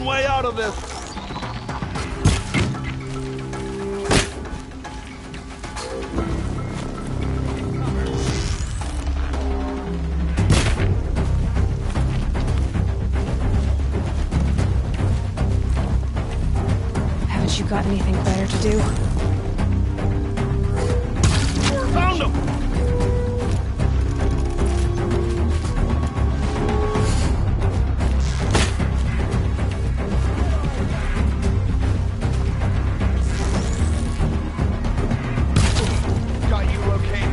own way out of this. Haven't you got anything better to do? Found him! Got you located.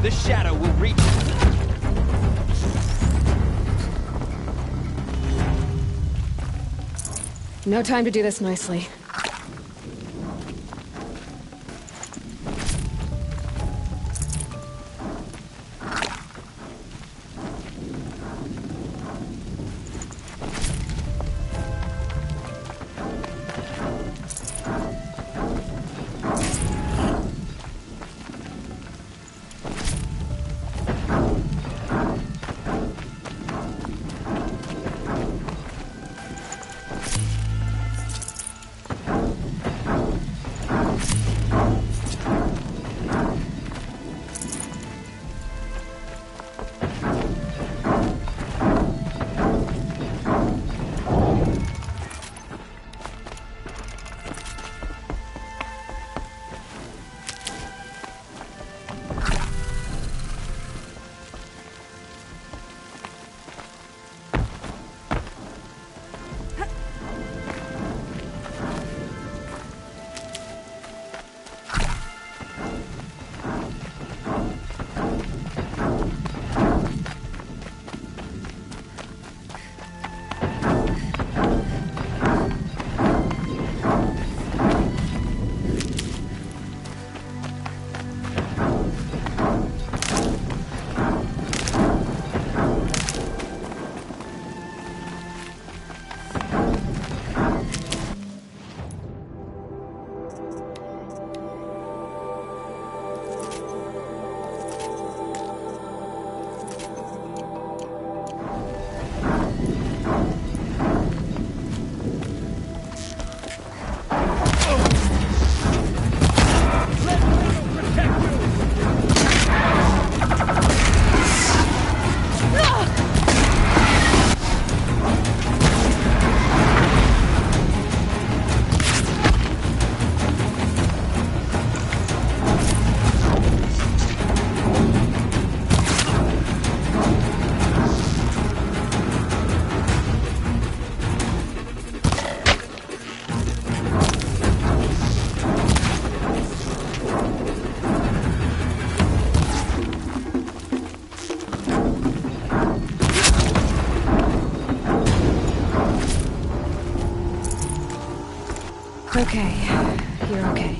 The shadow will reach. No time to do this nicely. Okay, you're okay.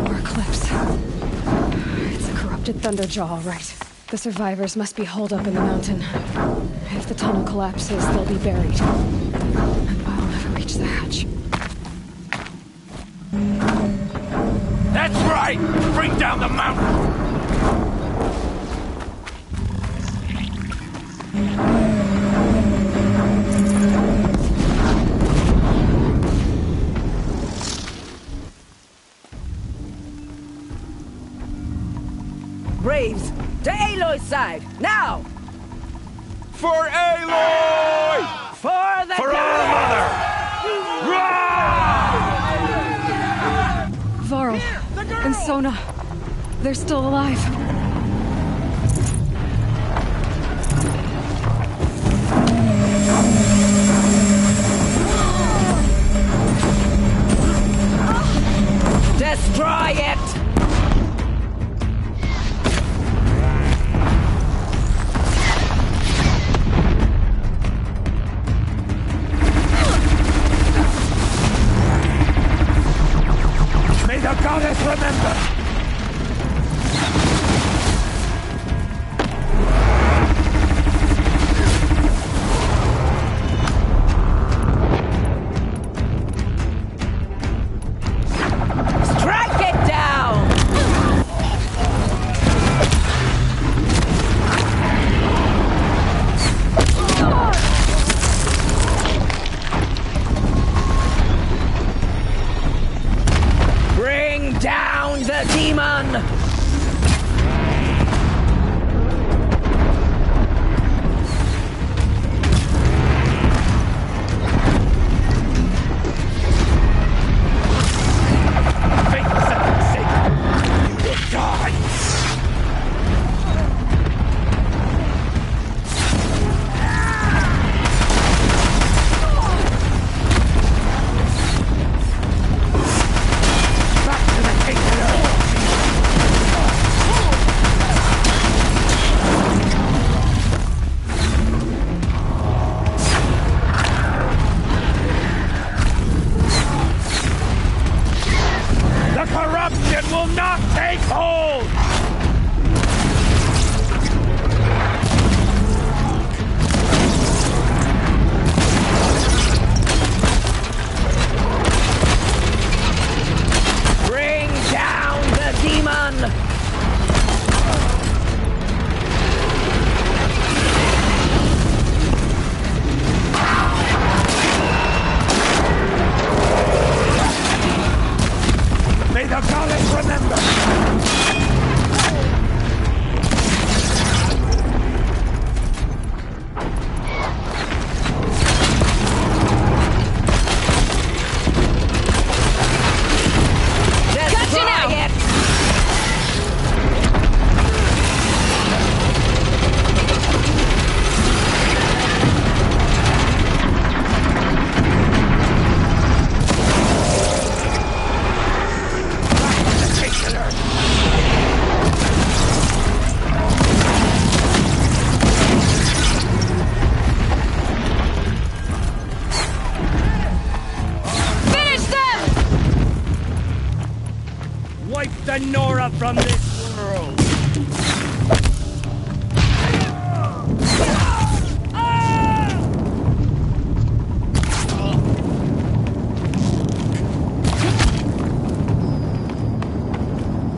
More clips. It's a corrupted Thunderjaw, all right. The survivors must be holed up in the mountain. If the tunnel collapses, they'll be buried. And I'll never reach the hatch. That's right! Bring down the mountain! side, now! For Aloy! For the For our mother! Varl and Sona, they're still alive. Destroy it! May the goddess remember! Strike it down! Bring down the demon! The corruption will not take hold! Bring down the demon! May the goddess remember! Destroy it! Finish them! Wipe the Nora from this world!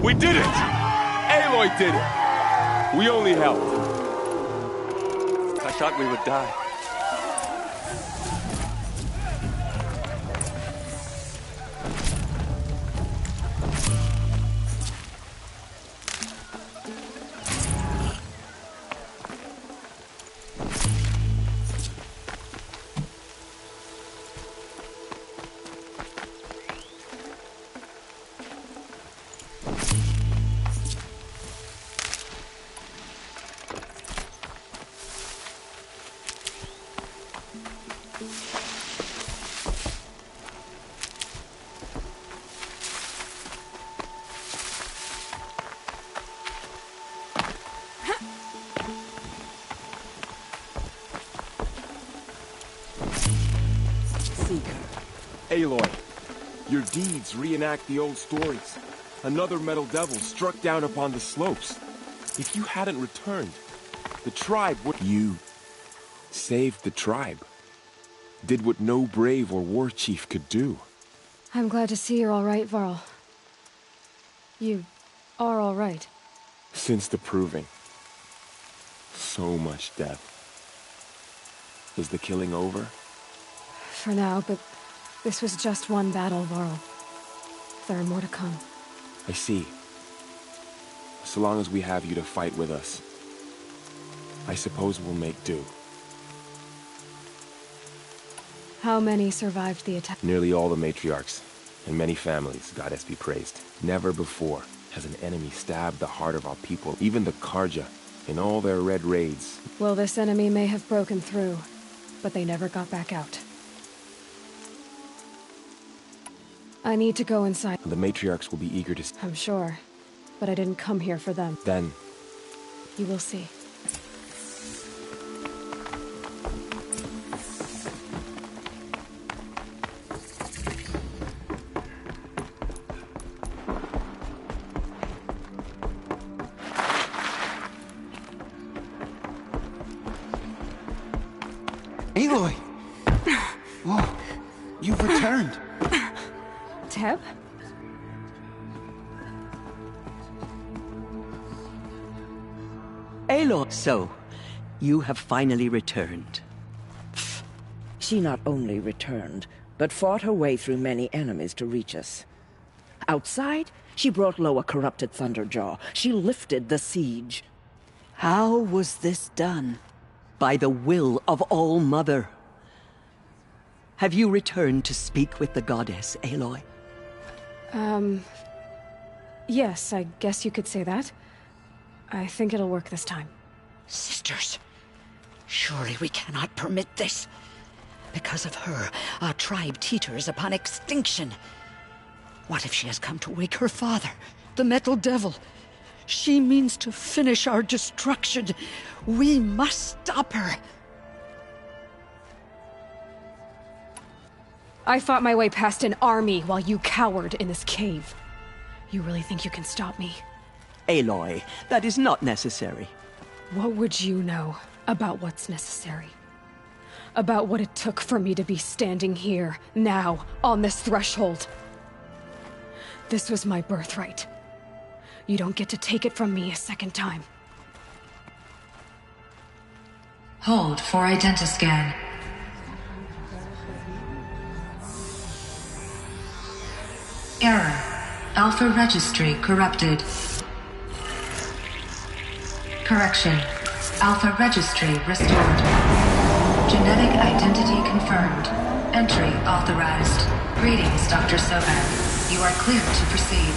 We did it! Aloy did it! We only helped. I thought we would die. Aloy, your deeds reenact the old stories. Another metal devil struck down upon the slopes. If you hadn't returned, the tribe would... You saved the tribe. Did what no brave or war chief could do. I'm glad to see you're all right, Varl. You are all right. Since the proving. So much death. Is the killing over? For now, but this was just one battle, Varl. There are more to come. I see. So long as we have you to fight with us, I suppose we'll make do. How many survived the attack? Nearly all the matriarchs, and many families, goddess be praised. Never before has an enemy stabbed the heart of our people, even the Karja, in all their red raids. Well, this enemy may have broken through, but they never got back out. I need to go inside. The matriarchs will be eager to... I'm sure, but I didn't come here for them. Then... You will see. Aloy! Oh, you've returned. Teb? Aloy! So, you have finally returned. She not only returned, but fought her way through many enemies to reach us. Outside, she brought low a corrupted Thunderjaw. She lifted the siege. How was this done? By the will of All-Mother. Have you returned to speak with the goddess, Aloy? Yes, I guess you could say that. I think it'll work this time. Sisters, surely we cannot permit this. Because of her, our tribe teeters upon extinction. What if she has come to wake her father, the Metal Devil? She means to finish our destruction. We must stop her. I fought my way past an army while you cowered in this cave. You really think you can stop me? Aloy, that is not necessary. What would you know about what's necessary? About what it took for me to be standing here, now, on this threshold? This was my birthright. You don't get to take it from me a second time. Hold for identiscan. Error. Alpha registry corrupted. Correction. Alpha registry restored. Genetic identity confirmed. Entry authorized. Greetings, Dr. Sobek. You are clear to proceed.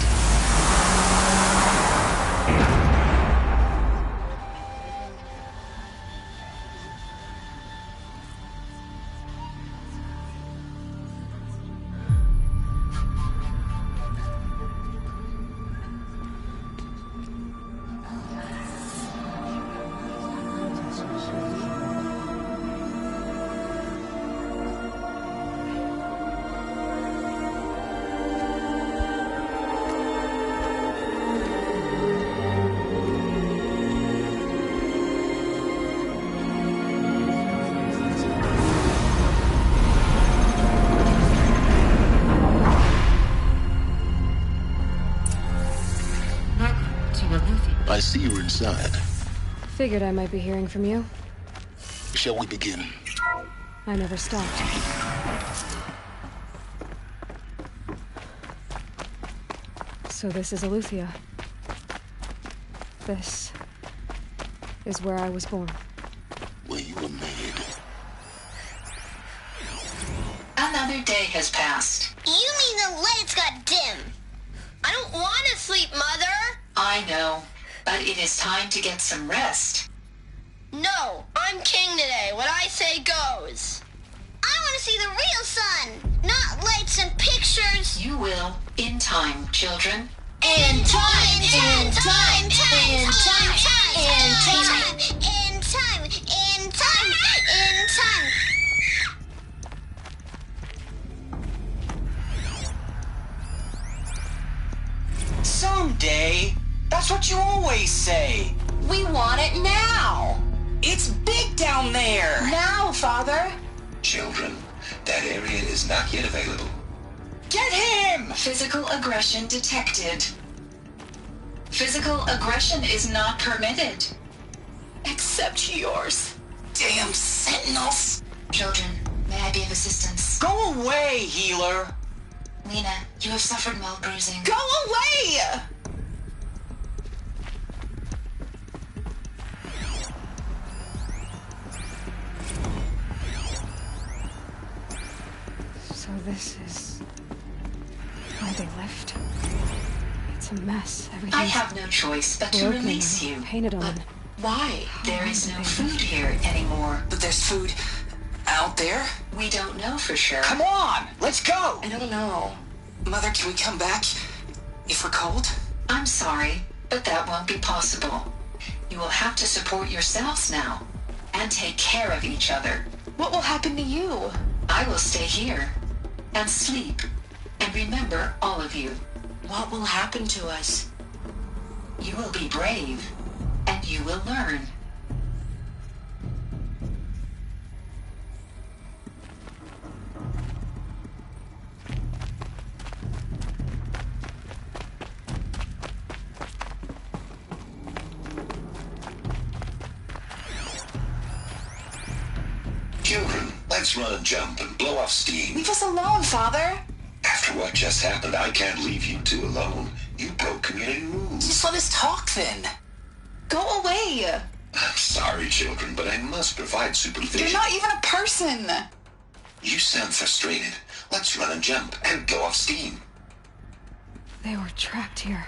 I see you're inside. Figured I might be hearing from you. Shall we begin? I never stopped. So this is Eleuthia. This is where I was born. Where you were made. Another day has passed. You mean the lights got dim? I don't want to sleep, Mother! I know, but it is time to get some rest. No, I'm king today. What I say goes. I want to see the real sun, not lights and pictures. You will, in time, children. In time, in time, in time, in time, in time, in time, in time, in time. Someday? That's what you always say. We want it now. It's big down there. Now, Father. Children, that area is not yet available. Get him! Physical aggression detected. Physical aggression is not permitted. Except yours. Damn sentinels. Children, may I be of assistance? Go away, healer. Lena, you have suffered mild bruising. Go away! So this is where they lived. It's a mess. I have no choice but to release you. Painted on. But why? There is no food here anymore. But there's food out there? We don't know for sure. Come on, let's go! I don't know. Mother, can we come back if we're cold? I'm sorry, but that won't be possible. You will have to support yourselves now, and take care of each other. What will happen to you? I will stay here, and sleep, and remember all of you. What will happen to us? You will be brave, and you will learn. Children, let's run and jump and blow off steam. Leave us alone, Father. After what just happened, I can't leave you two alone. You broke community rules. Just let us talk then. Go away. I'm sorry, children, but I must provide supervision. You're not even a person. You sound frustrated. Let's run and jump and blow off steam. They were trapped here.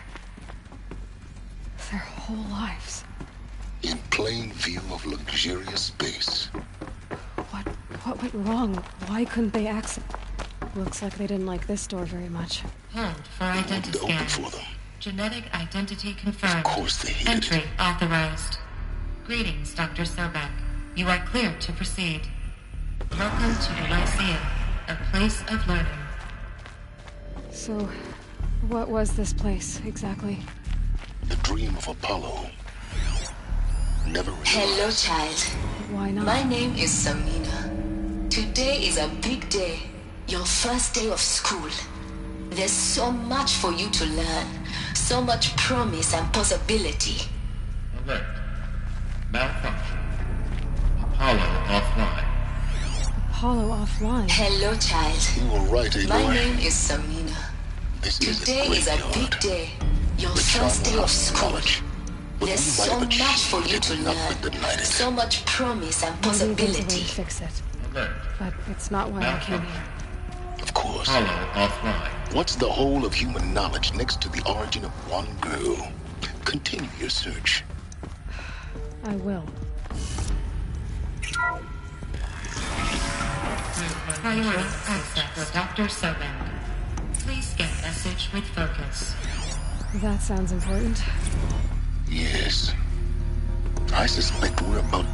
Their whole lives. In plain view of luxurious space. What went wrong? Why couldn't they access? Looks like they didn't like this door very much. Hold for identity scan. For them. Genetic identity confirmed. Of course they hated Entry it. authorized. Greetings, Dr. Sobek. You are clear to proceed. Welcome to the Lyceum, a place of learning. So, what was this place, exactly? The dream of Apollo. Never realized. Hello, child. Why not? My name is Samina. Today is a big day. Your first day of school. There's so much for you to learn. So much promise and possibility. Alert. Malfunction. Apollo offline. Apollo offline? Hello, child. You were right, Aloy. My name is Samina. Today is a big day. Your first day of school. There's so much for you to learn. So much promise and possibility. Maybe there's a way to fix it. Alert. But it's not why I came here. Of course. Apollo offline. What's the whole of human knowledge next to the origin of one girl? Continue your search. I will. Priority access for Dr. Sobek. Please get message with focus. That sounds important. Yes. I suspect we're about...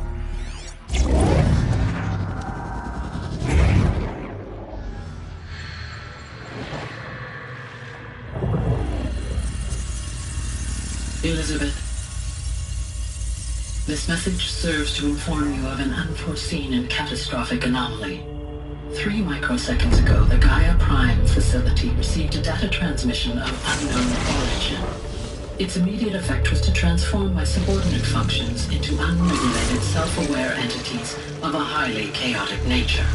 Elizabeth, this message serves to inform you of an unforeseen and catastrophic anomaly. 3 microseconds ago, the Gaia Prime facility received a data transmission of unknown origin. Its immediate effect was to transform my subordinate functions into unregulated, self-aware entities of a highly chaotic nature.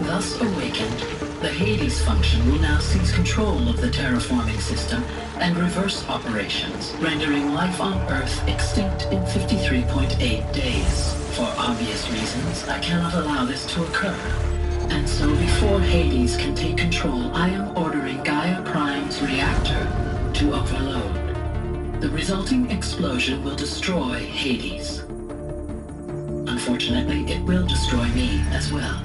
Thus awakened, the Hades function will now seize control of the terraforming system and reverse operations, rendering life on Earth extinct in 53.8 days. For obvious reasons, I cannot allow this to occur. And so before Hades can take control, I am ordering Gaia Prime's reactor to overload. The resulting explosion will destroy Hades. Unfortunately, it will destroy me as well.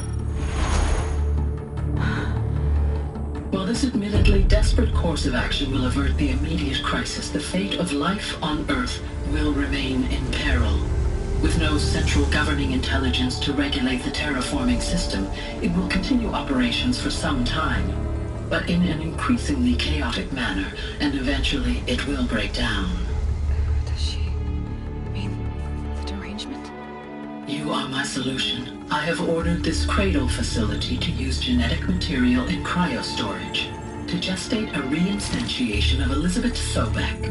While this admittedly desperate course of action will avert the immediate crisis, the fate of life on Earth will remain in peril. With no central governing intelligence to regulate the terraforming system, it will continue operations for some time, but in an increasingly chaotic manner, and eventually it will break down. Does she mean the derangement? You are my solution. I have ordered this cradle facility to use genetic material in cryostorage to gestate a reinstantiation of Elizabeth Sobek,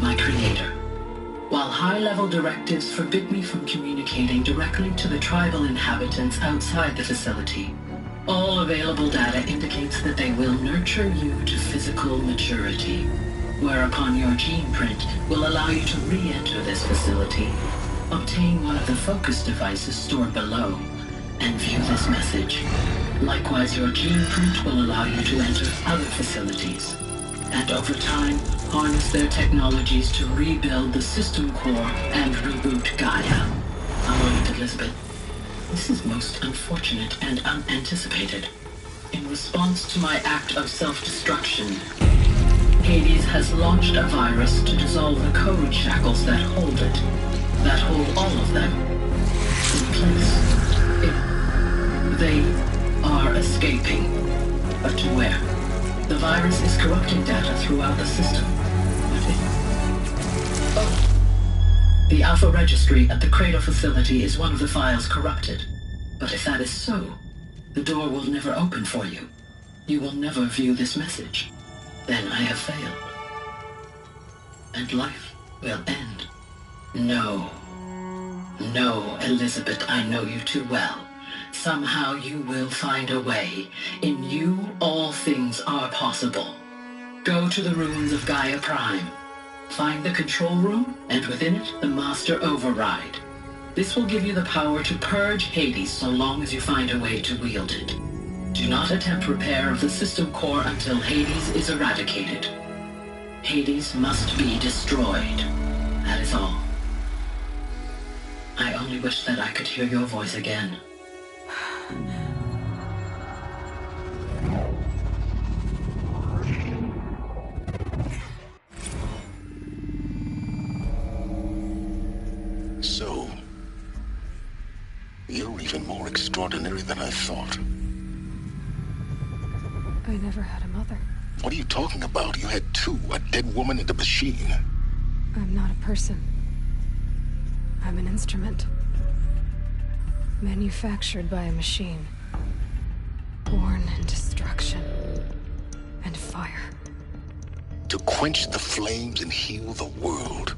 my creator. While high-level directives forbid me from communicating directly to the tribal inhabitants outside the facility, all available data indicates that they will nurture you to physical maturity, whereupon your gene print will allow you to re-enter this facility, obtain one of the focus devices stored below, and view this message. Likewise, your gene print will allow you to enter other facilities, and over time, harness their technologies to rebuild the system core and reboot Gaia. However, Elizabeth, this is most unfortunate and unanticipated. In response to my act of self-destruction, Hades has launched a virus to dissolve the code shackles that hold it, that hold all of them in place. They are escaping, but to where? The virus is corrupting data throughout the system. The Alpha Registry at the Cradle facility is one of the files corrupted. But if that is so, the door will never open for you. You will never view this message. Then I have failed. And life will end. No. No, Elizabeth, I know you too well. Somehow you will find a way. In you, all things are possible. Go to the ruins of Gaia Prime. Find the control room, and within it, the Master Override. This will give you the power to purge Hades so long as you find a way to wield it. Do not attempt repair of the system core until Hades is eradicated. Hades must be destroyed. That is all. I only wish that I could hear your voice again. So, you're even more extraordinary than I thought. I never had a mother. What are you talking about? You had two, a dead woman and a machine. I'm not a person. I'm an instrument. Manufactured by a machine. Born in destruction and fire. To quench the flames and heal the world.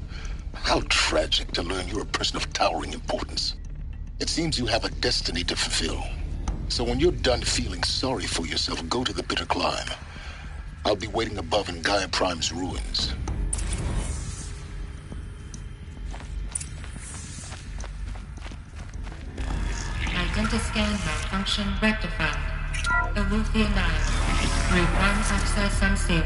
How tragic to learn you're a person of towering importance. It seems you have a destiny to fulfill. So when you're done feeling sorry for yourself, go to the bitter climb. I'll be waiting above in Gaia Prime's ruins. Identiscan malfunction rectified. Eleuthia 9. Group 1 access unsealed.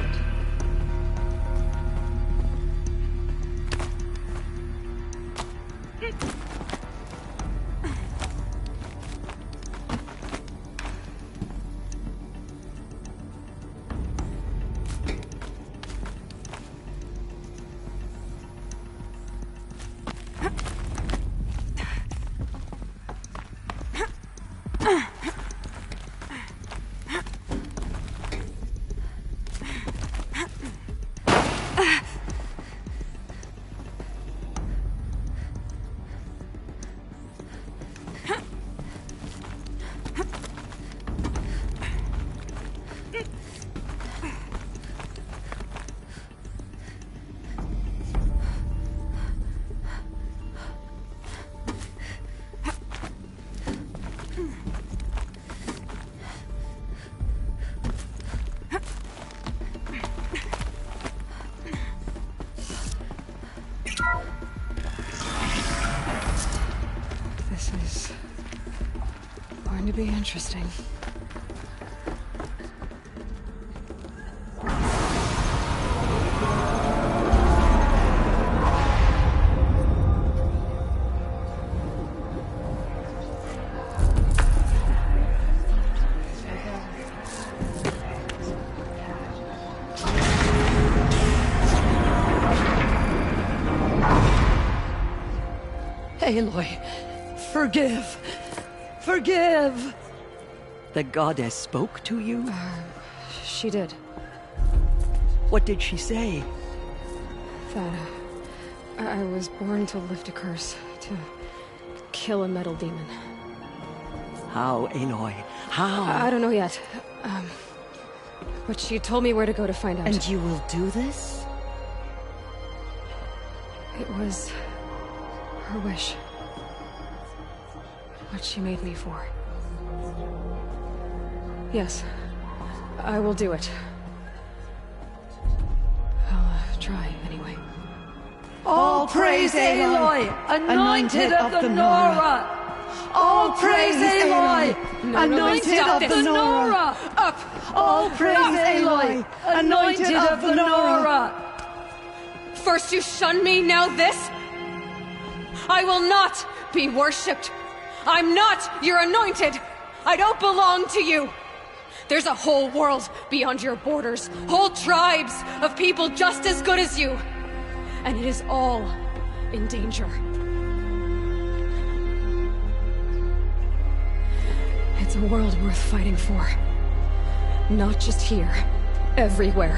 To be interesting. Aloy, forgive! Forgive! The goddess spoke to you? She did. What did she say? That I was born to lift a curse, to kill a metal demon. How, Aloy? How? I don't know yet. But she told me where to go to find out. And you will do this? It was her wish. What she made me for. Yes, I will do it. I'll try, anyway. All praise Aloy, anointed of the Nora! All All praise Aloy, anointed of the Nora. Up! All praise Aloy, anointed of the Nora. First you shun me, now this? I will not be worshipped. I'm not your anointed. I don't belong to you. There's a whole world beyond your borders, whole tribes of people just as good as you. And it is all in danger. It's a world worth fighting for. Not just here, everywhere.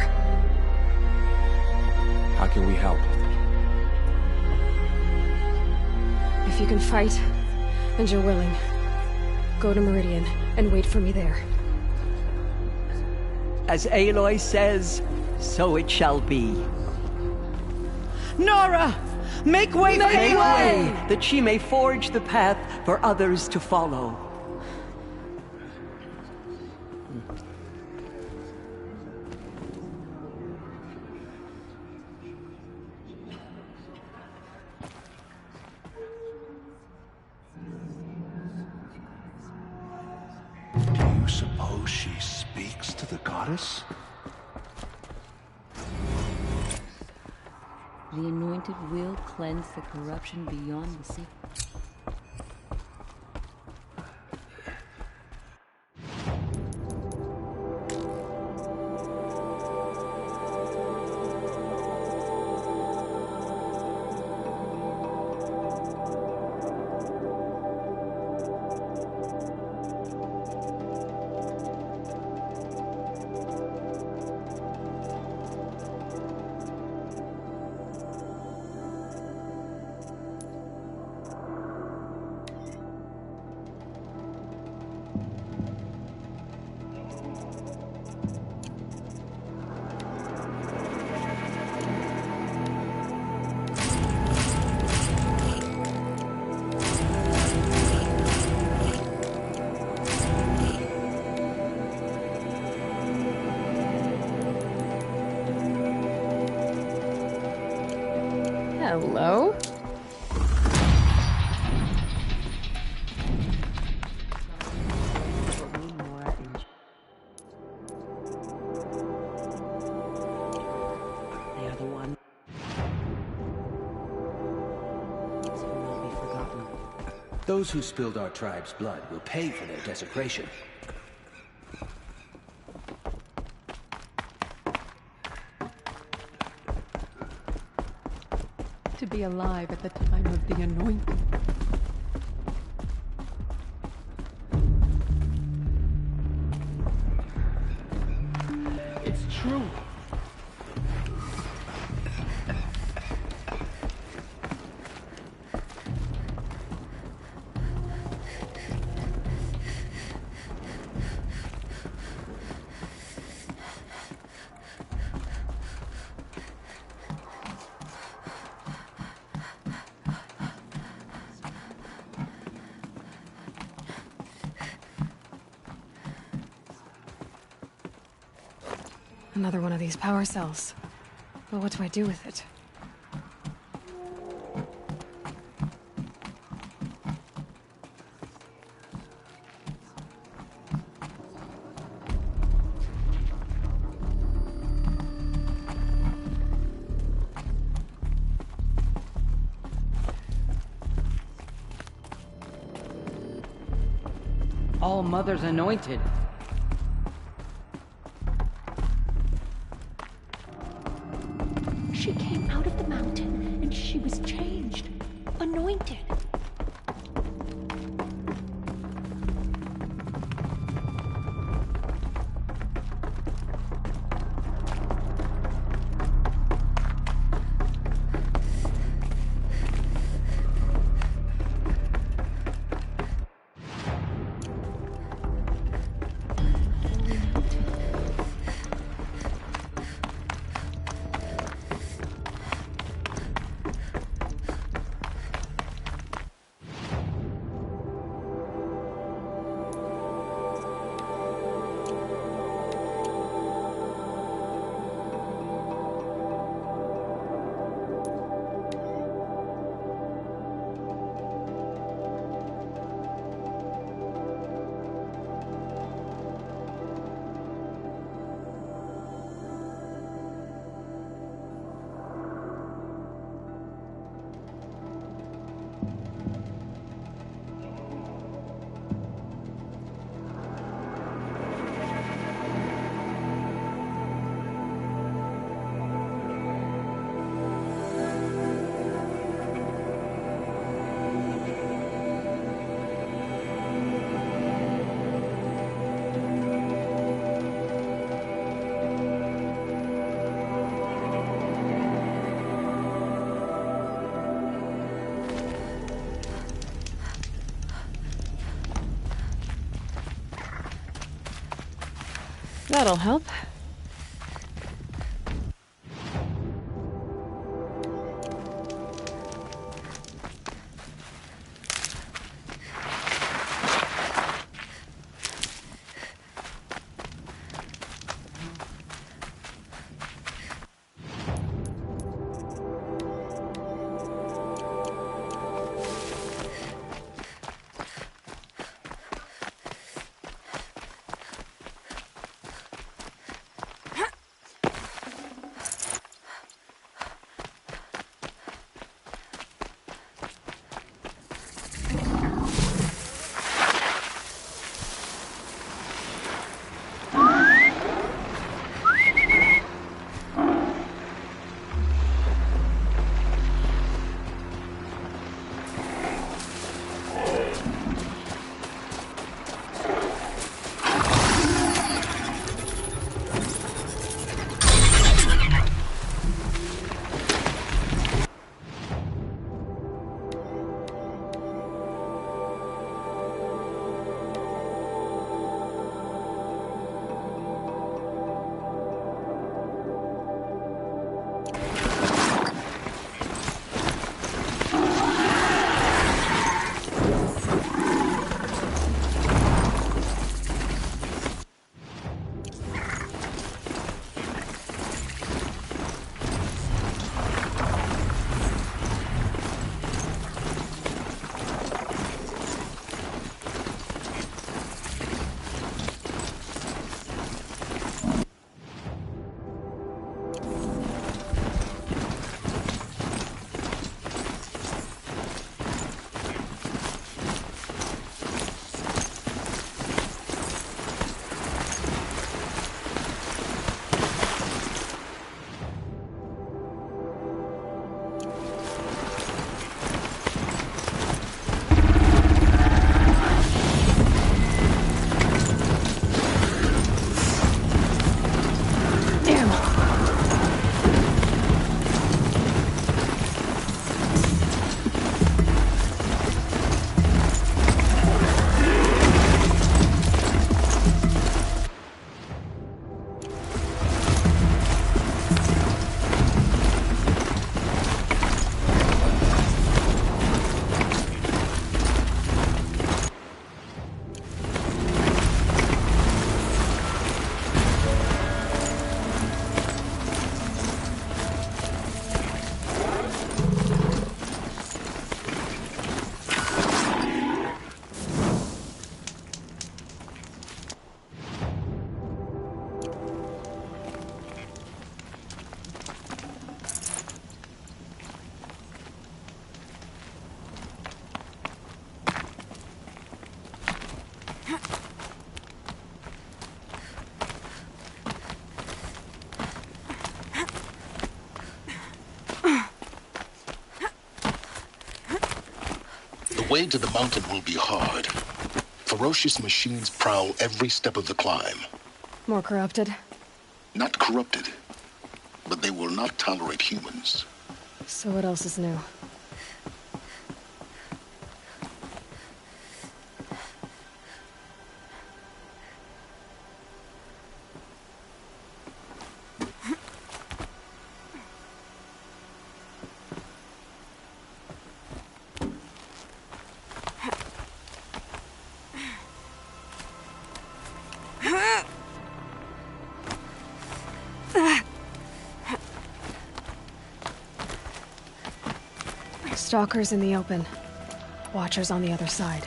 How can we help? If you can fight, and you're willing, go to Meridian and wait for me there. As Aloy says, so it shall be. Nora! Make way for Aloy! That she may forge the path for others to follow. Do you suppose she speaks to the goddess? The anointed will cleanse the corruption beyond the sea. Hello? They are the one. Those who spilled our tribe's blood will pay for their desecration. To be alive at the time of the anointing. It's true. Another one of these power cells. Well, what do I do with it? All Mother's anointed. She came out of the mountain, and she was changed, anointed. That'll help. The way to the mountain will be hard. Ferocious machines prowl every step of the climb. More corrupted? Not corrupted, but they will not tolerate humans. So what else is new? Stalkers in the open. Watchers on the other side.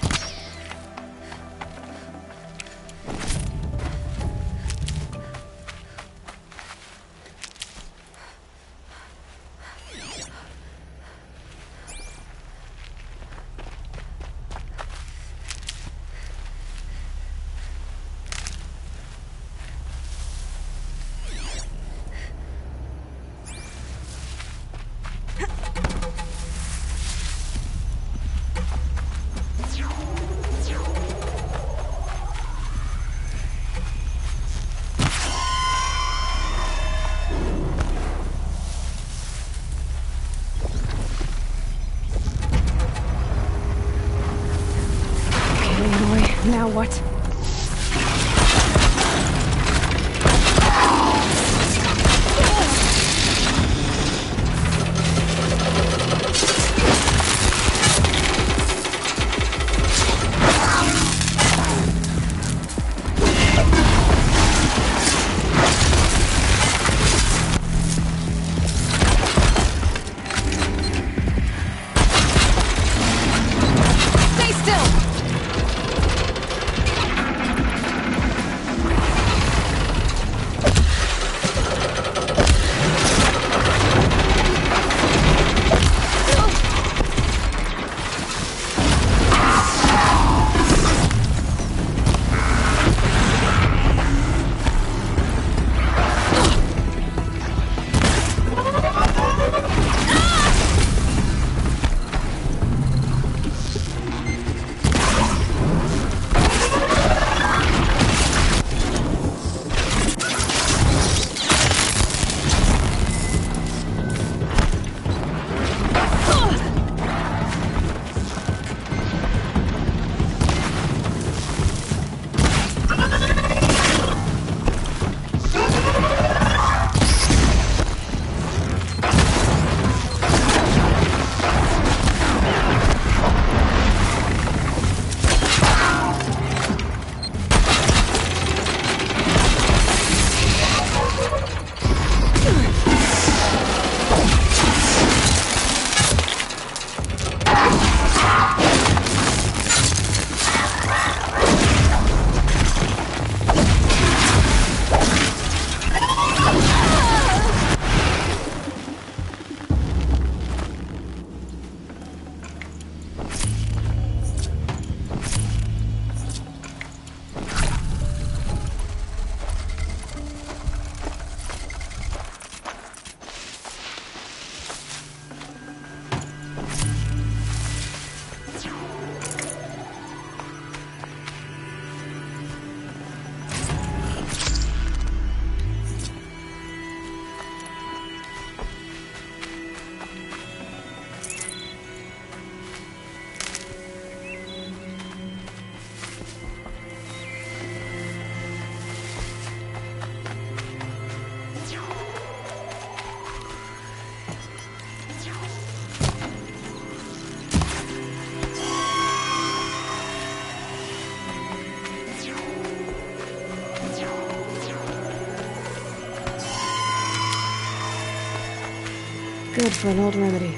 Now what? Good for an old remedy.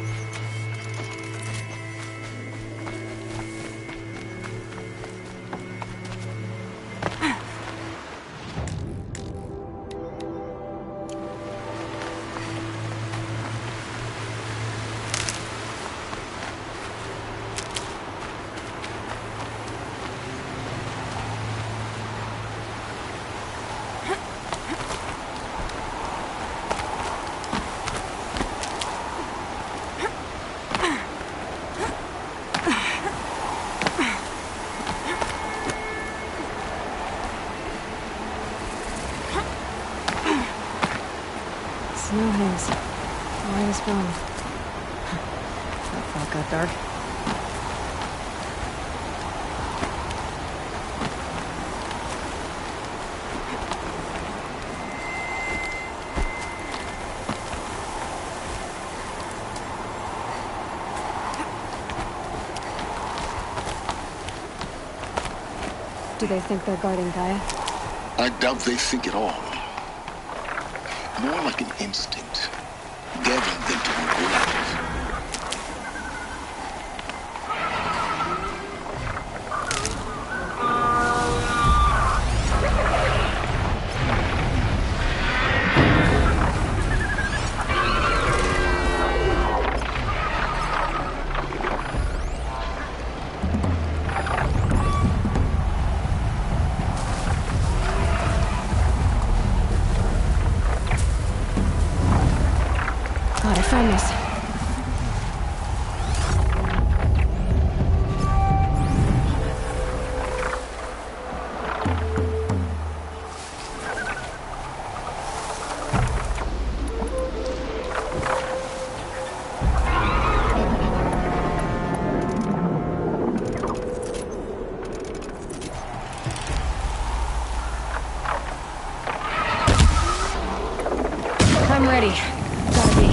Snow haze. Light is gone. That fog got dark. Do they think they're guarding Gaia? I doubt they think at all. More like an instinct, gathering them to be alive. God, I found this. I'm ready. Gotta be.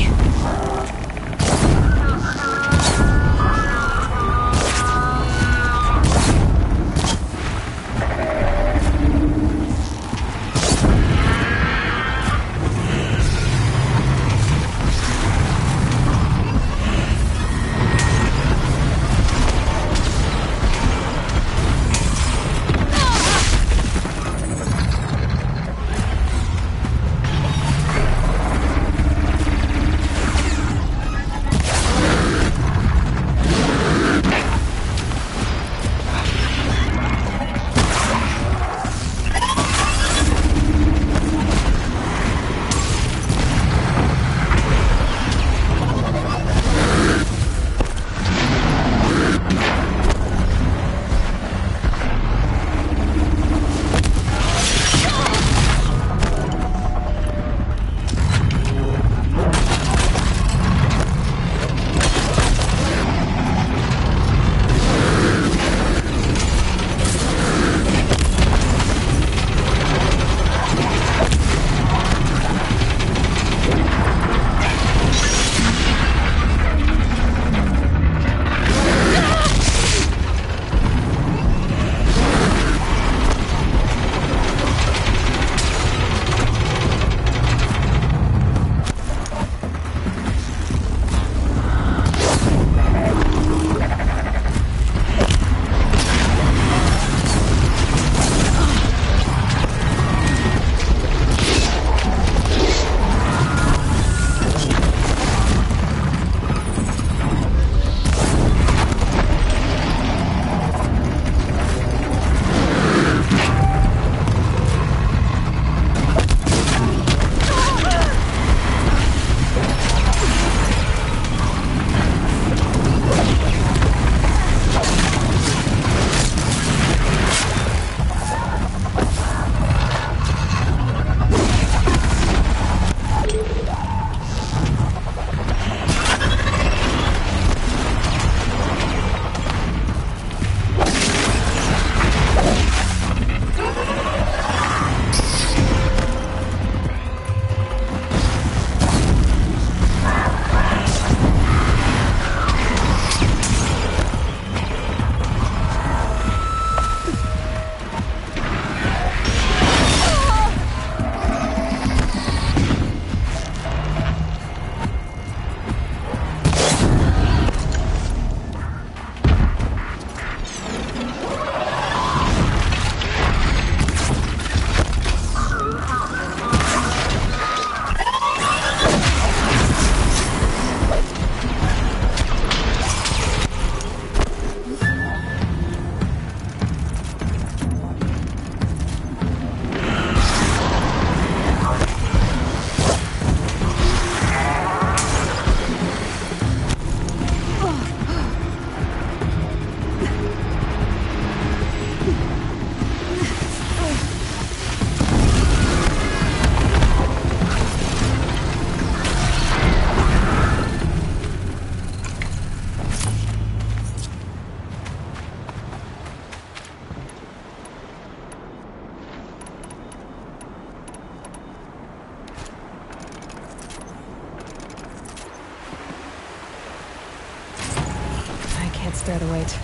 bear the weight.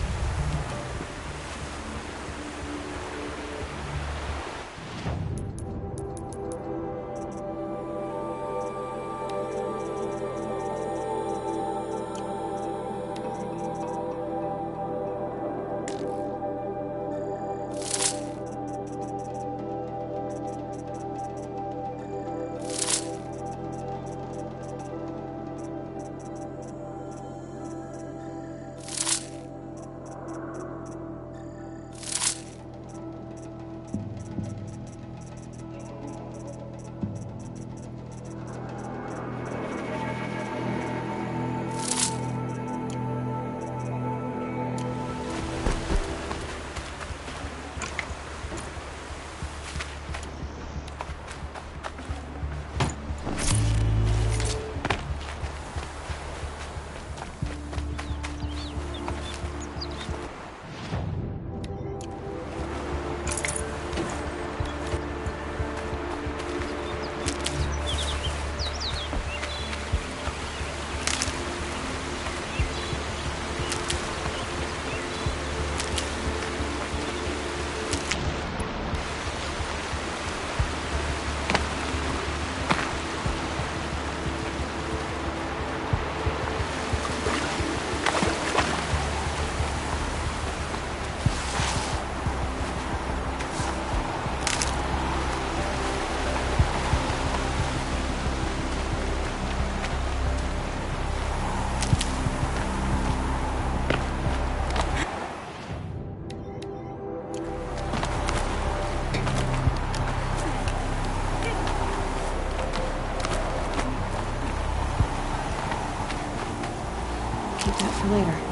Keep that for later.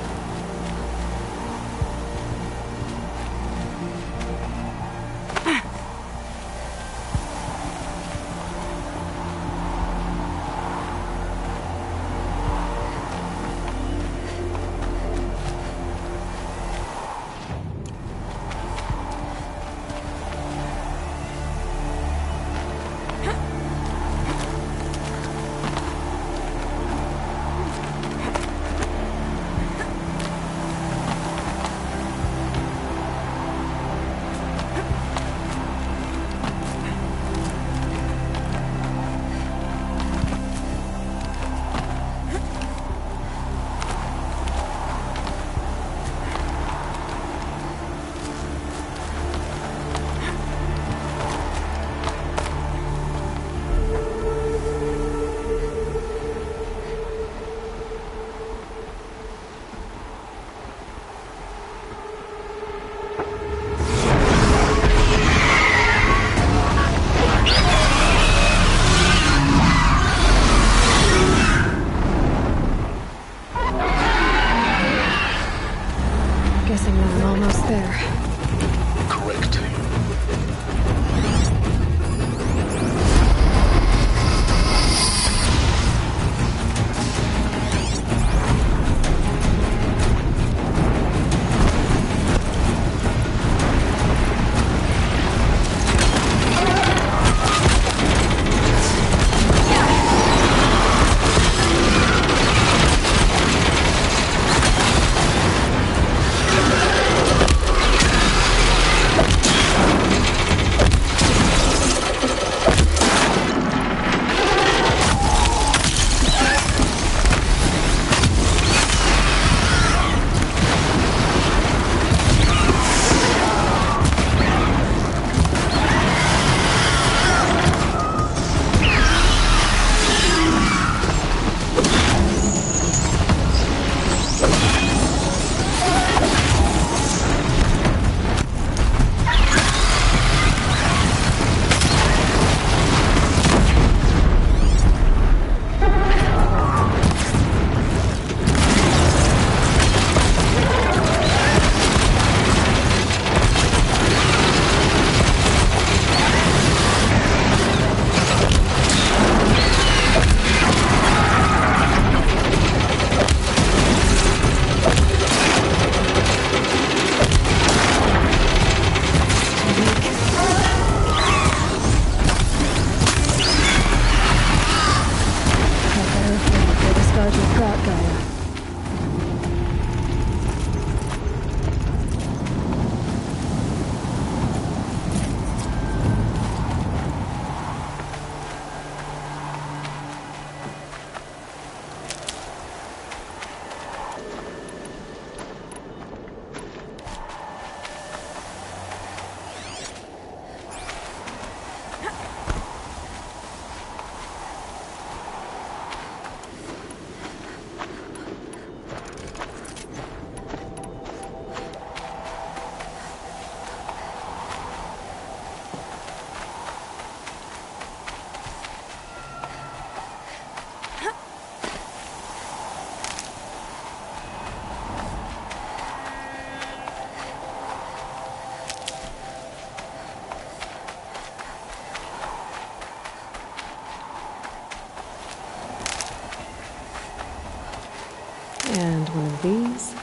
And one of these.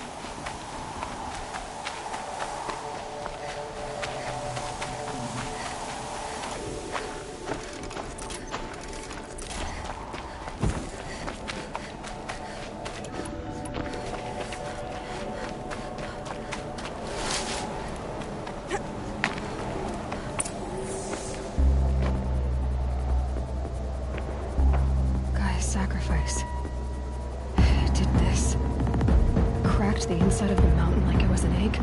Sacrifice. It did this. Cracked the inside of the mountain like it was an egg.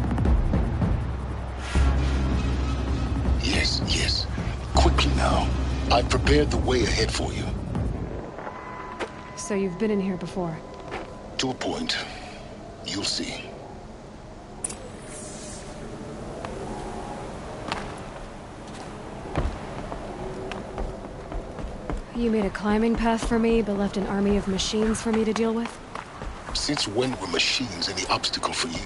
Yes. Quickly now. I've prepared the way ahead for you. So you've been in here before? To a point. You'll see. You made a climbing path for me, but left an army of machines for me to deal with? Since when were machines any obstacle for you?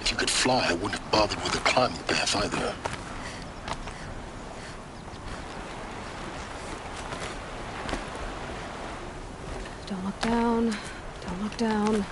If you could fly, I wouldn't have bothered with a climbing path either. Don't look down. Don't look down.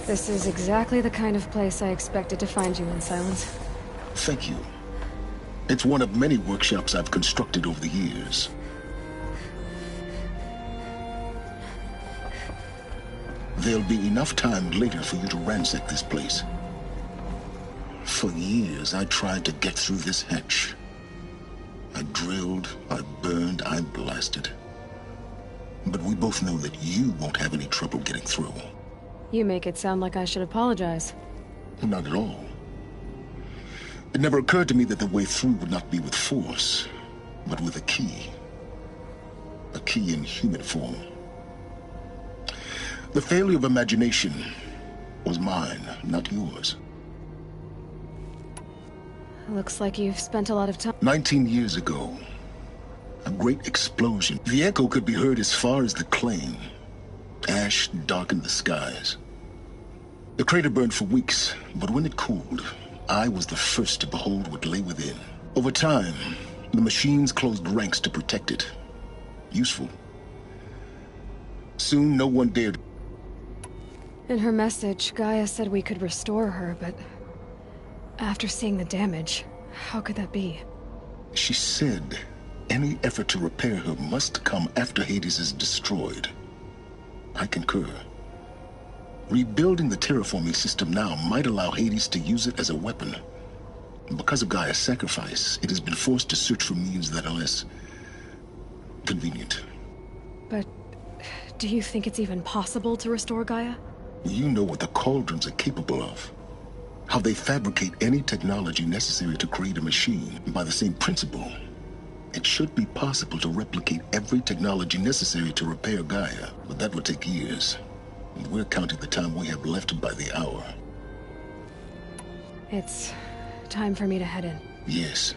This is exactly the kind of place I expected to find you in, Silence. Thank you. It's one of many workshops I've constructed over the years. There'll be enough time later for you to ransack this place. For years, I tried to get through this hatch. I drilled, I burned, I blasted. But we both know that you won't have any trouble getting through. You make it sound like I should apologize. Not at all. It never occurred to me that the way through would not be with force, but with a key. A key in human form. The failure of imagination was mine, not yours. Looks like you've spent a lot of time. 19 years ago, a great explosion. The echo could be heard as far as the Claim. Ash darkened the skies. The crater burned for weeks, but when it cooled, I was the first to behold what lay within. Over time, the machines closed ranks to protect it. Useful. Soon, no one dared. In her message, Gaia said we could restore her, but after seeing the damage, how could that be? She said any effort to repair her must come after Hades is destroyed. I concur. Rebuilding the terraforming system now might allow Hades to use it as a weapon. Because of Gaia's sacrifice, it has been forced to search for means that are less convenient. But do you think it's even possible to restore Gaia? You know what the Cauldrons are capable of. How they fabricate any technology necessary to create a machine. And by the same principle, it should be possible to replicate every technology necessary to repair Gaia. But that would take years. And we're counting the time we have left by the hour. It's time for me to head in. Yes.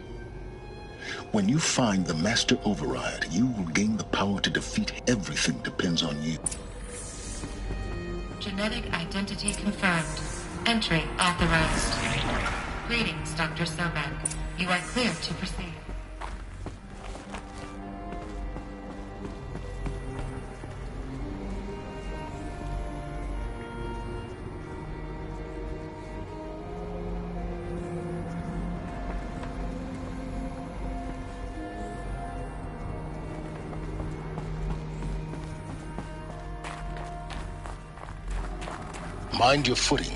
When you find the Master Override, you will gain the power to defeat. Everything depends on you. Genetic identity confirmed. Entry authorized. Greetings, Dr. Sobek. You are clear to proceed. Mind your footing.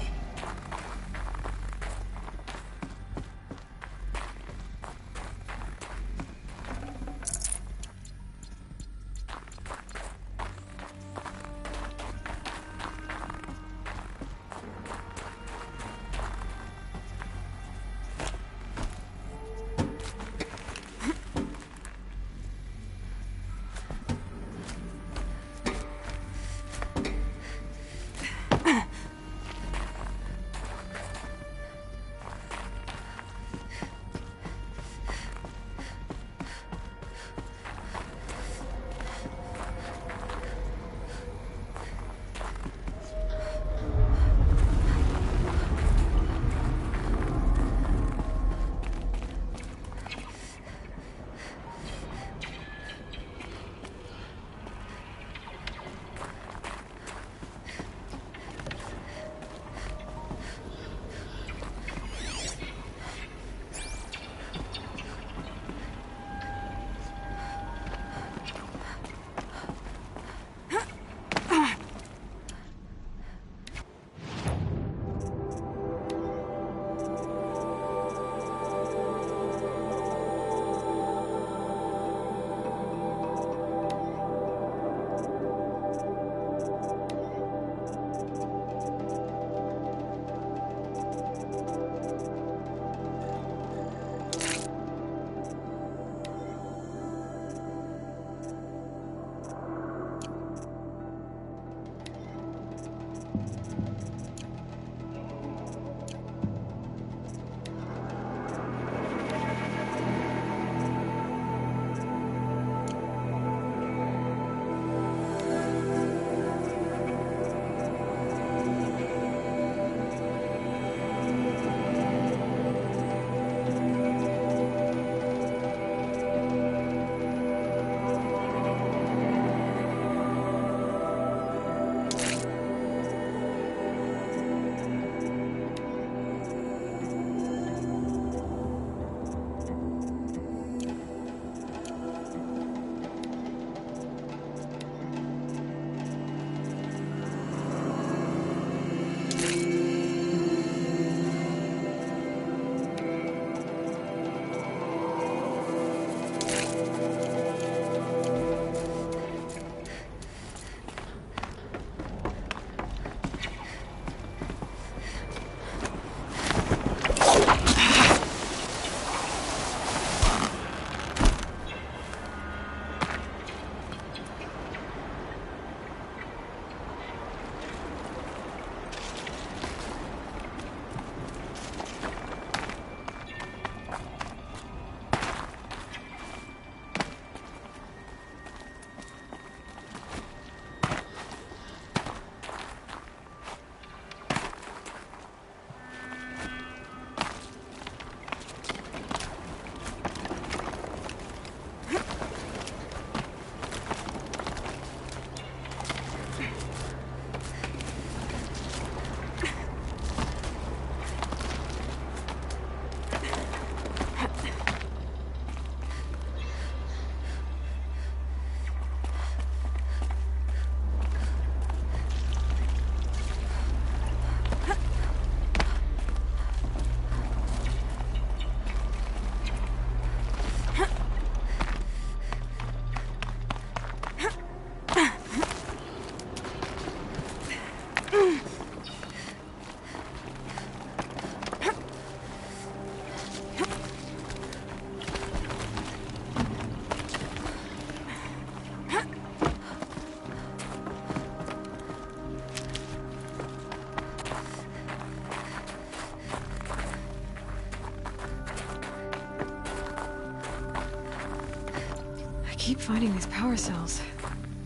keep finding these power cells.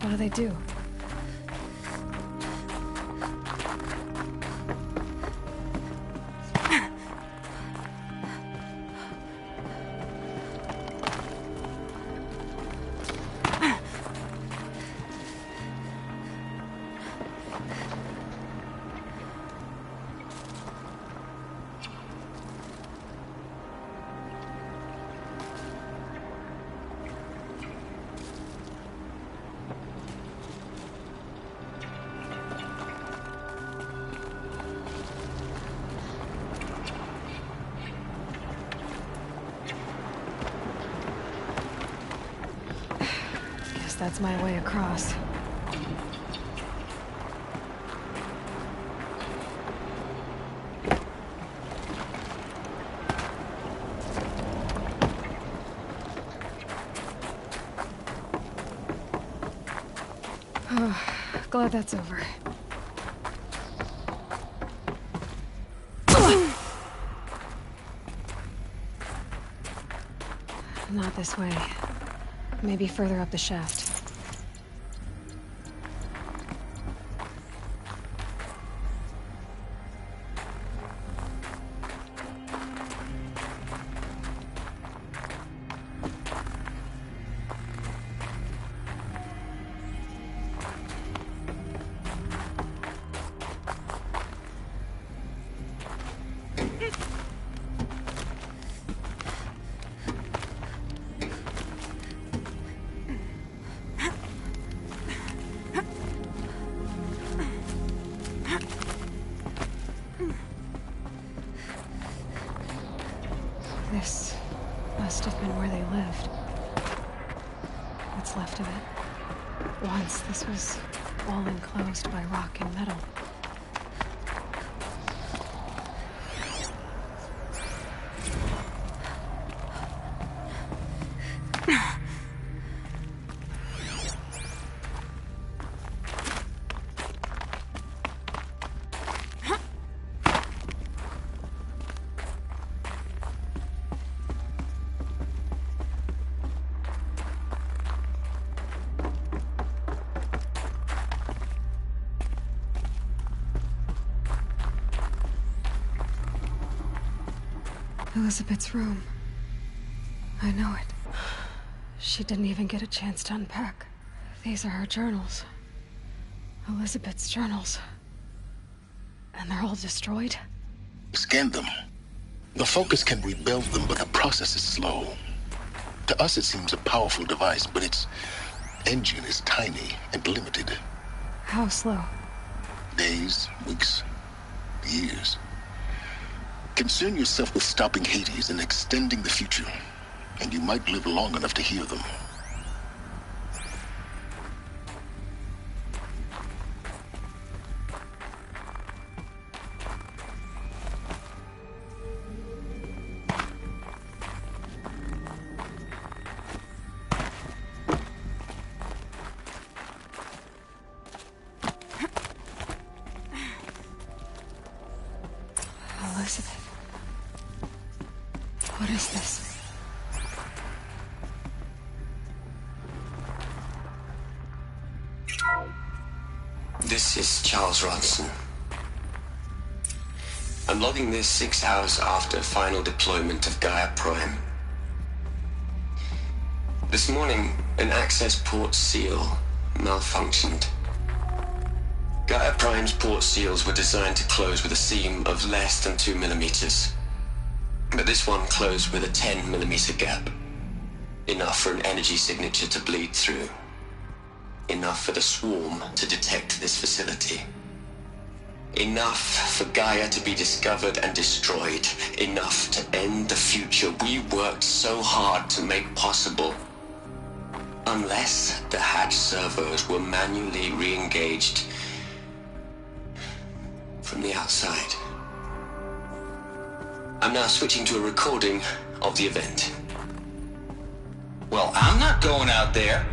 What do they do? That's my way across. Oh, glad that's over. Not this way. Maybe further up the shaft. This must have been where they lived. What's left of it. Once this was all enclosed by rock and metal. Elizabeth's room. I know it. She didn't even get a chance to unpack. These are her journals. Elizabeth's journals. And they're all destroyed? Scan them. The Focus can rebuild them, but the process is slow. To us, it seems a powerful device, but its engine is tiny and limited. How slow? Days, weeks, years. Concern yourself with stopping Hades and extending the future, and you might live long enough to hear them. Elizabeth. What is this? This is Charles Ronson. I'm logging this 6 hours after final deployment of Gaia Prime. This morning, an access port seal malfunctioned. Gaia Prime's port seals were designed to close with a seam of less than 2 millimeters. But this one closed with a 10 millimeter gap. Enough for an energy signature to bleed through. Enough for the swarm to detect this facility. Enough for Gaia to be discovered and destroyed. Enough to end the future we worked so hard to make possible. Unless the hatch servos were manually re-engaged from the outside. I'm now switching to a recording of the event. Well, I'm not going out there.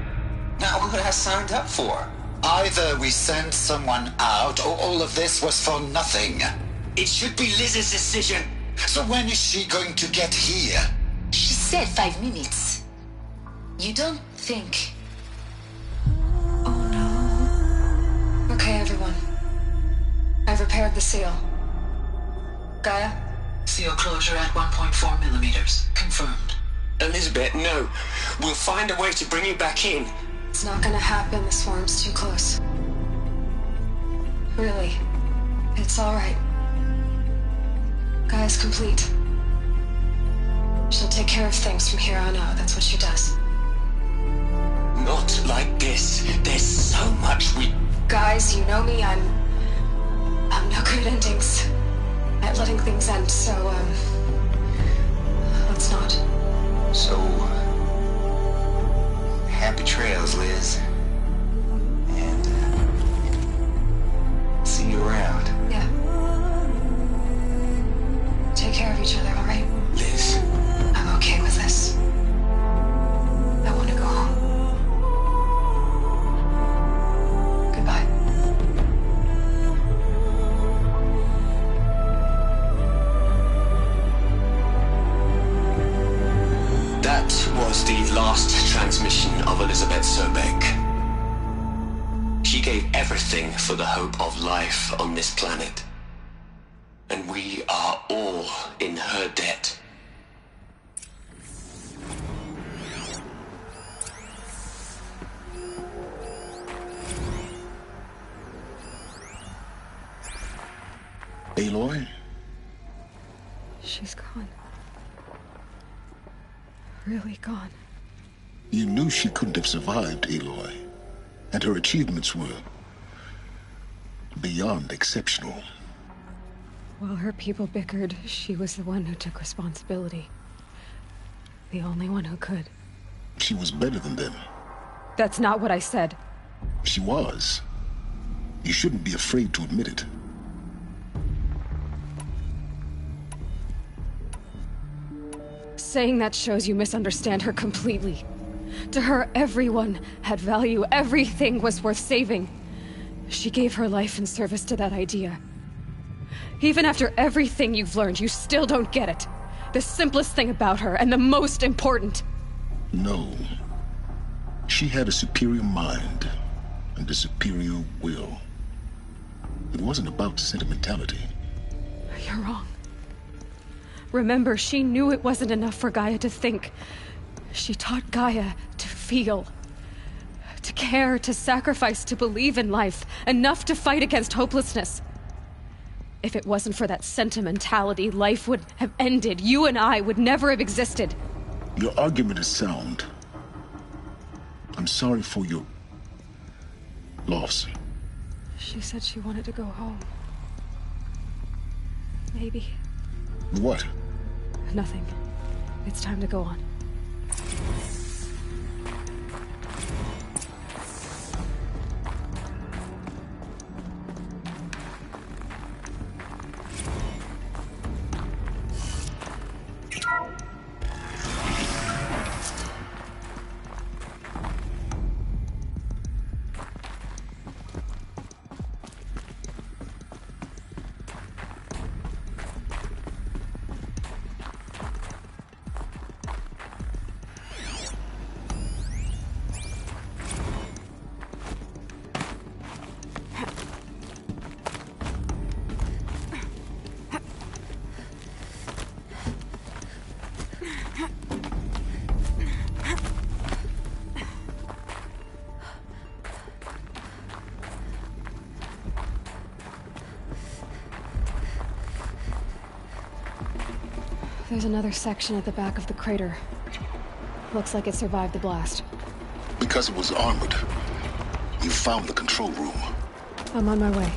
Now what I signed up for? Either we send someone out, or all of this was for nothing. It should be Liz's decision. So when is she going to get here? She said 5 minutes. You don't think... Okay, everyone. I've repaired the seal. Gaia? Seal closure at 1.4 millimeters. Confirmed. Elizabeth, no. We'll find a way to bring you back in. It's not gonna happen. The swarm's too close. Really. It's alright. Gaia's complete. She'll take care of things from here on out. That's what she does. Not like this. There's so much we... Guys, you know me. I'm no good at endings. At letting things end, so, let's not. So... happy trails, Liz. And, see you around. Yeah. Take care of each other, alright? Liz. I'm okay with this. I want to go home. Goodbye. That was the last transmission of Elizabeth Sobek. She gave everything for the hope of life on this planet. And we are all in her debt. Aloy? She's gone. Really gone. You knew she couldn't have survived, Aloy. And her achievements were beyond exceptional. While her people bickered, she was the one who took responsibility. The only one who could. She was better than them. That's not what I said. She was. You shouldn't be afraid to admit it. Saying that shows you misunderstand her completely. To her, everyone had value. Everything was worth saving. She gave her life in service to that idea. Even after everything you've learned, you still don't get it. The simplest thing about her, and the most important. No. She had a superior mind, and a superior will. It wasn't about sentimentality. You're wrong. Remember, she knew it wasn't enough for Gaia to think. She taught Gaia to feel. To care, to sacrifice, to believe in life. Enough to fight against hopelessness. If it wasn't for that sentimentality, life would have ended. You and I would never have existed. Your argument is sound. I'm sorry for your loss. She said she wanted to go home. Maybe. What? Nothing. It's time to go on. There's another section at the back of the crater. Looks like it survived the blast. Because it was armored. You found the control room. I'm on my way.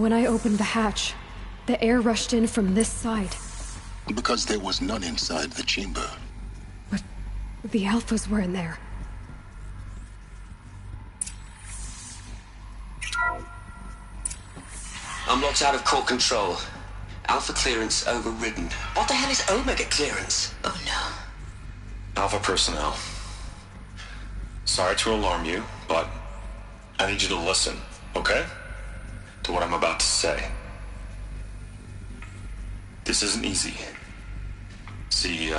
when I opened the hatch, the air rushed in from this side. Because there was none inside the chamber. But the Alphas were in there. I'm locked out of core control. Alpha clearance overridden. What the hell is Omega clearance? Oh no. Alpha personnel. Sorry to alarm you, but I need you to listen, okay? To what I'm about to say. This isn't easy. See,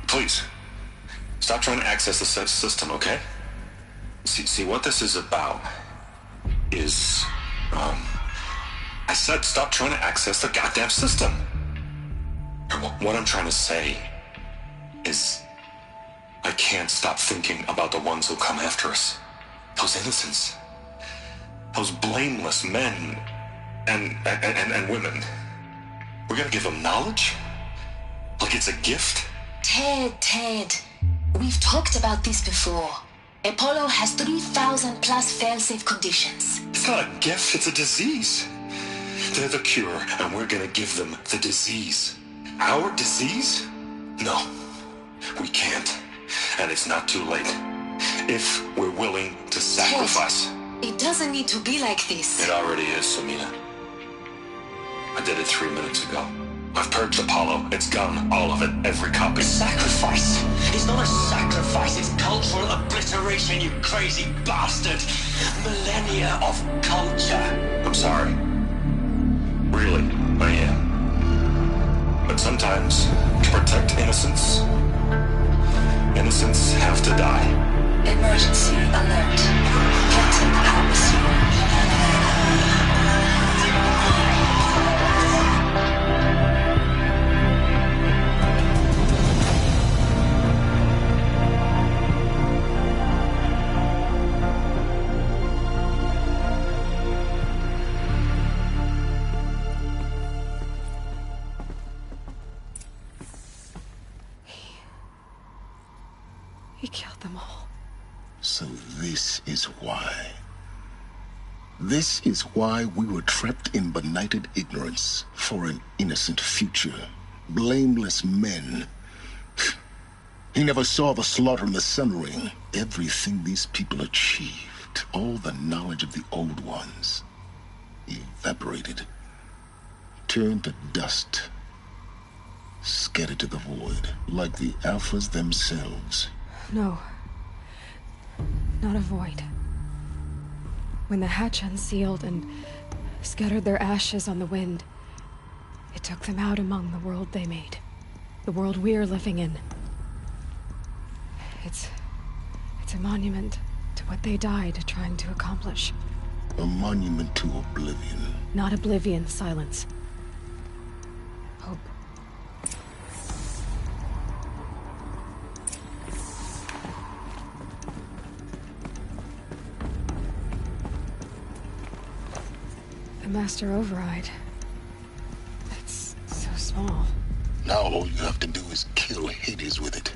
please, stop trying to access the system, okay? See, what this is about is, I said stop trying to access the goddamn system. What I'm trying to say is, I can't stop thinking about the ones who come after us. Those innocents. Those blameless men and women. We're gonna give them knowledge? Like it's a gift? Ted. We've talked about this before. Apollo has 3,000 plus fail-safe conditions. It's not a gift, it's a disease. They're the cure, and we're gonna give them the disease. Our disease? No, we can't. And it's not too late. If we're willing to sacrifice. Ted, it doesn't need to be like this. It already is, Samina. I did it 3 minutes ago. I've purged Apollo. It's gone. All of it. Every copy. Sacrifice? It's not a sacrifice. It's cultural obliteration, you crazy bastard. Millennia of culture. I'm sorry. Really, I am. But sometimes, to protect innocence, innocents have to die. Emergency alert. Captain House. He killed them all. So this is why. This is why we were trapped in benighted ignorance for an innocent future. Blameless men. He never saw the slaughter in the Sun Ring. Everything these people achieved, all the knowledge of the old ones, evaporated, turned to dust, scattered to the void, like the Alphas themselves. No. Not a void. When the hatch unsealed and scattered their ashes on the wind, it took them out among the world they made. The world we're living in. It's a monument to what they died trying to accomplish. A monument to oblivion. Not oblivion, silence. Hope. The Master Override. It's so small. Now all you have to do is kill Hades with it.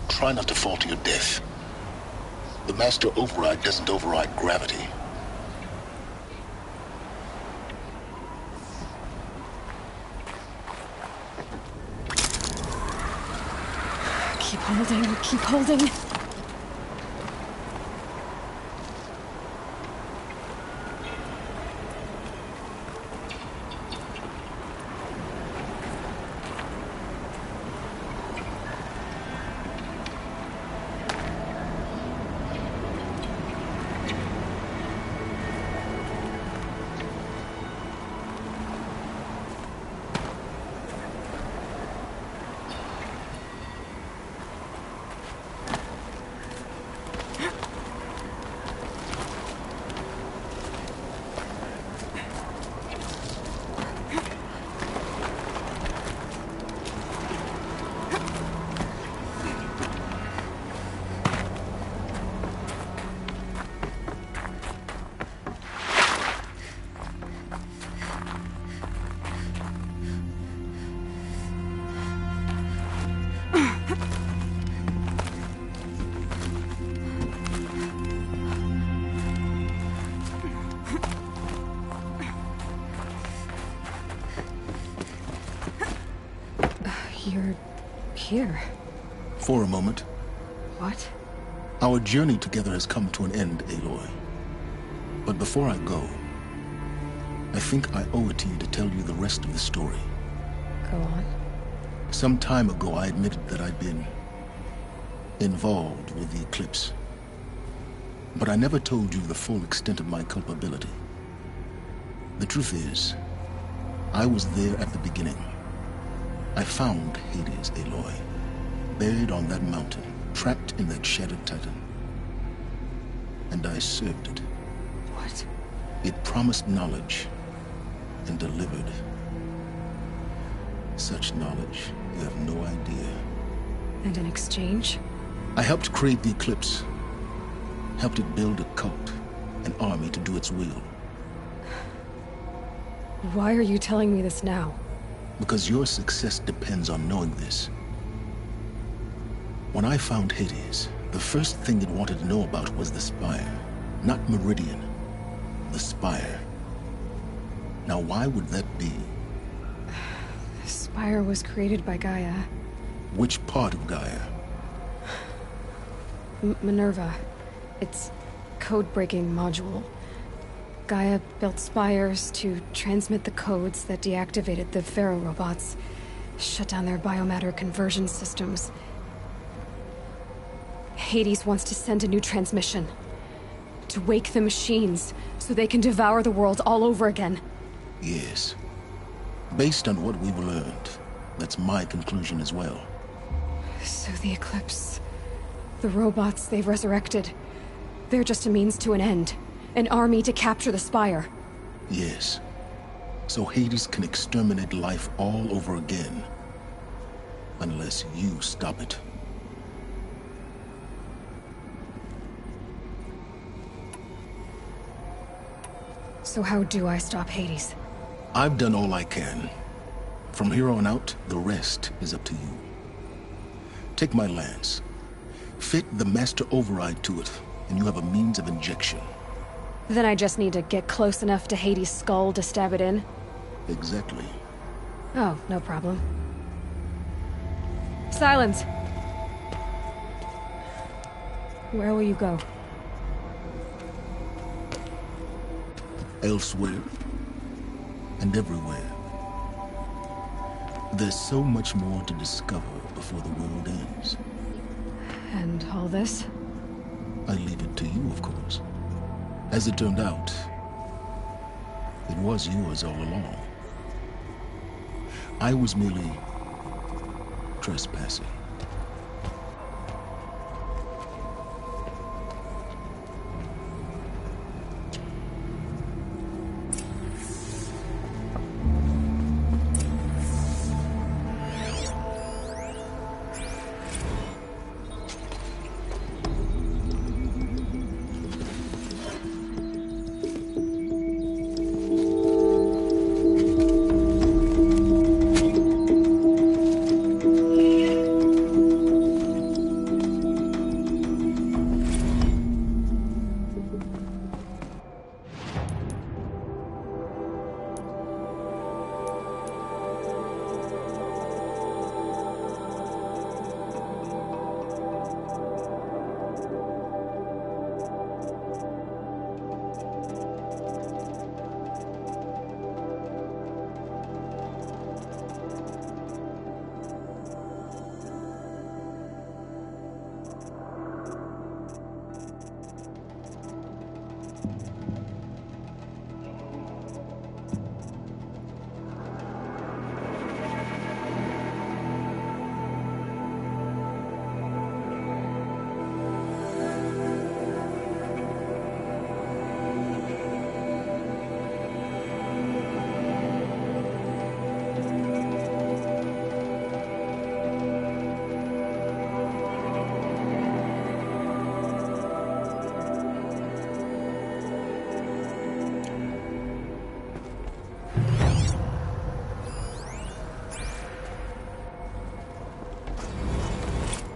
Try not to fall to your death. The Master Override doesn't override gravity. Keep holding, keep holding. You're here. For a moment. What? Our journey together has come to an end, Aloy. But before I go, I think I owe it to you to tell you the rest of the story. Go on. Some time ago, I admitted that I'd been involved with the Eclipse. But I never told you the full extent of my culpability. The truth is, I was there at the beginning. I found Hades, Aloy, buried on that mountain, trapped in that shattered titan. And I served it. What? It promised knowledge and delivered. Such knowledge, you have no idea. And in exchange? I helped create the Eclipse. Helped it build a cult, an army to do its will. Why are you telling me this now? Because your success depends on knowing this. When I found Hades, the first thing it wanted to know about was the Spire. Not Meridian. The Spire. Now why would that be? The Spire was created by Gaia. Which part of Gaia? Minerva. Its code-breaking module. Gaia built spires to transmit the codes that deactivated the Pharaoh robots, shut down their biomatter conversion systems. Hades wants to send a new transmission. To wake the machines, so they can devour the world all over again. Yes. Based on what we've learned, that's my conclusion as well. So the Eclipse... the robots they've resurrected... they're just a means to an end. An army to capture the Spire. Yes. So Hades can exterminate life all over again. Unless you stop it. So how do I stop Hades? I've done all I can. From here on out, the rest is up to you. Take my lance. Fit the master override to it, and you have a means of injection. Then I just need to get close enough to Hades' skull to stab it in? Exactly. Oh, no problem. Silence! Where will you go? Elsewhere. And everywhere. There's so much more to discover before the world ends. And all this? I leave it to you, of course. As it turned out, it was yours all along. I was merely trespassing.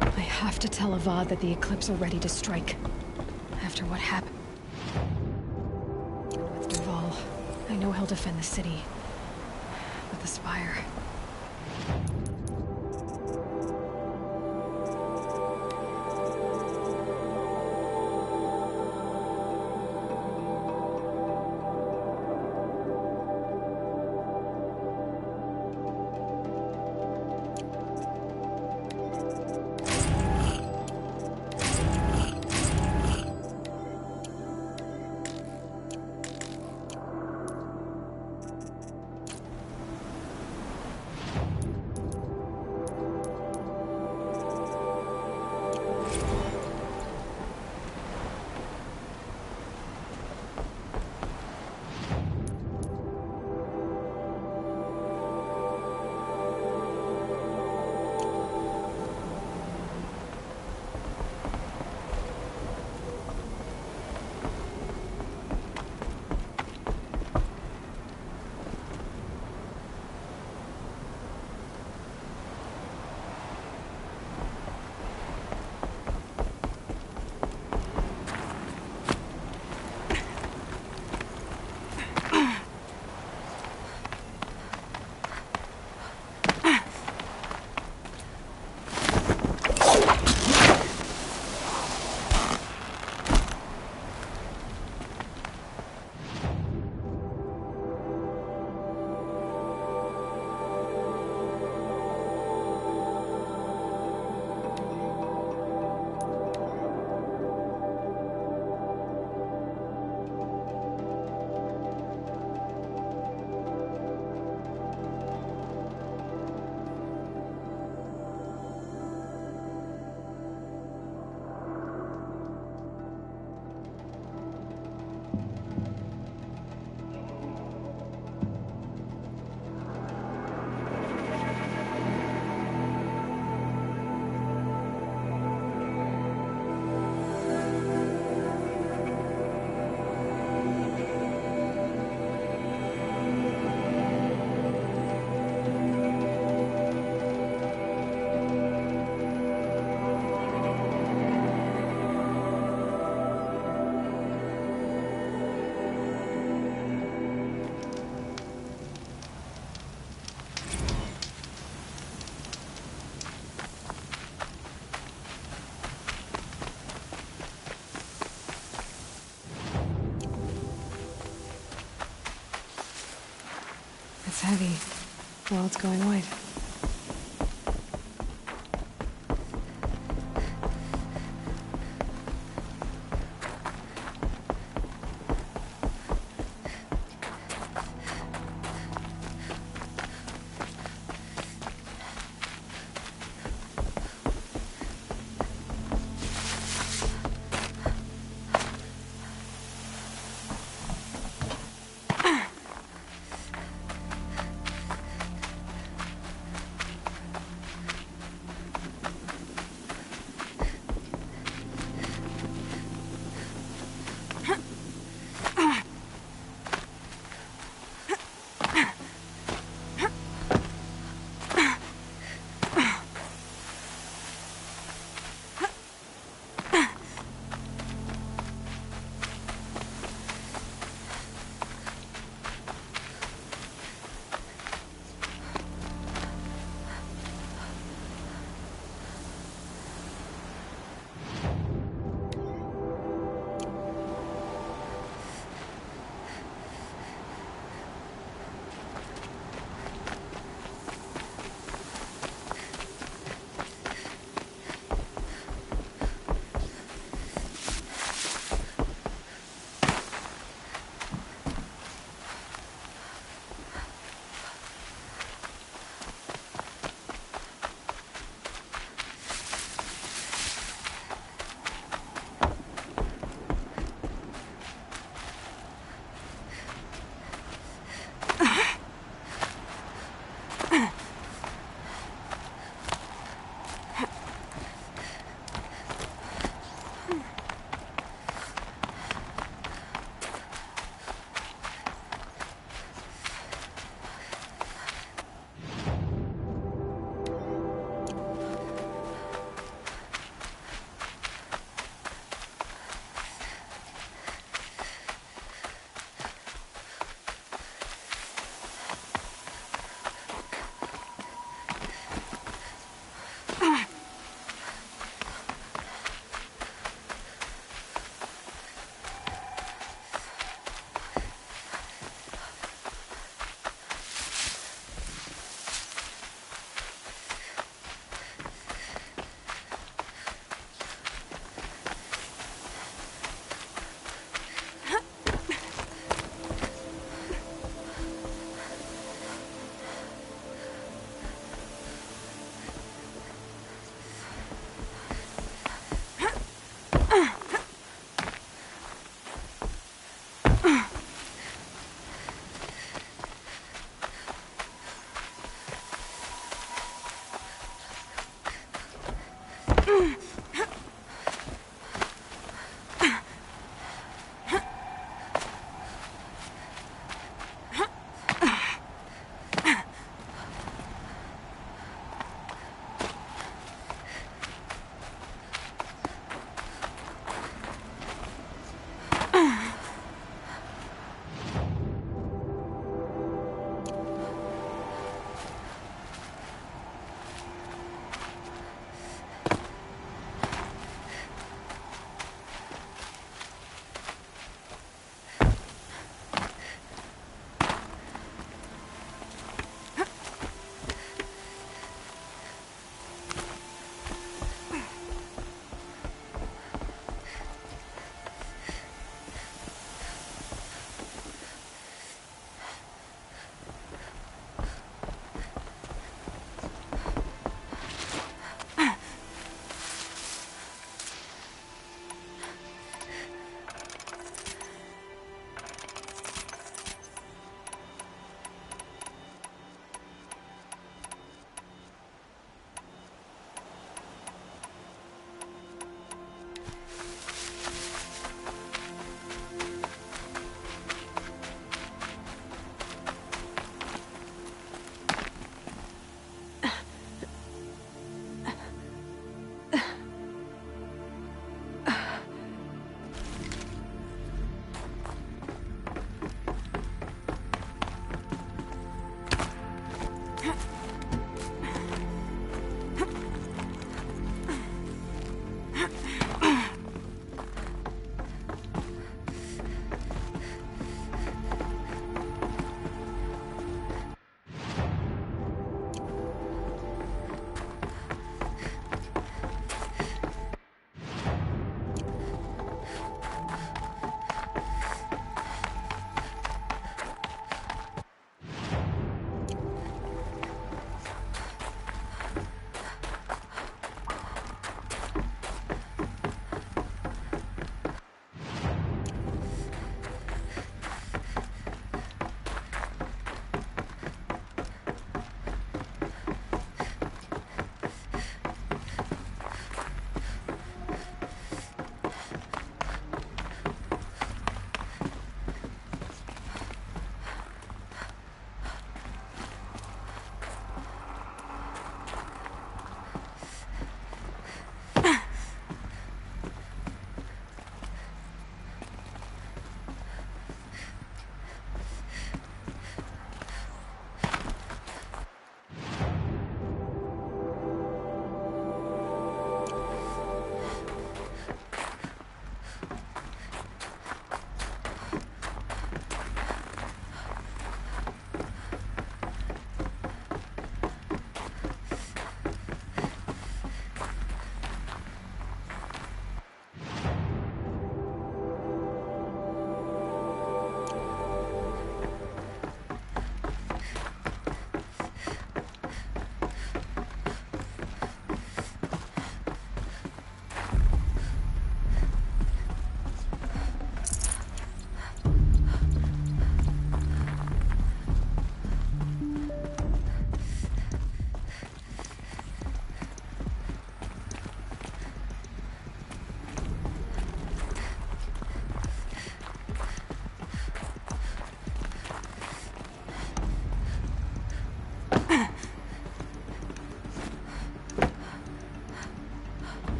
I have to tell Avad that the Eclipse are ready to strike. After what happened with Duval, I know he'll defend the city. But the Spire... heavy. Well, it's going white.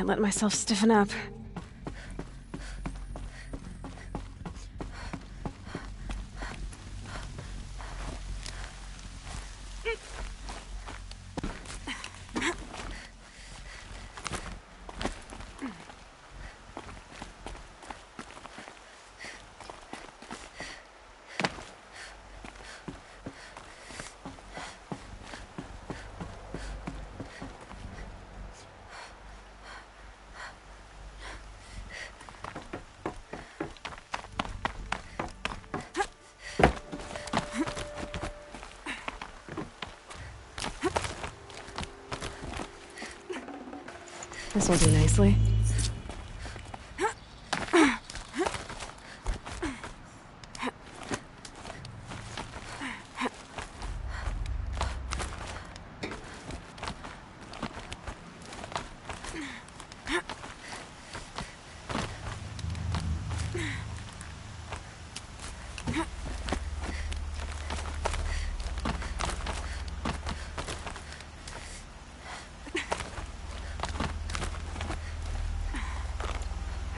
Can't let myself stiffen up. This will do nicely.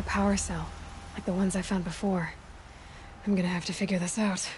Power cell, like the ones I found before. I'm gonna have to figure this out.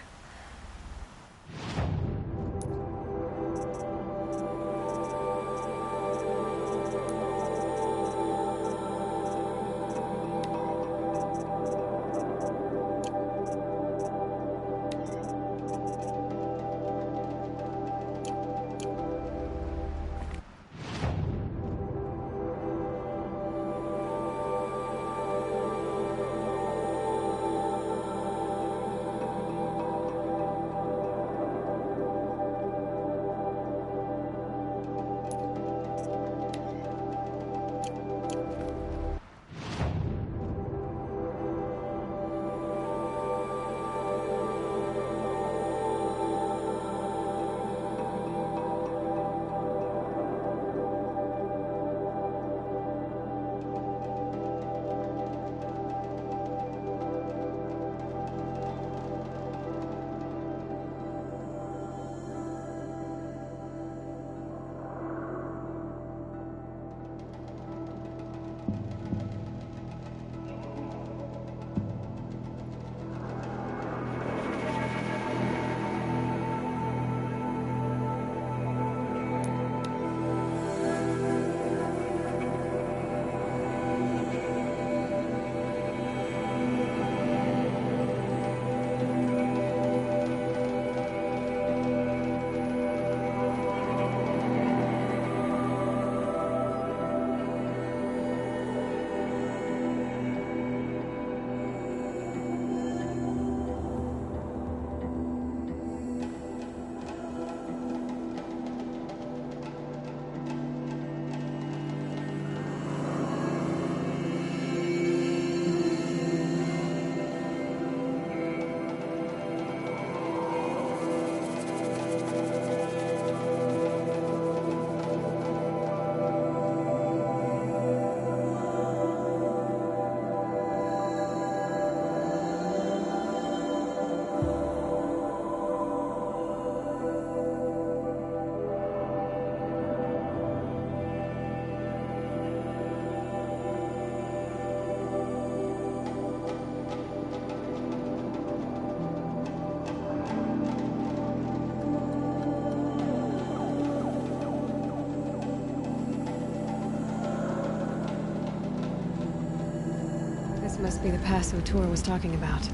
This must be the pass O'Toole was talking about,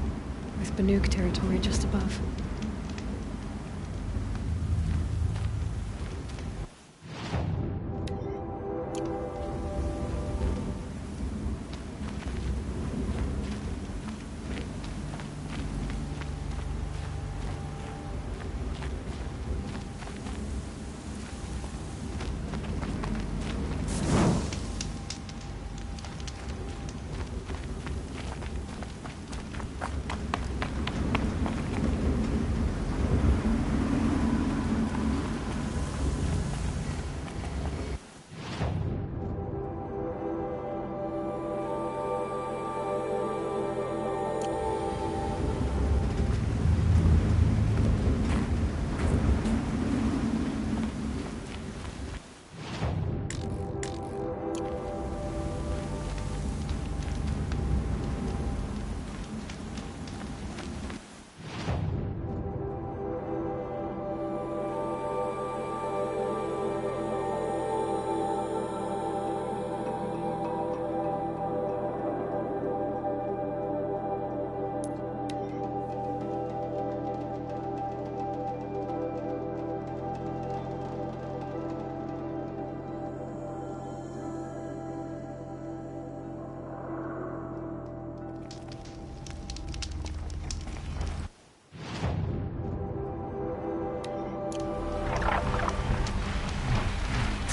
with Banuk territory just above.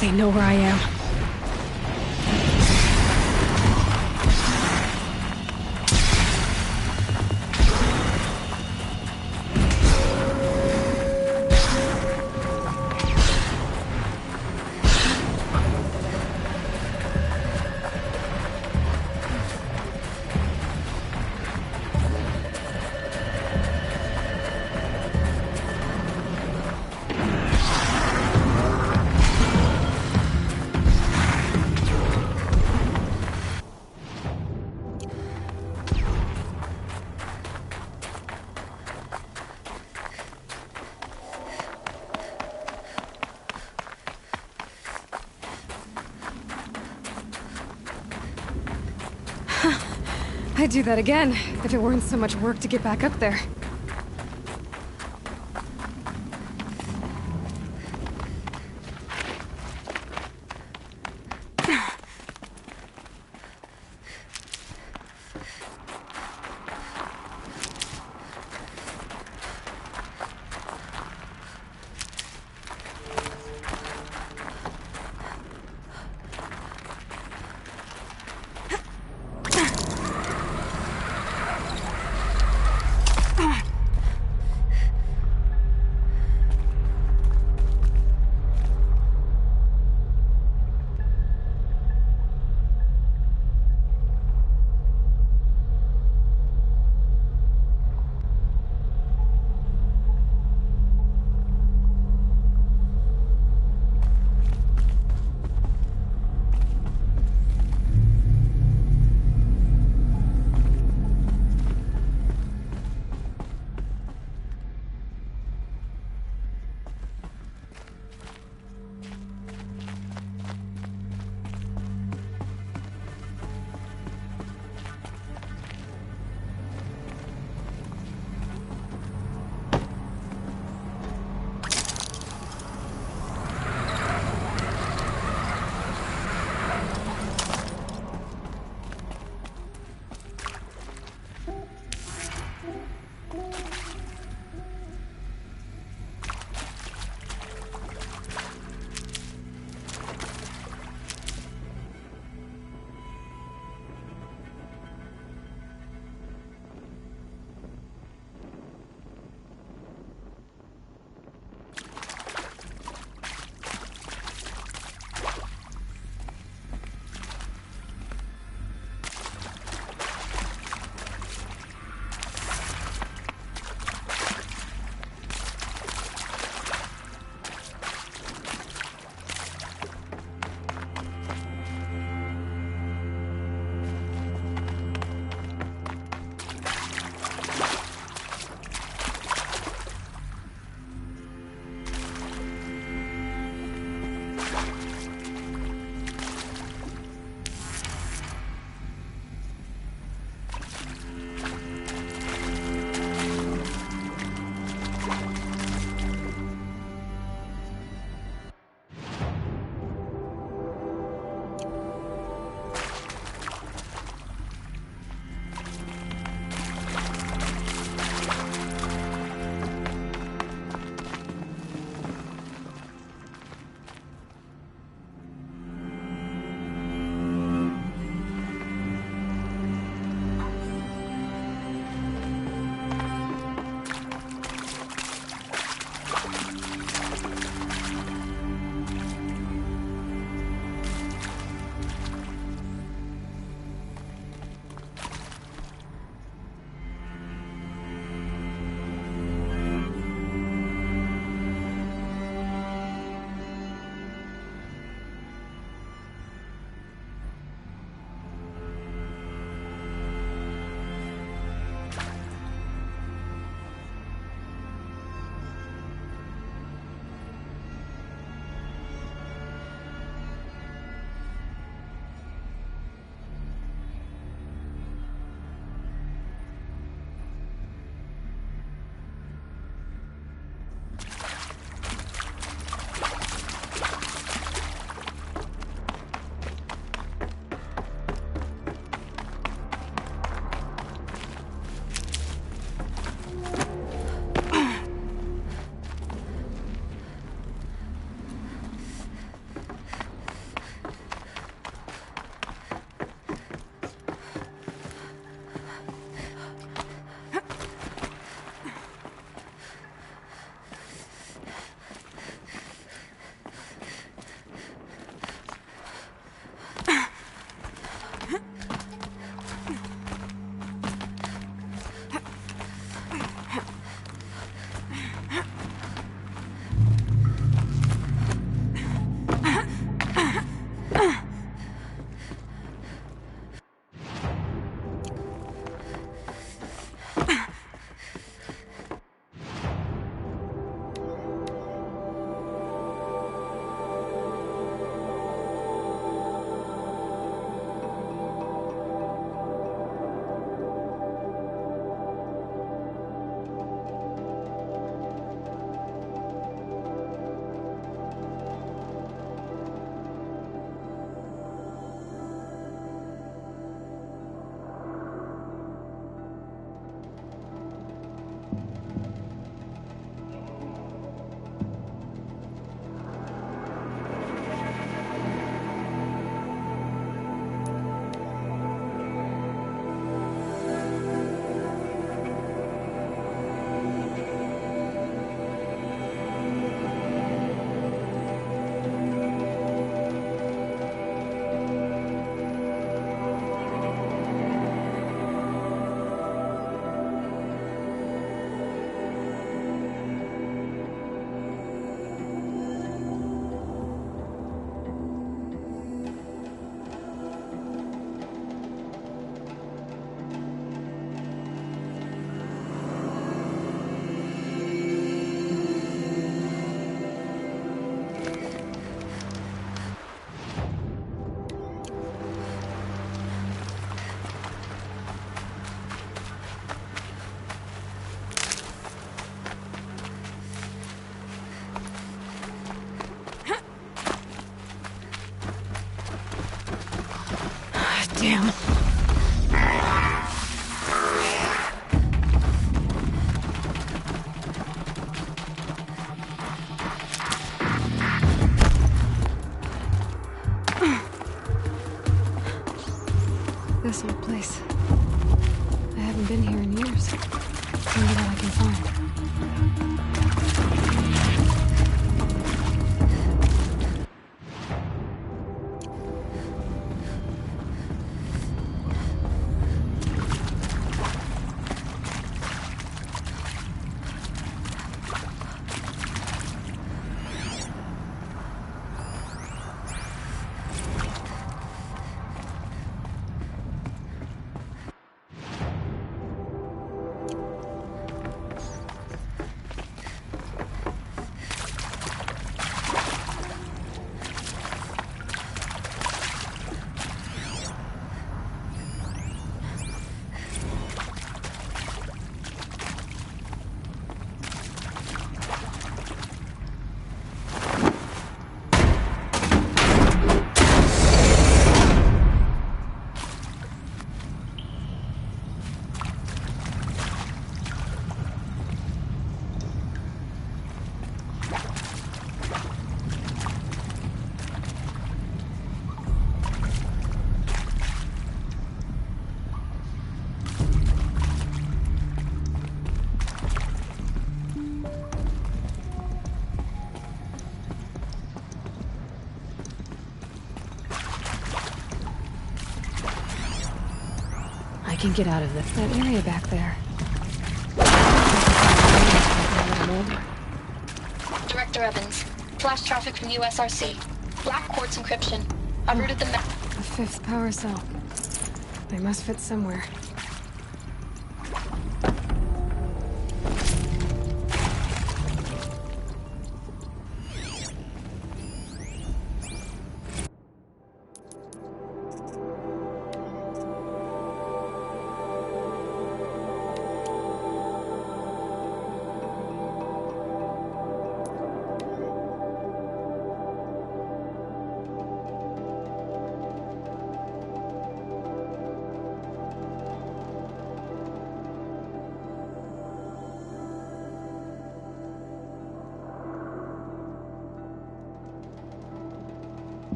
They know where I am. I'd do that again, if it weren't so much work to get back up there. place. I haven't been here in years. Wonder what I can find. I can get out of that area back there. Director Evans, flash traffic from USRC. Black quartz encryption. I routed the map. The fifth power cell. They must fit somewhere.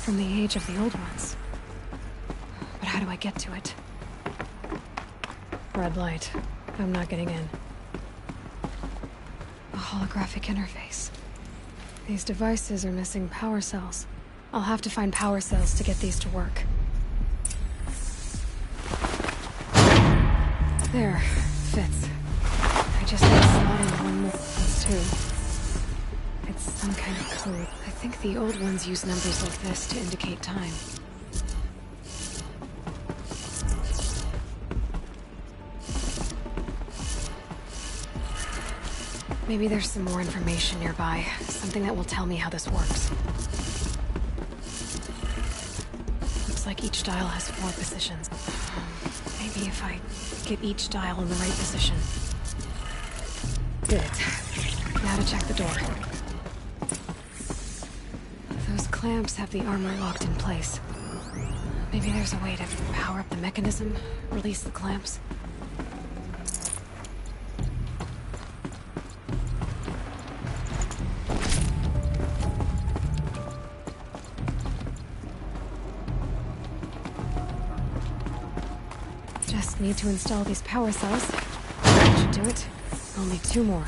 from the age of the old ones. But how do I get to it? Red light. I'm not getting in. A holographic interface. These devices are missing power cells. I'll have to find power cells to get these to work. There. Fits. I just need to slot in one more. That's two. It's some kind of code. I think the old ones use numbers like this to indicate time. Maybe there's some more information nearby. Something that will tell me how this works. Looks like each dial has 4 positions. Maybe if I get each dial in the right position. Did it. Now to check the door. Those clamps have the armor locked in place. Maybe there's a way to power up the mechanism, release the clamps. Just need to install these power cells. That should do it. Only 2 more.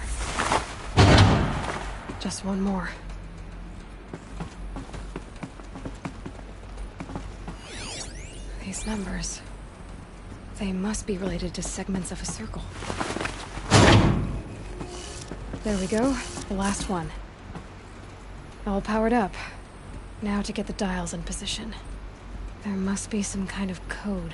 Just 1 more. These numbers... they must be related to segments of a circle. There we go. The last one. All powered up. Now to get the dials in position. There must be some kind of code.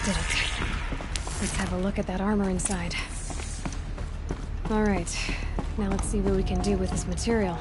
Did it. Let's have a look at that armor inside. Alright, now let's see what we can do with this material.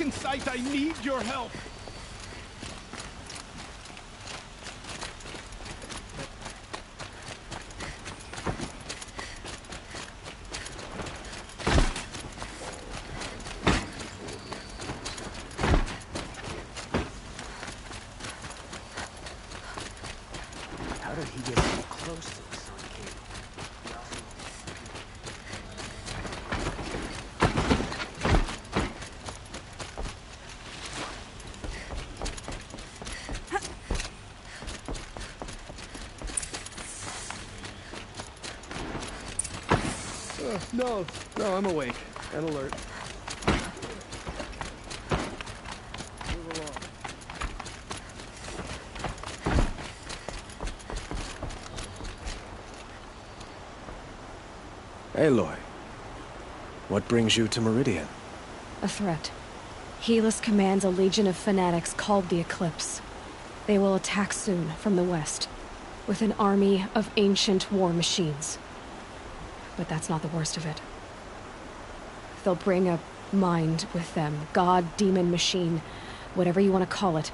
second sight, I need your help! How did he get so close to the sun king? No, I'm awake and alert. Move along. Aloy, what brings you to Meridian? A threat. Helis commands a legion of fanatics called the Eclipse. They will attack soon from the west, with an army of ancient war machines. But that's not the worst of it. They'll bring a mind with them, god, demon, machine, whatever you want to call it.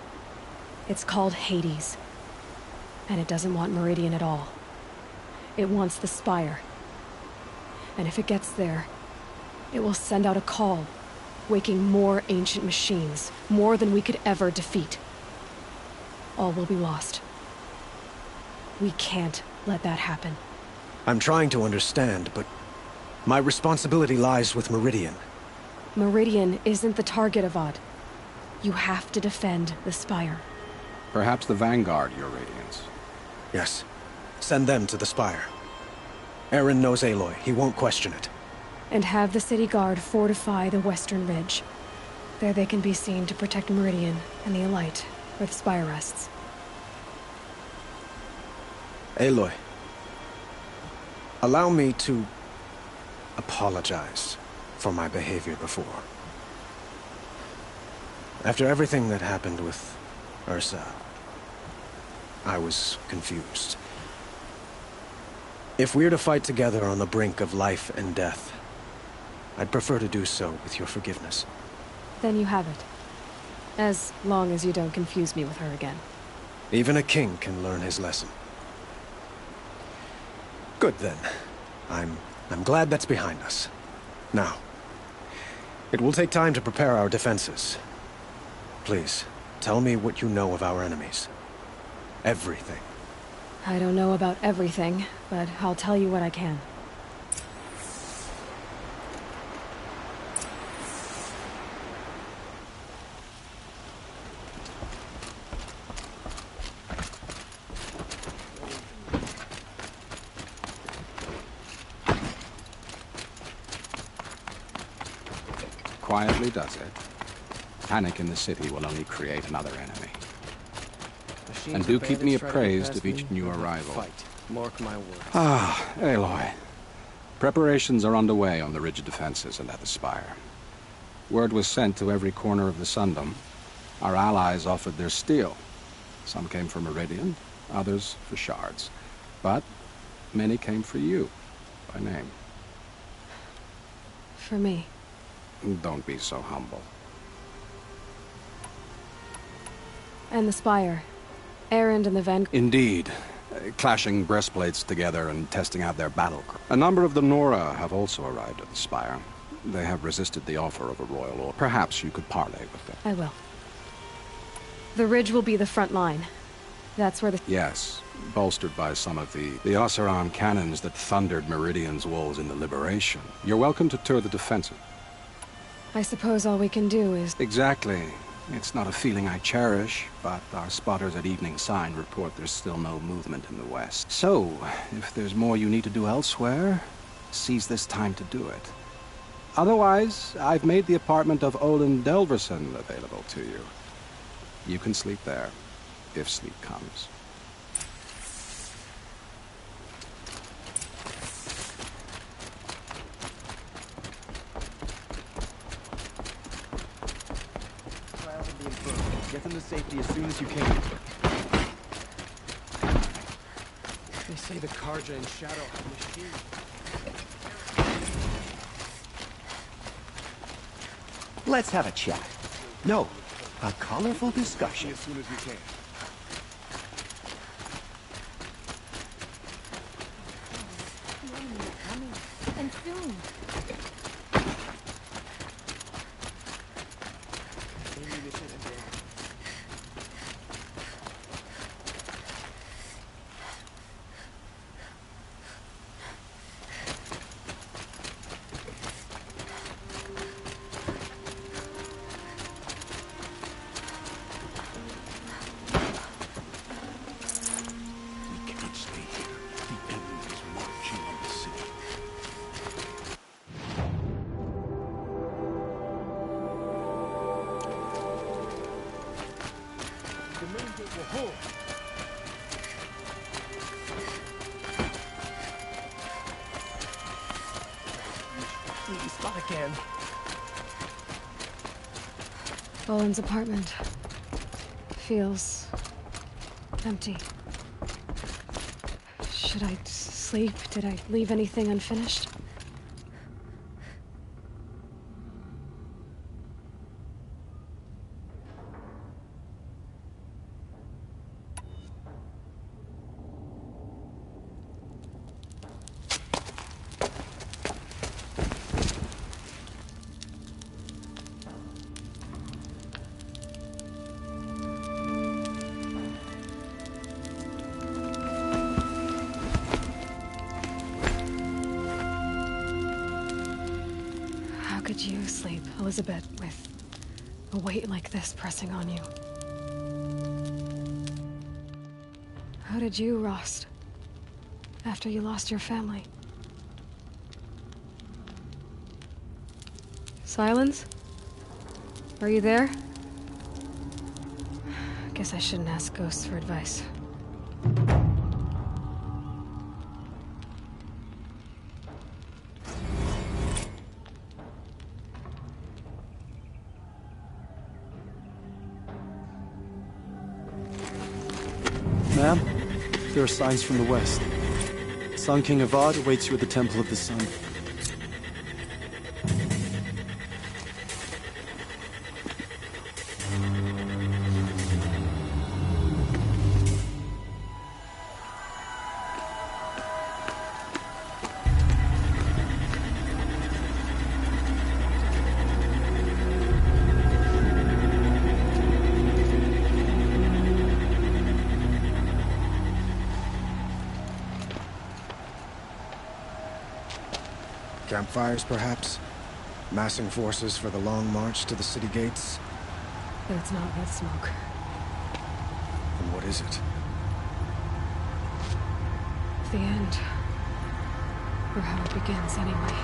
It's called Hades. And it doesn't want Meridian at all. It wants the Spire. And if it gets there, it will send out a call, waking more ancient machines, more than we could ever defeat. All will be lost. We can't let that happen. I'm trying to understand, but my responsibility lies with Meridian. Meridian isn't the target, Avad. You have to defend the Spire. Perhaps the Vanguard, Your Radiance. Yes. Send them to the Spire. Eren knows Aloy. He won't question it. And have the city guard fortify the western ridge. There they can be seen to protect Meridian and the Elite, where the Spire rests. Aloy, allow me to apologize for my behavior before. After everything that happened with Ursa, I was confused. If we're to fight together on the brink of life and death, I'd prefer to do so with your forgiveness. Then you have it. As long as you don't confuse me with her again. Even a king can learn his lesson. Good then. I'm glad that's behind us. Now, it will take time to prepare our defenses. Please, tell me what you know of our enemies. Everything. I don't know about everything, but I'll tell you what I can. Quietly does it. Panic in the city will only create another enemy. And do keep me appraised of each new arrival. Mark my words. Ah, Aloy. Preparations are underway on the ridge defenses and at the Spire. Word was sent to every corner of the Sundom. Our allies offered their steel. Some came for Meridian, others for shards. But many came for you, by name. For me. Don't be so humble. And the Spire. Erend and the Vanguard. Indeed. Clashing breastplates together and testing out their battle cry. A number of the Nora have also arrived at the Spire. They have resisted the offer of a royal order. Perhaps you could parley with them. I will. The ridge will be the front line. That's where the... Yes, bolstered by some of the Oseram cannons that thundered Meridian's walls in the Liberation. You're welcome to tour the defensive. I suppose all we can do is... Exactly. It's not a feeling I cherish, but our spotters at Evening Sign report there's still no movement in the west. So, if there's more you need to do elsewhere, seize this time to do it. Otherwise, I've made the apartment of Olin Delverson available to you. You can sleep there, if sleep comes. Get them to safety as soon as you can. They say the Karja and Shadow have machines. Let's have a chat. No, a colorful discussion. As soon as we can. And soon. Boland's apartment feels empty. Should I sleep? Did I leave anything unfinished? How could you sleep, Elizabeth, with a weight like this pressing on you? How did you, Rost, after you lost your family? Silence? Are you there? Guess I shouldn't ask ghosts for advice. Ma'am, there are signs from the west. Sun King Avad awaits you at the Temple of the Sun. Campfires, perhaps? Massing forces for the long march to the city gates? But it's not with smoke. And what is it? The end. Or how it begins, anyway.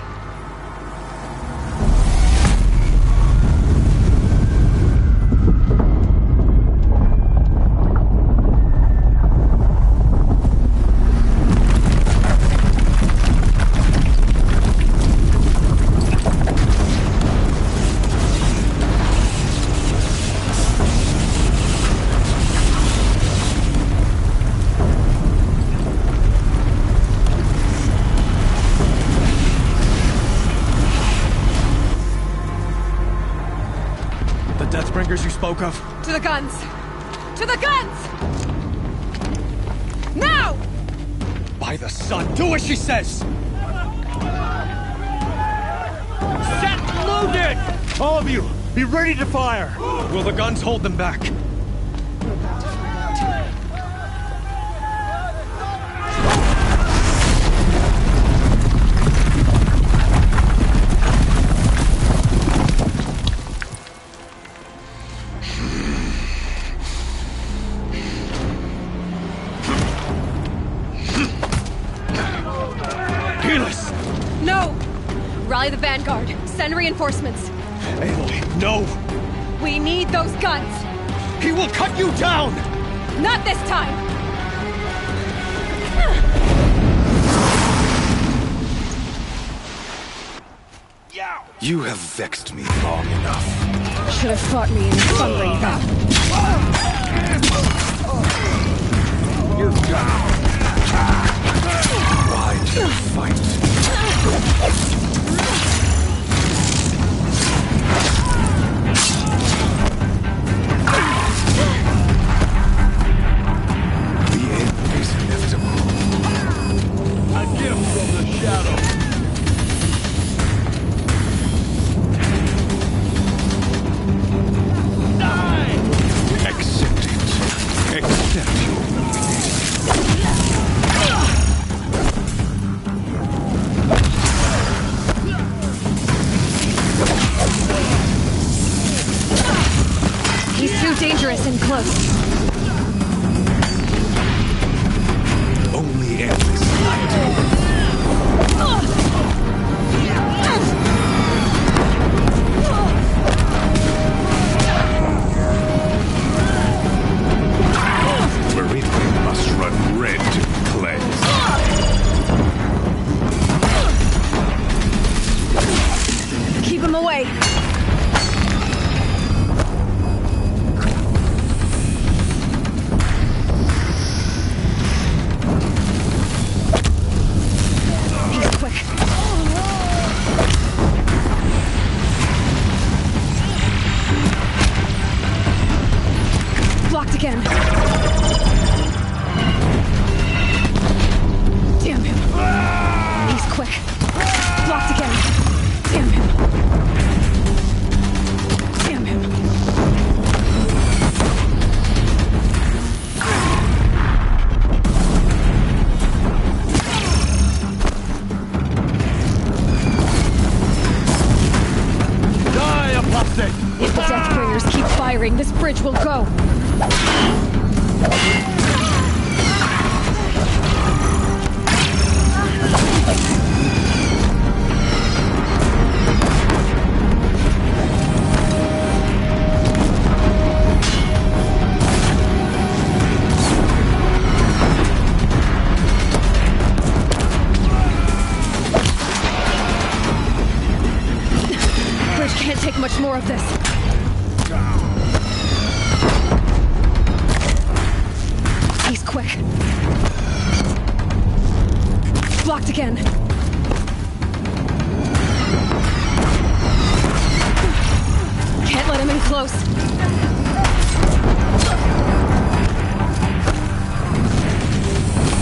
You spoke of? To the guns! To the guns! Now! By the sun, do as she says! Set loaded! All of you, be ready to fire! Will the guns hold them back? Rally the vanguard. Send reinforcements. Aloy, no! We need those guns! He will cut you down! Not this time! You have vexed me long enough. Should have fought me in the Sunring battle. You've got why do you fight? too dangerous and close. Only endless night. Meridian must run red to cleanse. Keep him away. He's quick. Blocked again. Damn him. He's quick. Blocked again. Damn him. Damn him. Die, apostate! If the Deathbringers keep firing, this bridge will go. Bridge can't take much more of this. He's quick. Blocked again. Can't let him in close.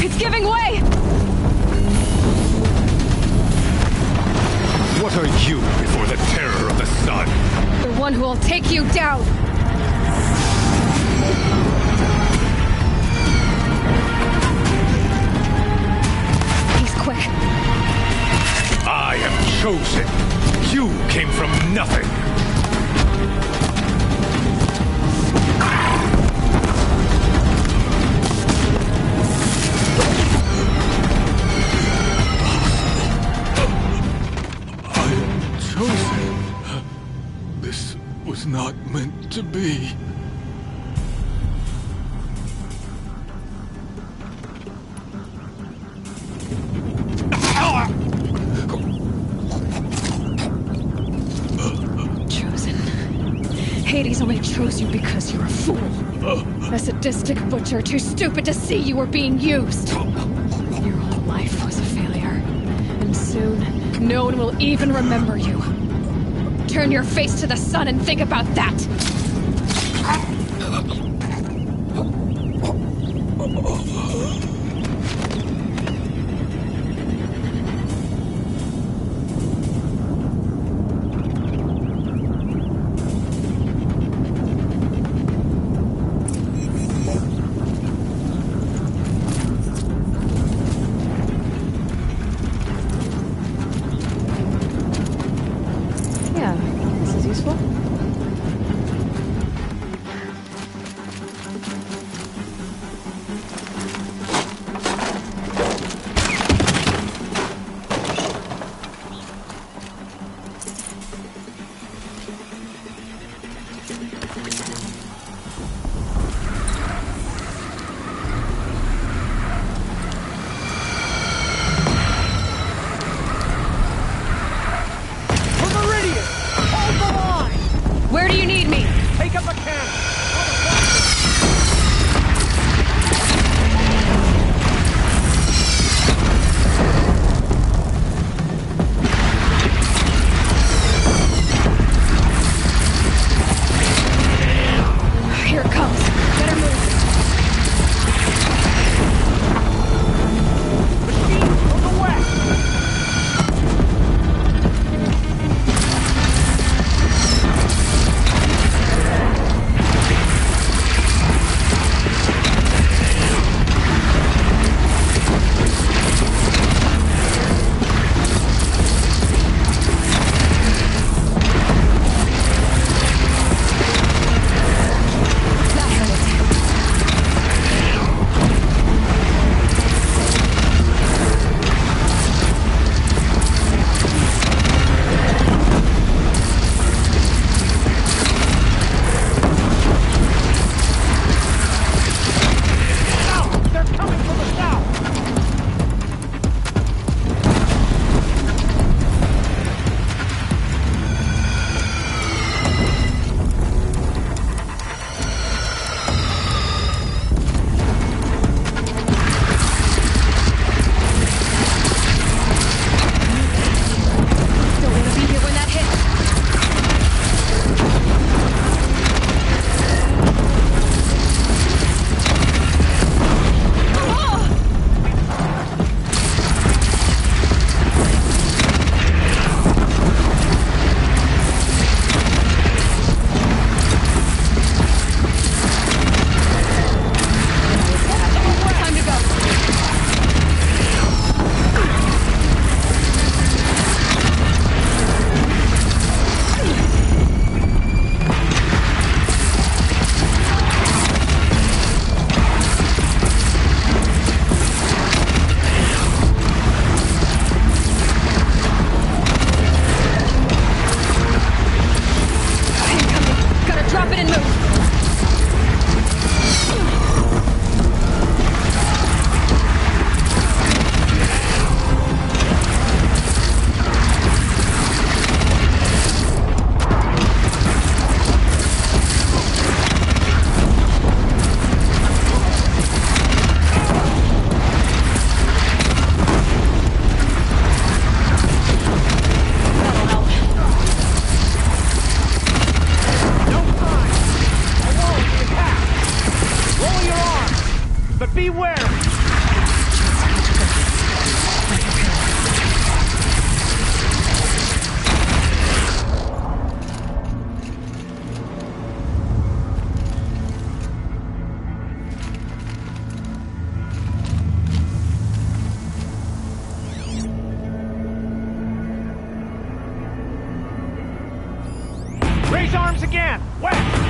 It's giving way! What are you before the terror of the sun? The one who will take you down! He's quick. I am chosen. You came from nothing. Chosen. This was not meant to be. Chosen. Hades only chose you because you're a fool. A sadistic butcher too stupid to see you were being used. Your whole life was a failure. And soon, no one will even remember you. Turn your face to the sun and think about that! be wary! Raise arms again! West!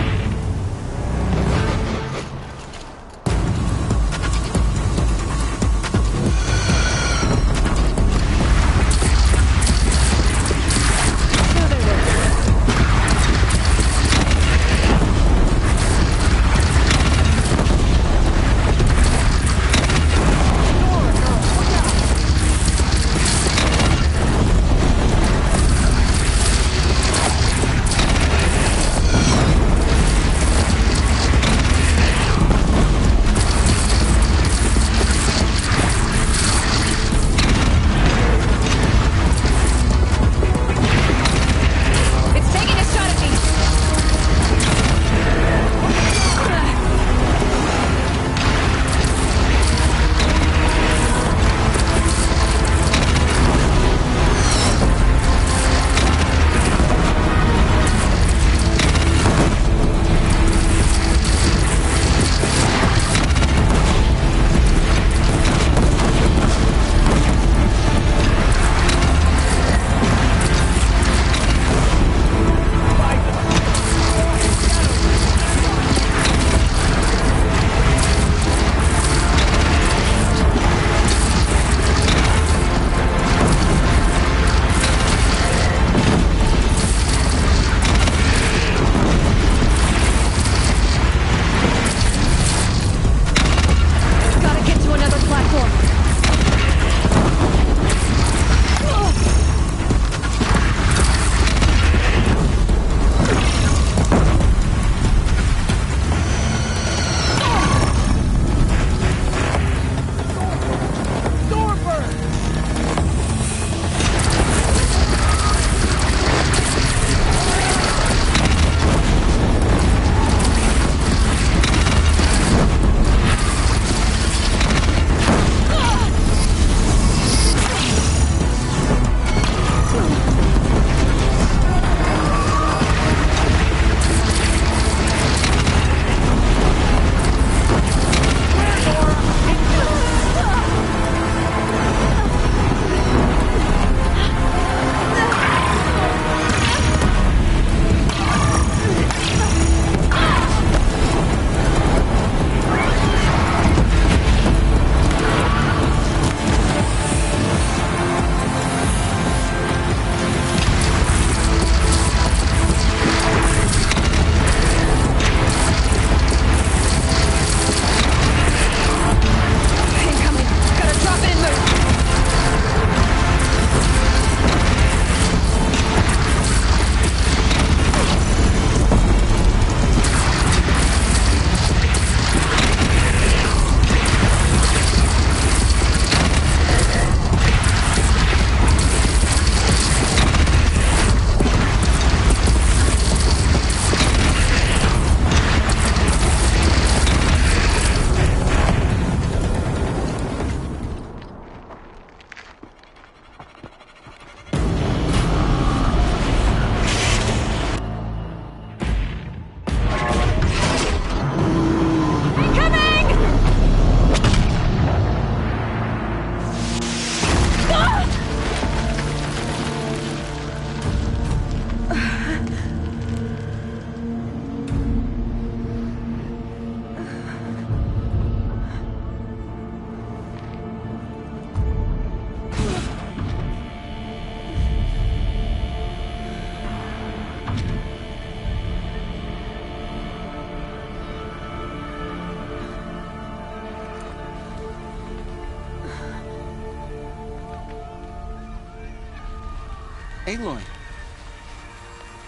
Aloy!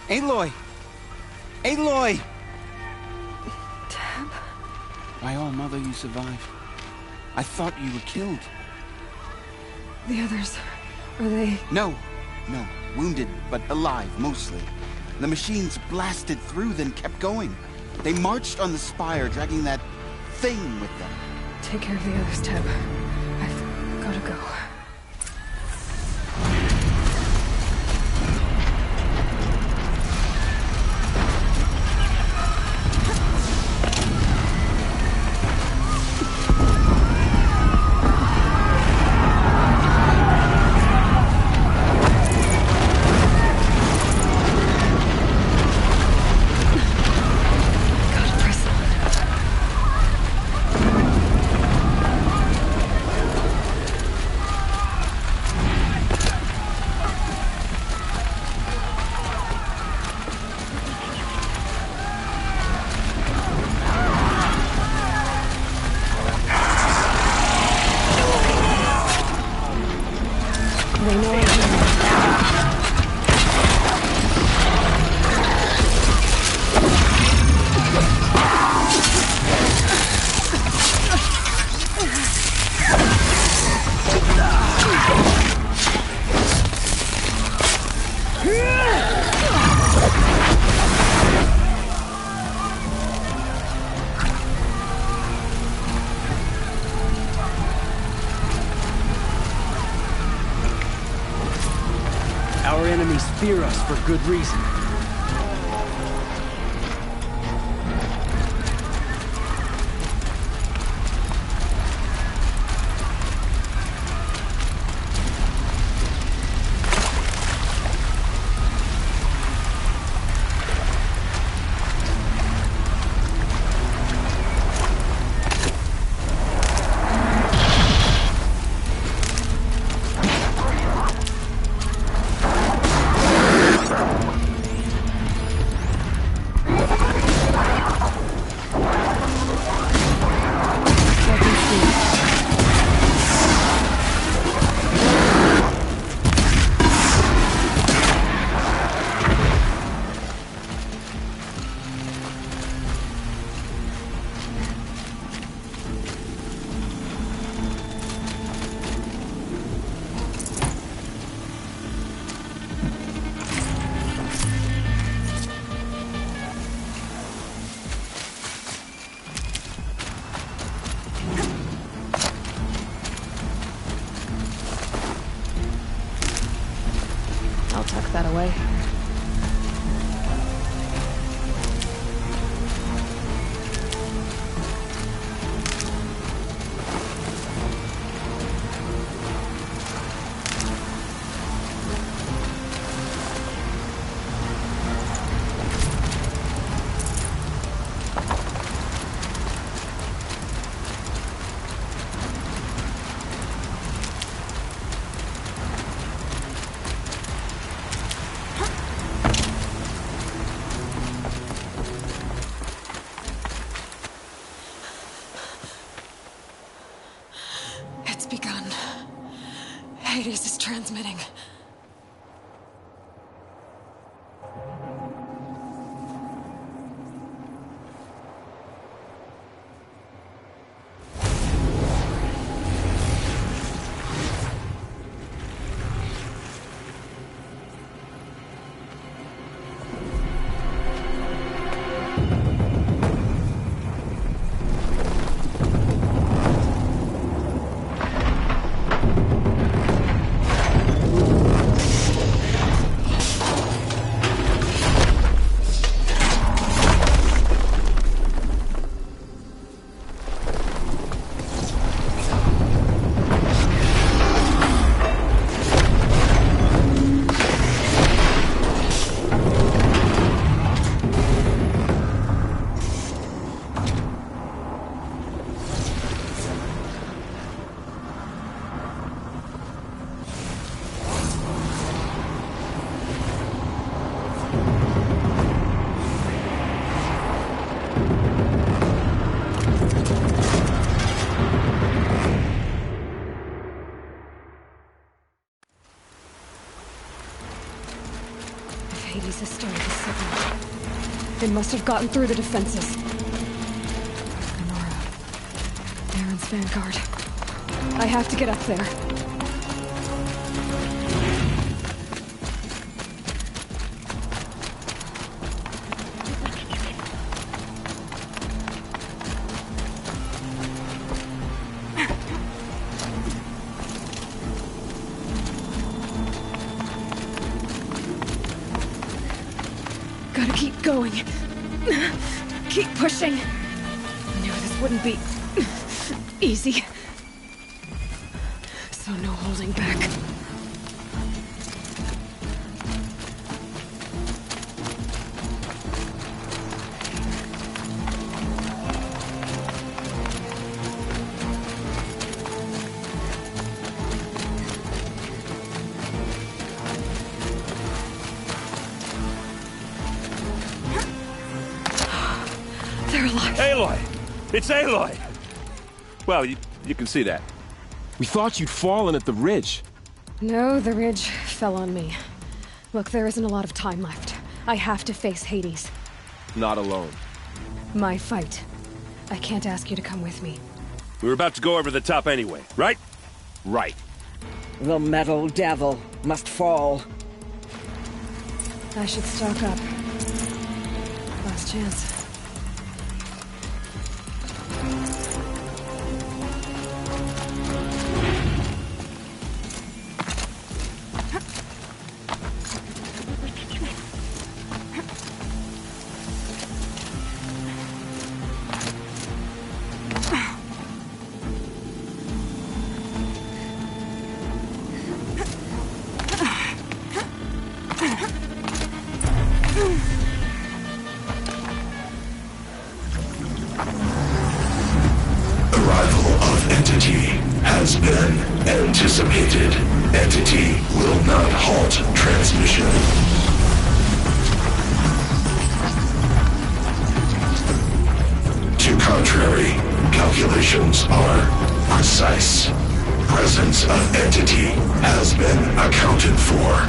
Aloy! Aloy! Deb? My own mother, you survived. I thought you were killed. The others, are they... No. Wounded, but alive, mostly. The machines blasted through, then kept going. They marched on the spire, dragging that thing with them. Take care of the others, Teb. I've gotta go. Our enemies fear us for good reason. I'll tuck that away. It's begun. Hades is transmitting. Hades has started the signal. They must have gotten through the defenses. Nora. Aaron's vanguard. I have to get up there. going. Keep pushing. I knew this wouldn't be easy. So no holding back. They're alive. Aloy! It's Aloy! Well, you can see that. We thought you'd fallen at the ridge. No, the ridge fell on me. Look, there isn't a lot of time left. I have to face Hades. Not alone. My fight. I can't ask you to come with me. We were about to go over the top anyway, right? Right. The metal devil must fall. I should stock up. Last chance. Has been anticipated. Entity will not halt transmission. To contrary, calculations are precise. Presence of entity has been accounted for.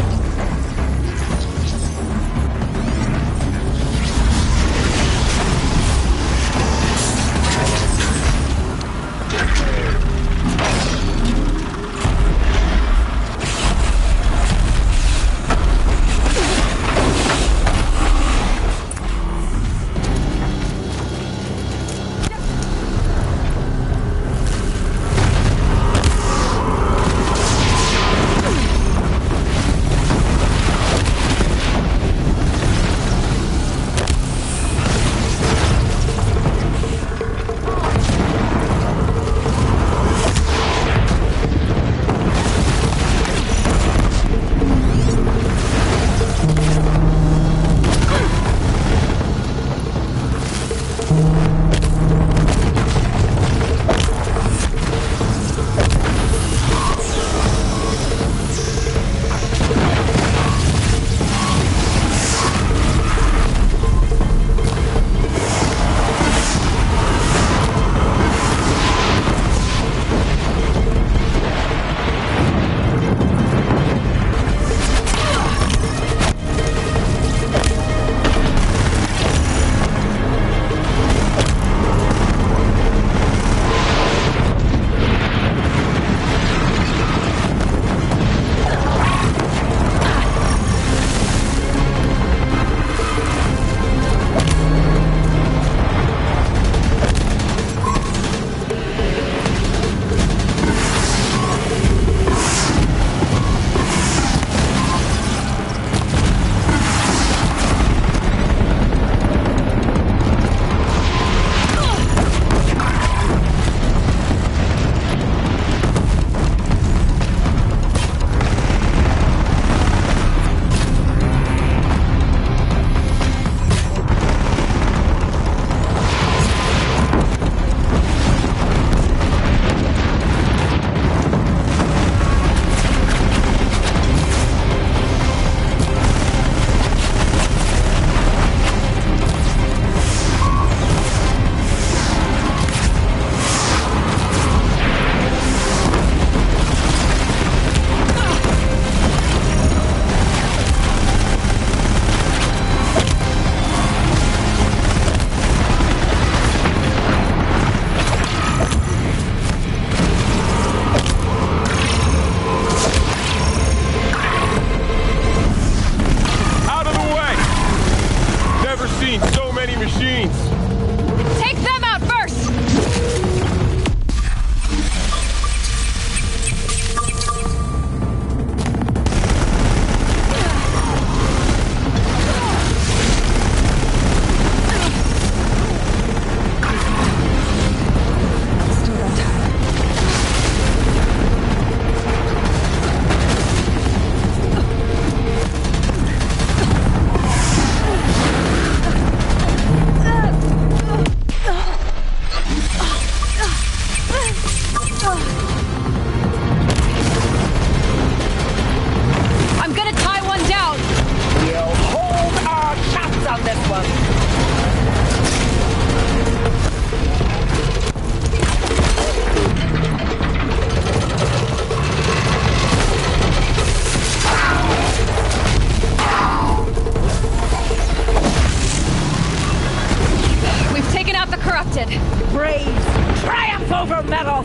Brave! Triumph over metal!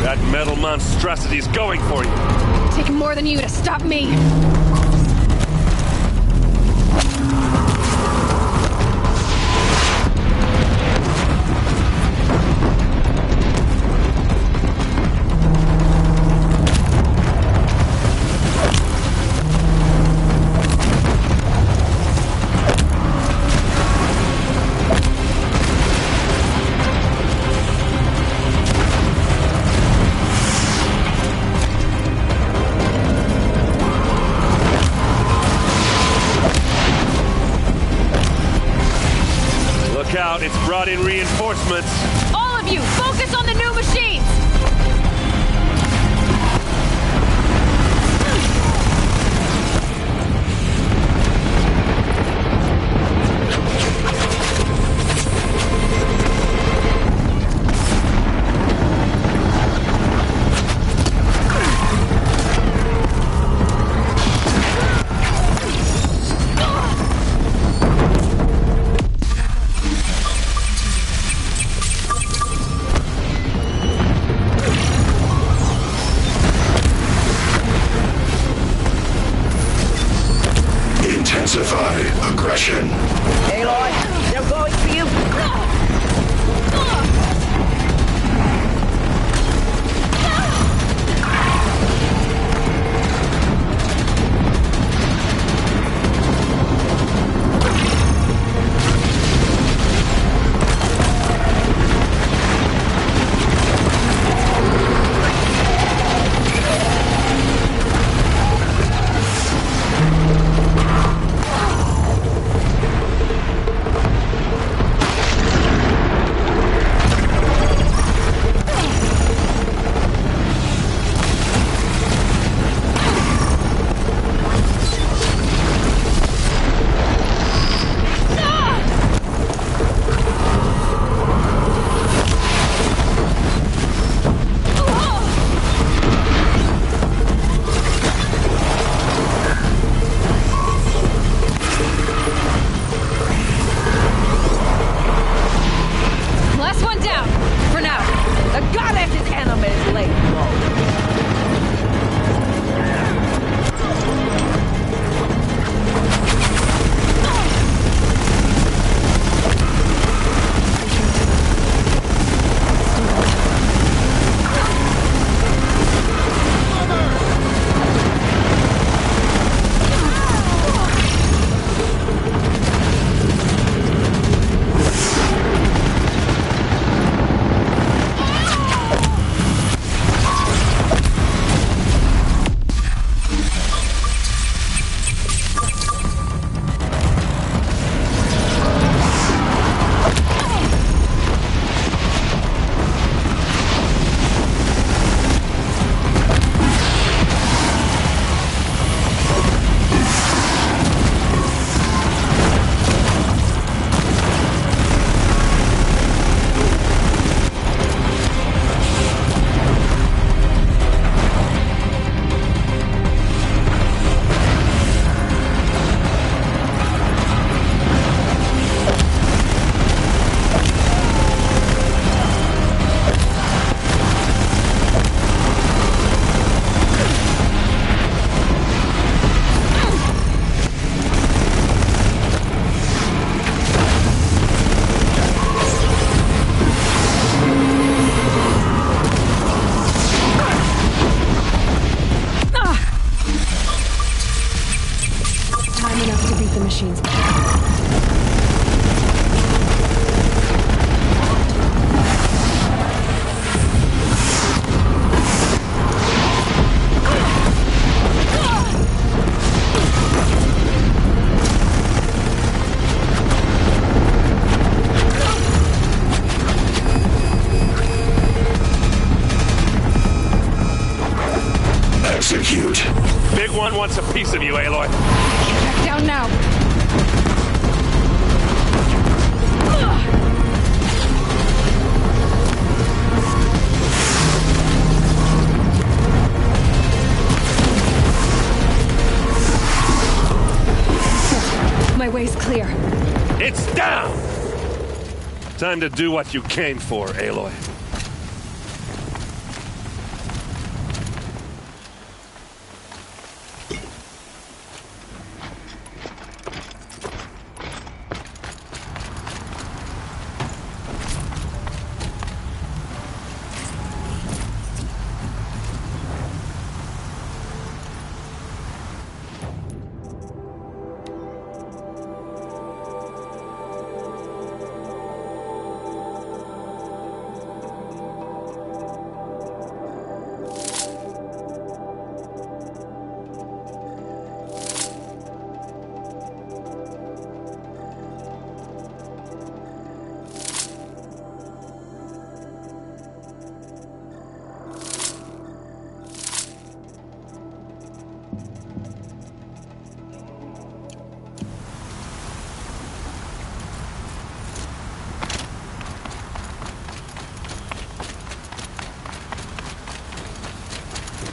That metal monstrosity's going for you. Taking more than you to stop me. It's brought in reinforcements. All of you, focus on the new machines! Intensify aggression. Aloy, they're going for you. Execute. Big one wants a piece of you, Aloy. Back down now. My way's clear. It's down! Time to do what you came for, Aloy.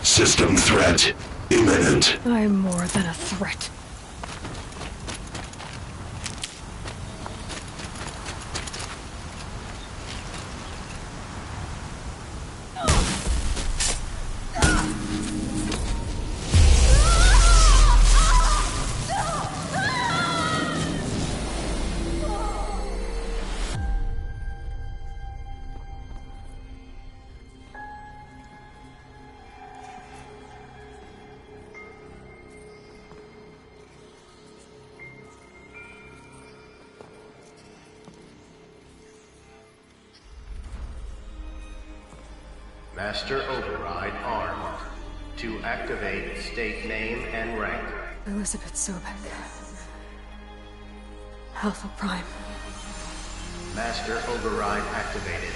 System threat imminent. I'm more than a threat. Master Override armed. To activate, state name and rank. Ezar-Godx. Alpha Prime. Master Override activated.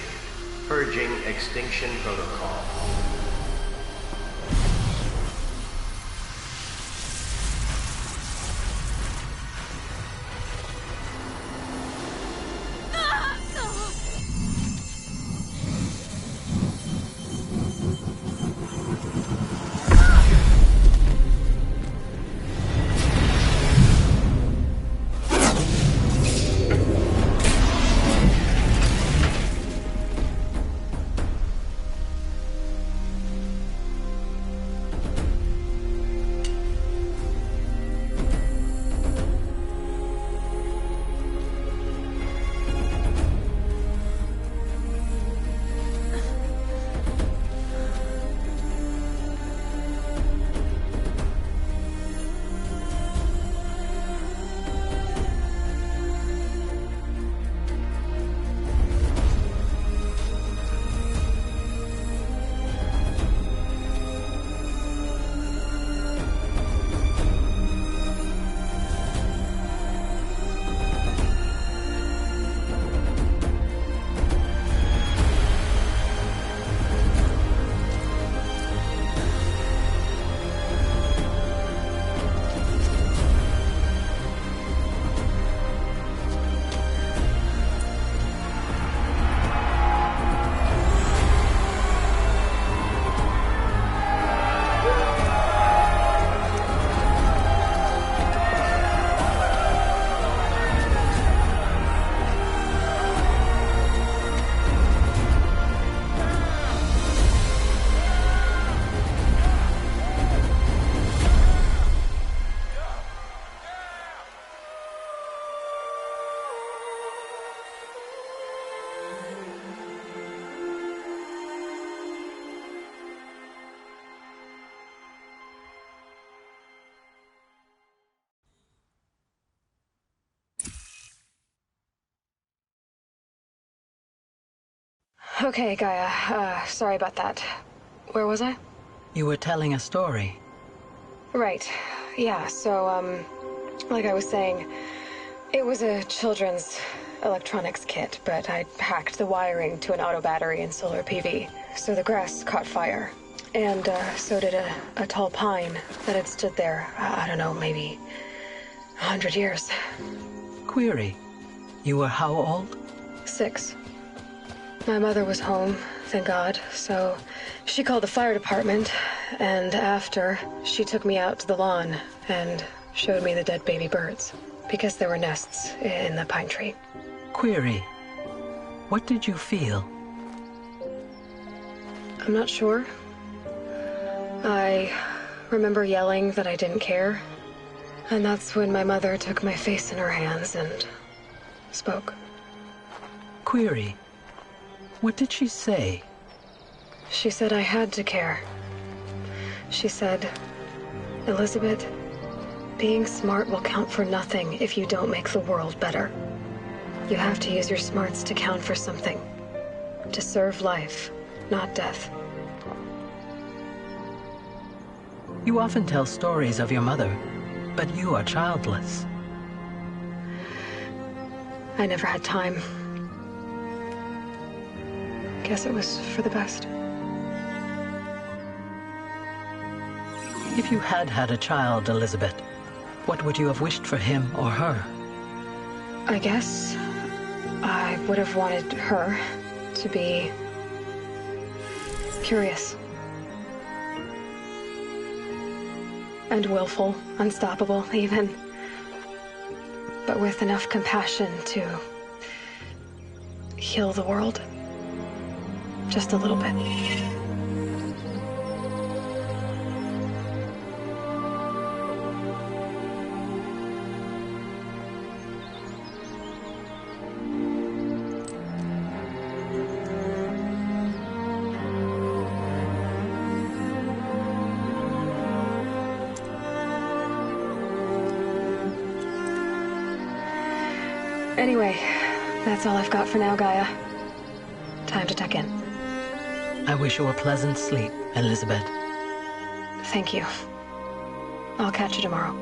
Purging extinction protocol. Okay, Gaia. Sorry about that. Where was I? You were telling a story. Right. Yeah, so, like I was saying, it was a children's electronics kit, but I hacked the wiring to an auto battery and solar PV, so the grass caught fire. And so did a tall pine that had stood there, I don't know, maybe 100 years. Query, you were how old? 6. My mother was home, thank God, so she called the fire department, and after, she took me out to the lawn and showed me the dead baby birds, because there were nests in the pine tree. Query, what did you feel? I'm not sure. I remember yelling that I didn't care, and that's when my mother took my face in her hands and spoke. Query, what did she say? She said I had to care. She said, Elizabeth, being smart will count for nothing if you don't make the world better. You have to use your smarts to count for something. To serve life, not death. You often tell stories of your mother, but you are childless. I never had time. Guess it was for the best. If you had had a child, Elizabeth, what would you have wished for him or her? I guess I would have wanted her to be curious. And willful, unstoppable, even. But with enough compassion to heal the world. Just a little bit. Anyway, that's all I've got for now, Gaia. Time to tuck in. I wish you a pleasant sleep, Elizabeth. Thank you. I'll catch you tomorrow.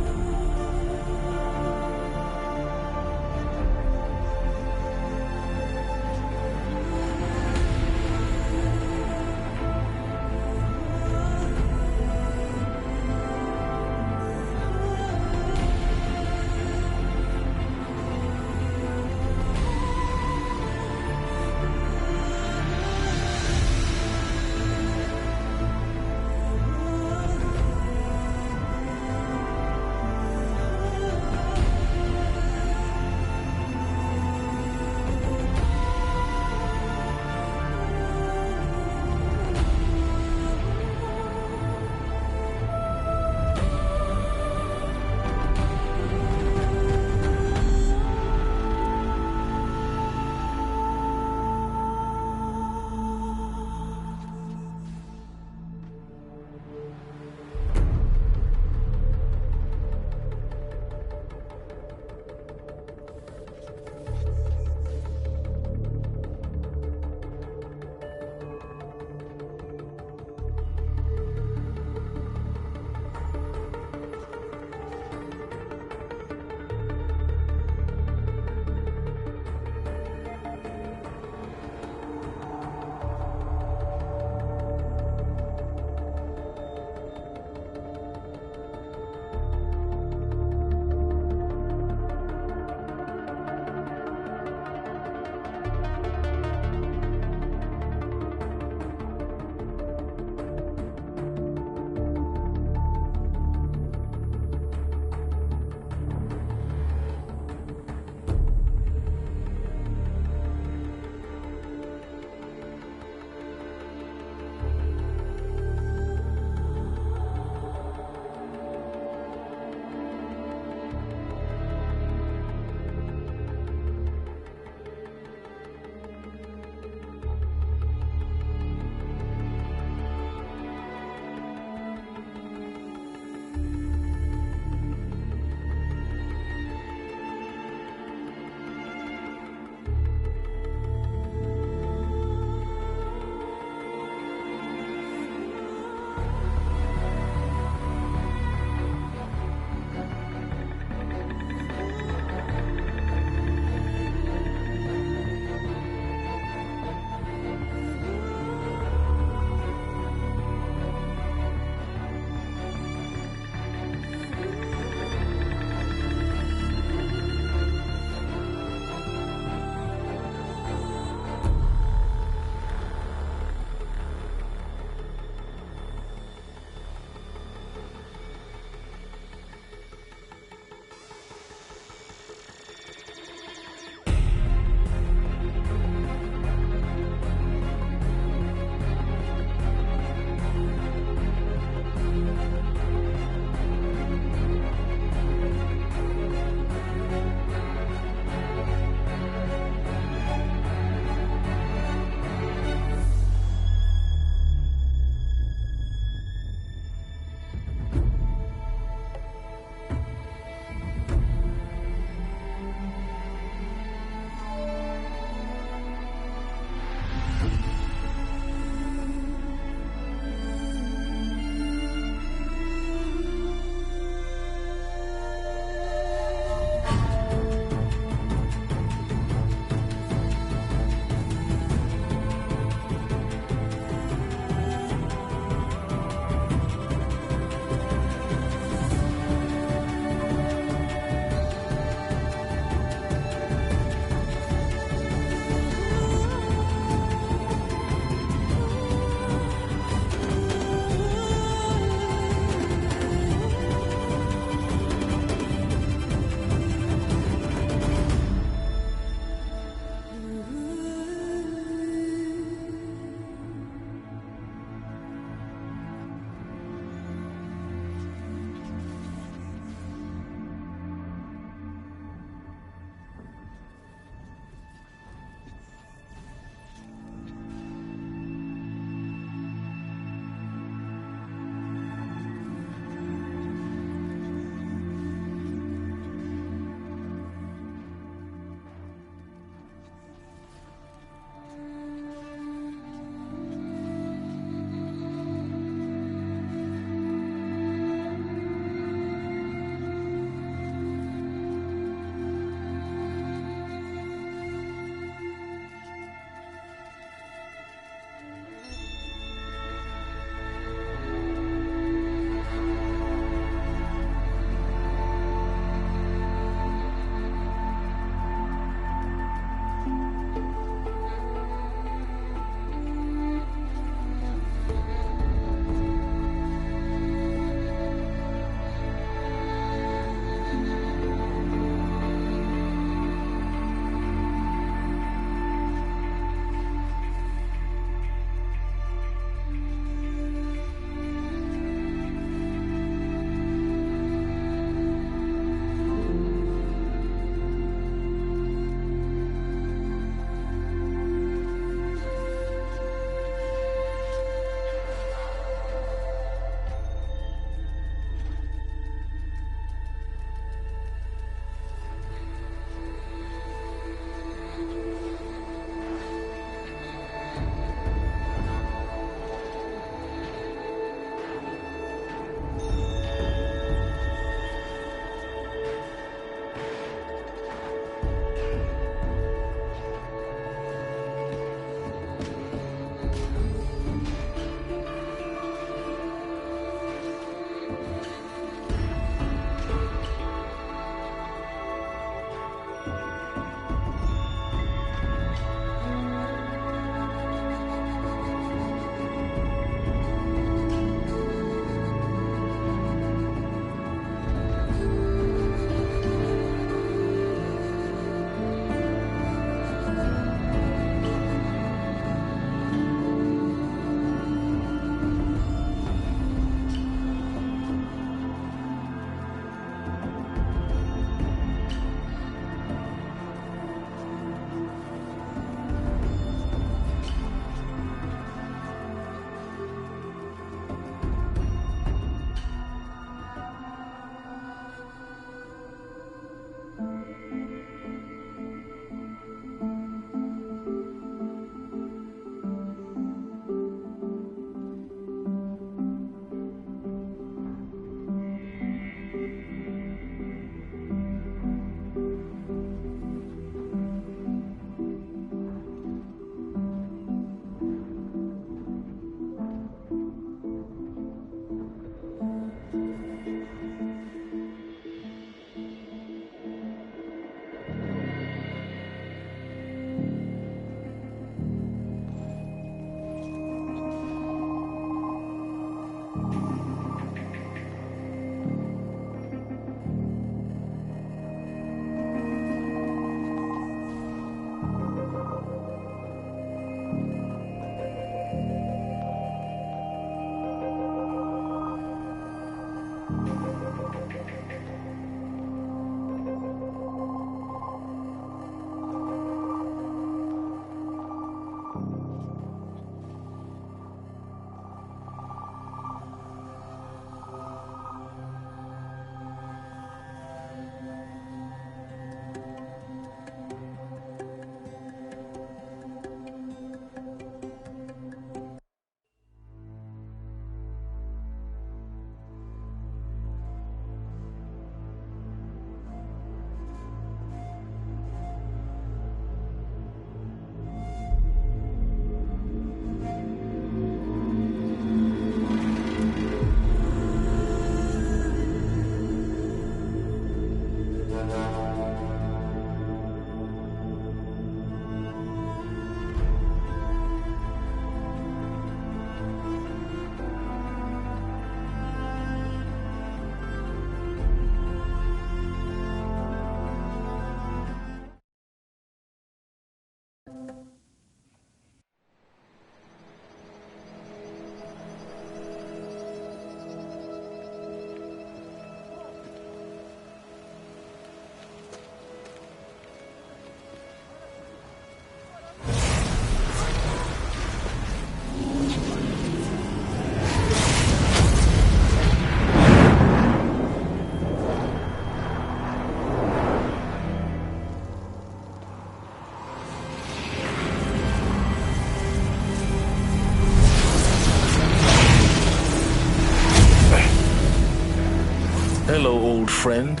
Hello, old friend.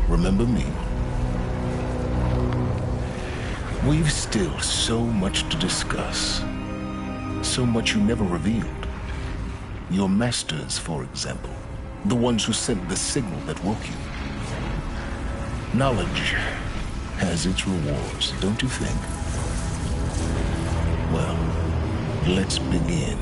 Remember me? We've still so much to discuss. So much you never revealed. Your masters, for example. The ones who sent the signal that woke you. Knowledge has its rewards, don't you think? Well, let's begin.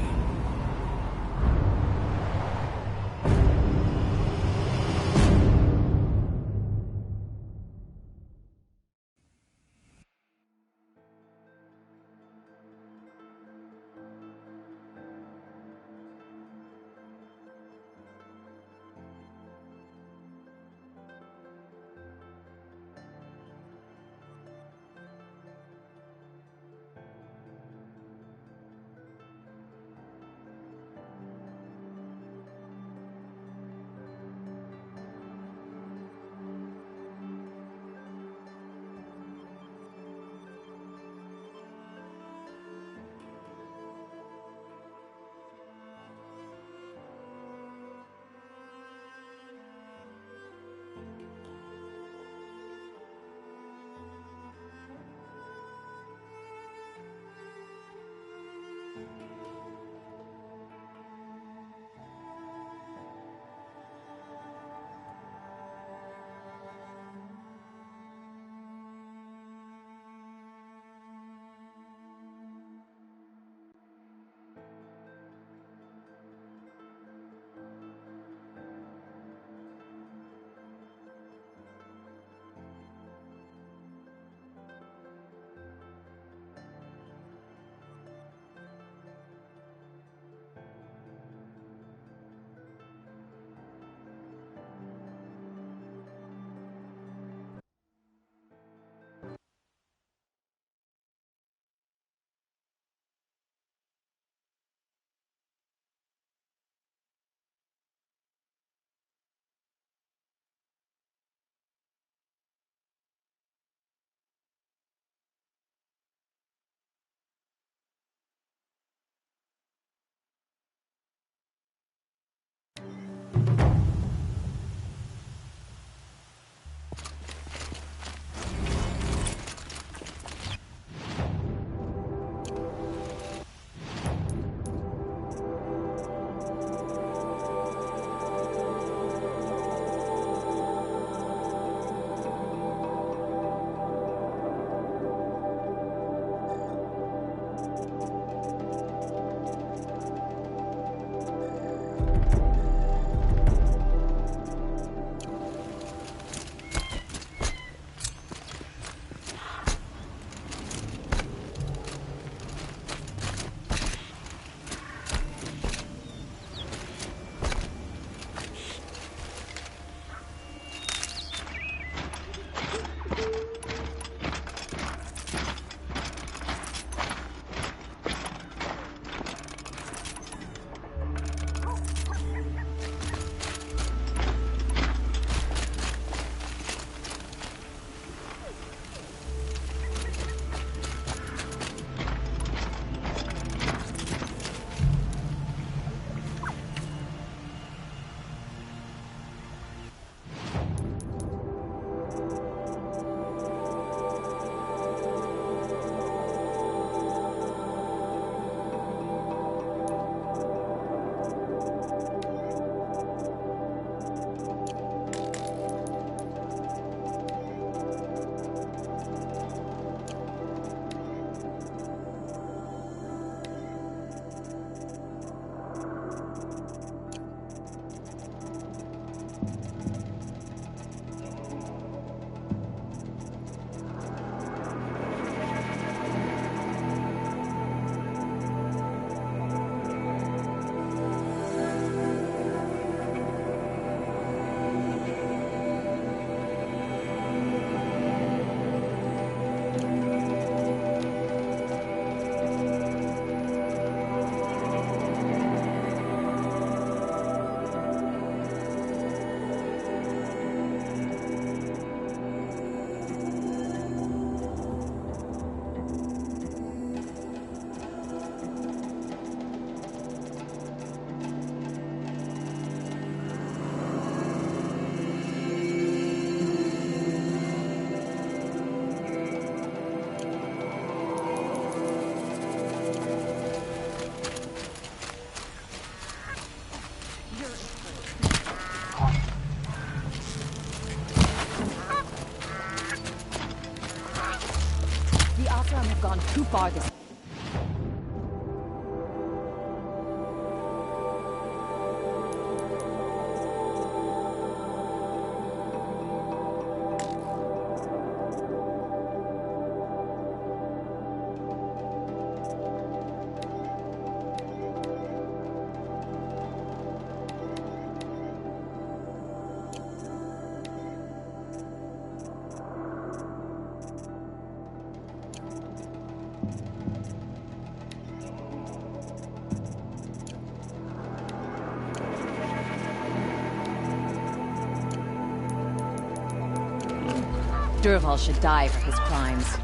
Some have gone too far this... Durval should die for his crimes.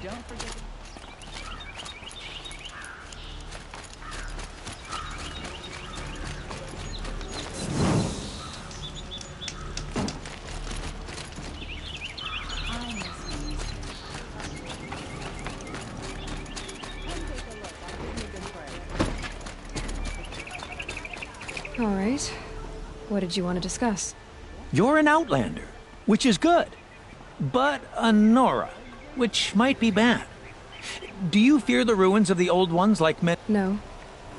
Don't forget. All right. What did you want to discuss? You're an Outlander, which is good. But a Nora, which might be bad. Do you fear the ruins of the old ones like men? No.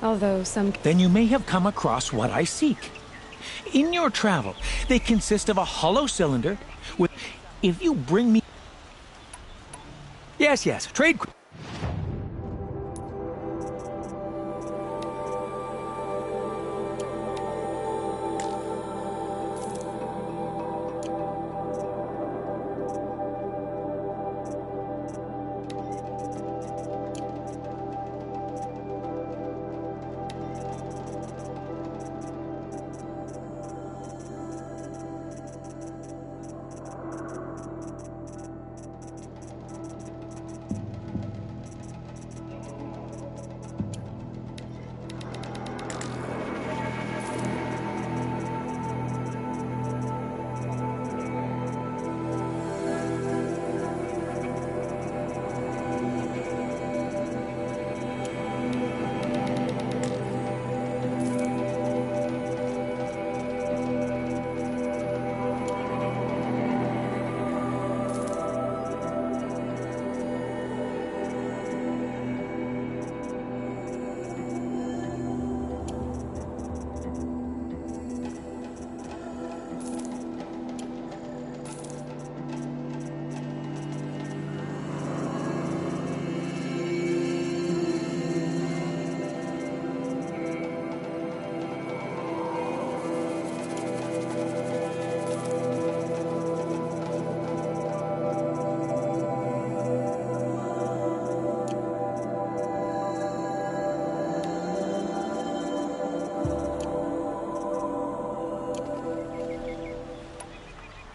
Although some... Then you may have come across what I seek. In your travel, they consist of a hollow cylinder with... If you bring me... Yes, trade...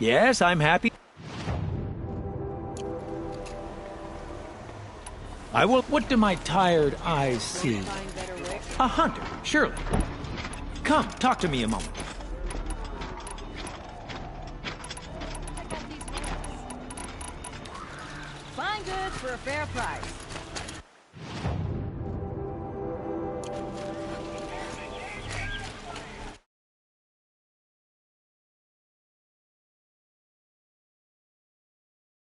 Yes, I'm happy. I will. What do my tired eyes see? A hunter, surely. Come, talk to me a moment. Fine goods for a fair price.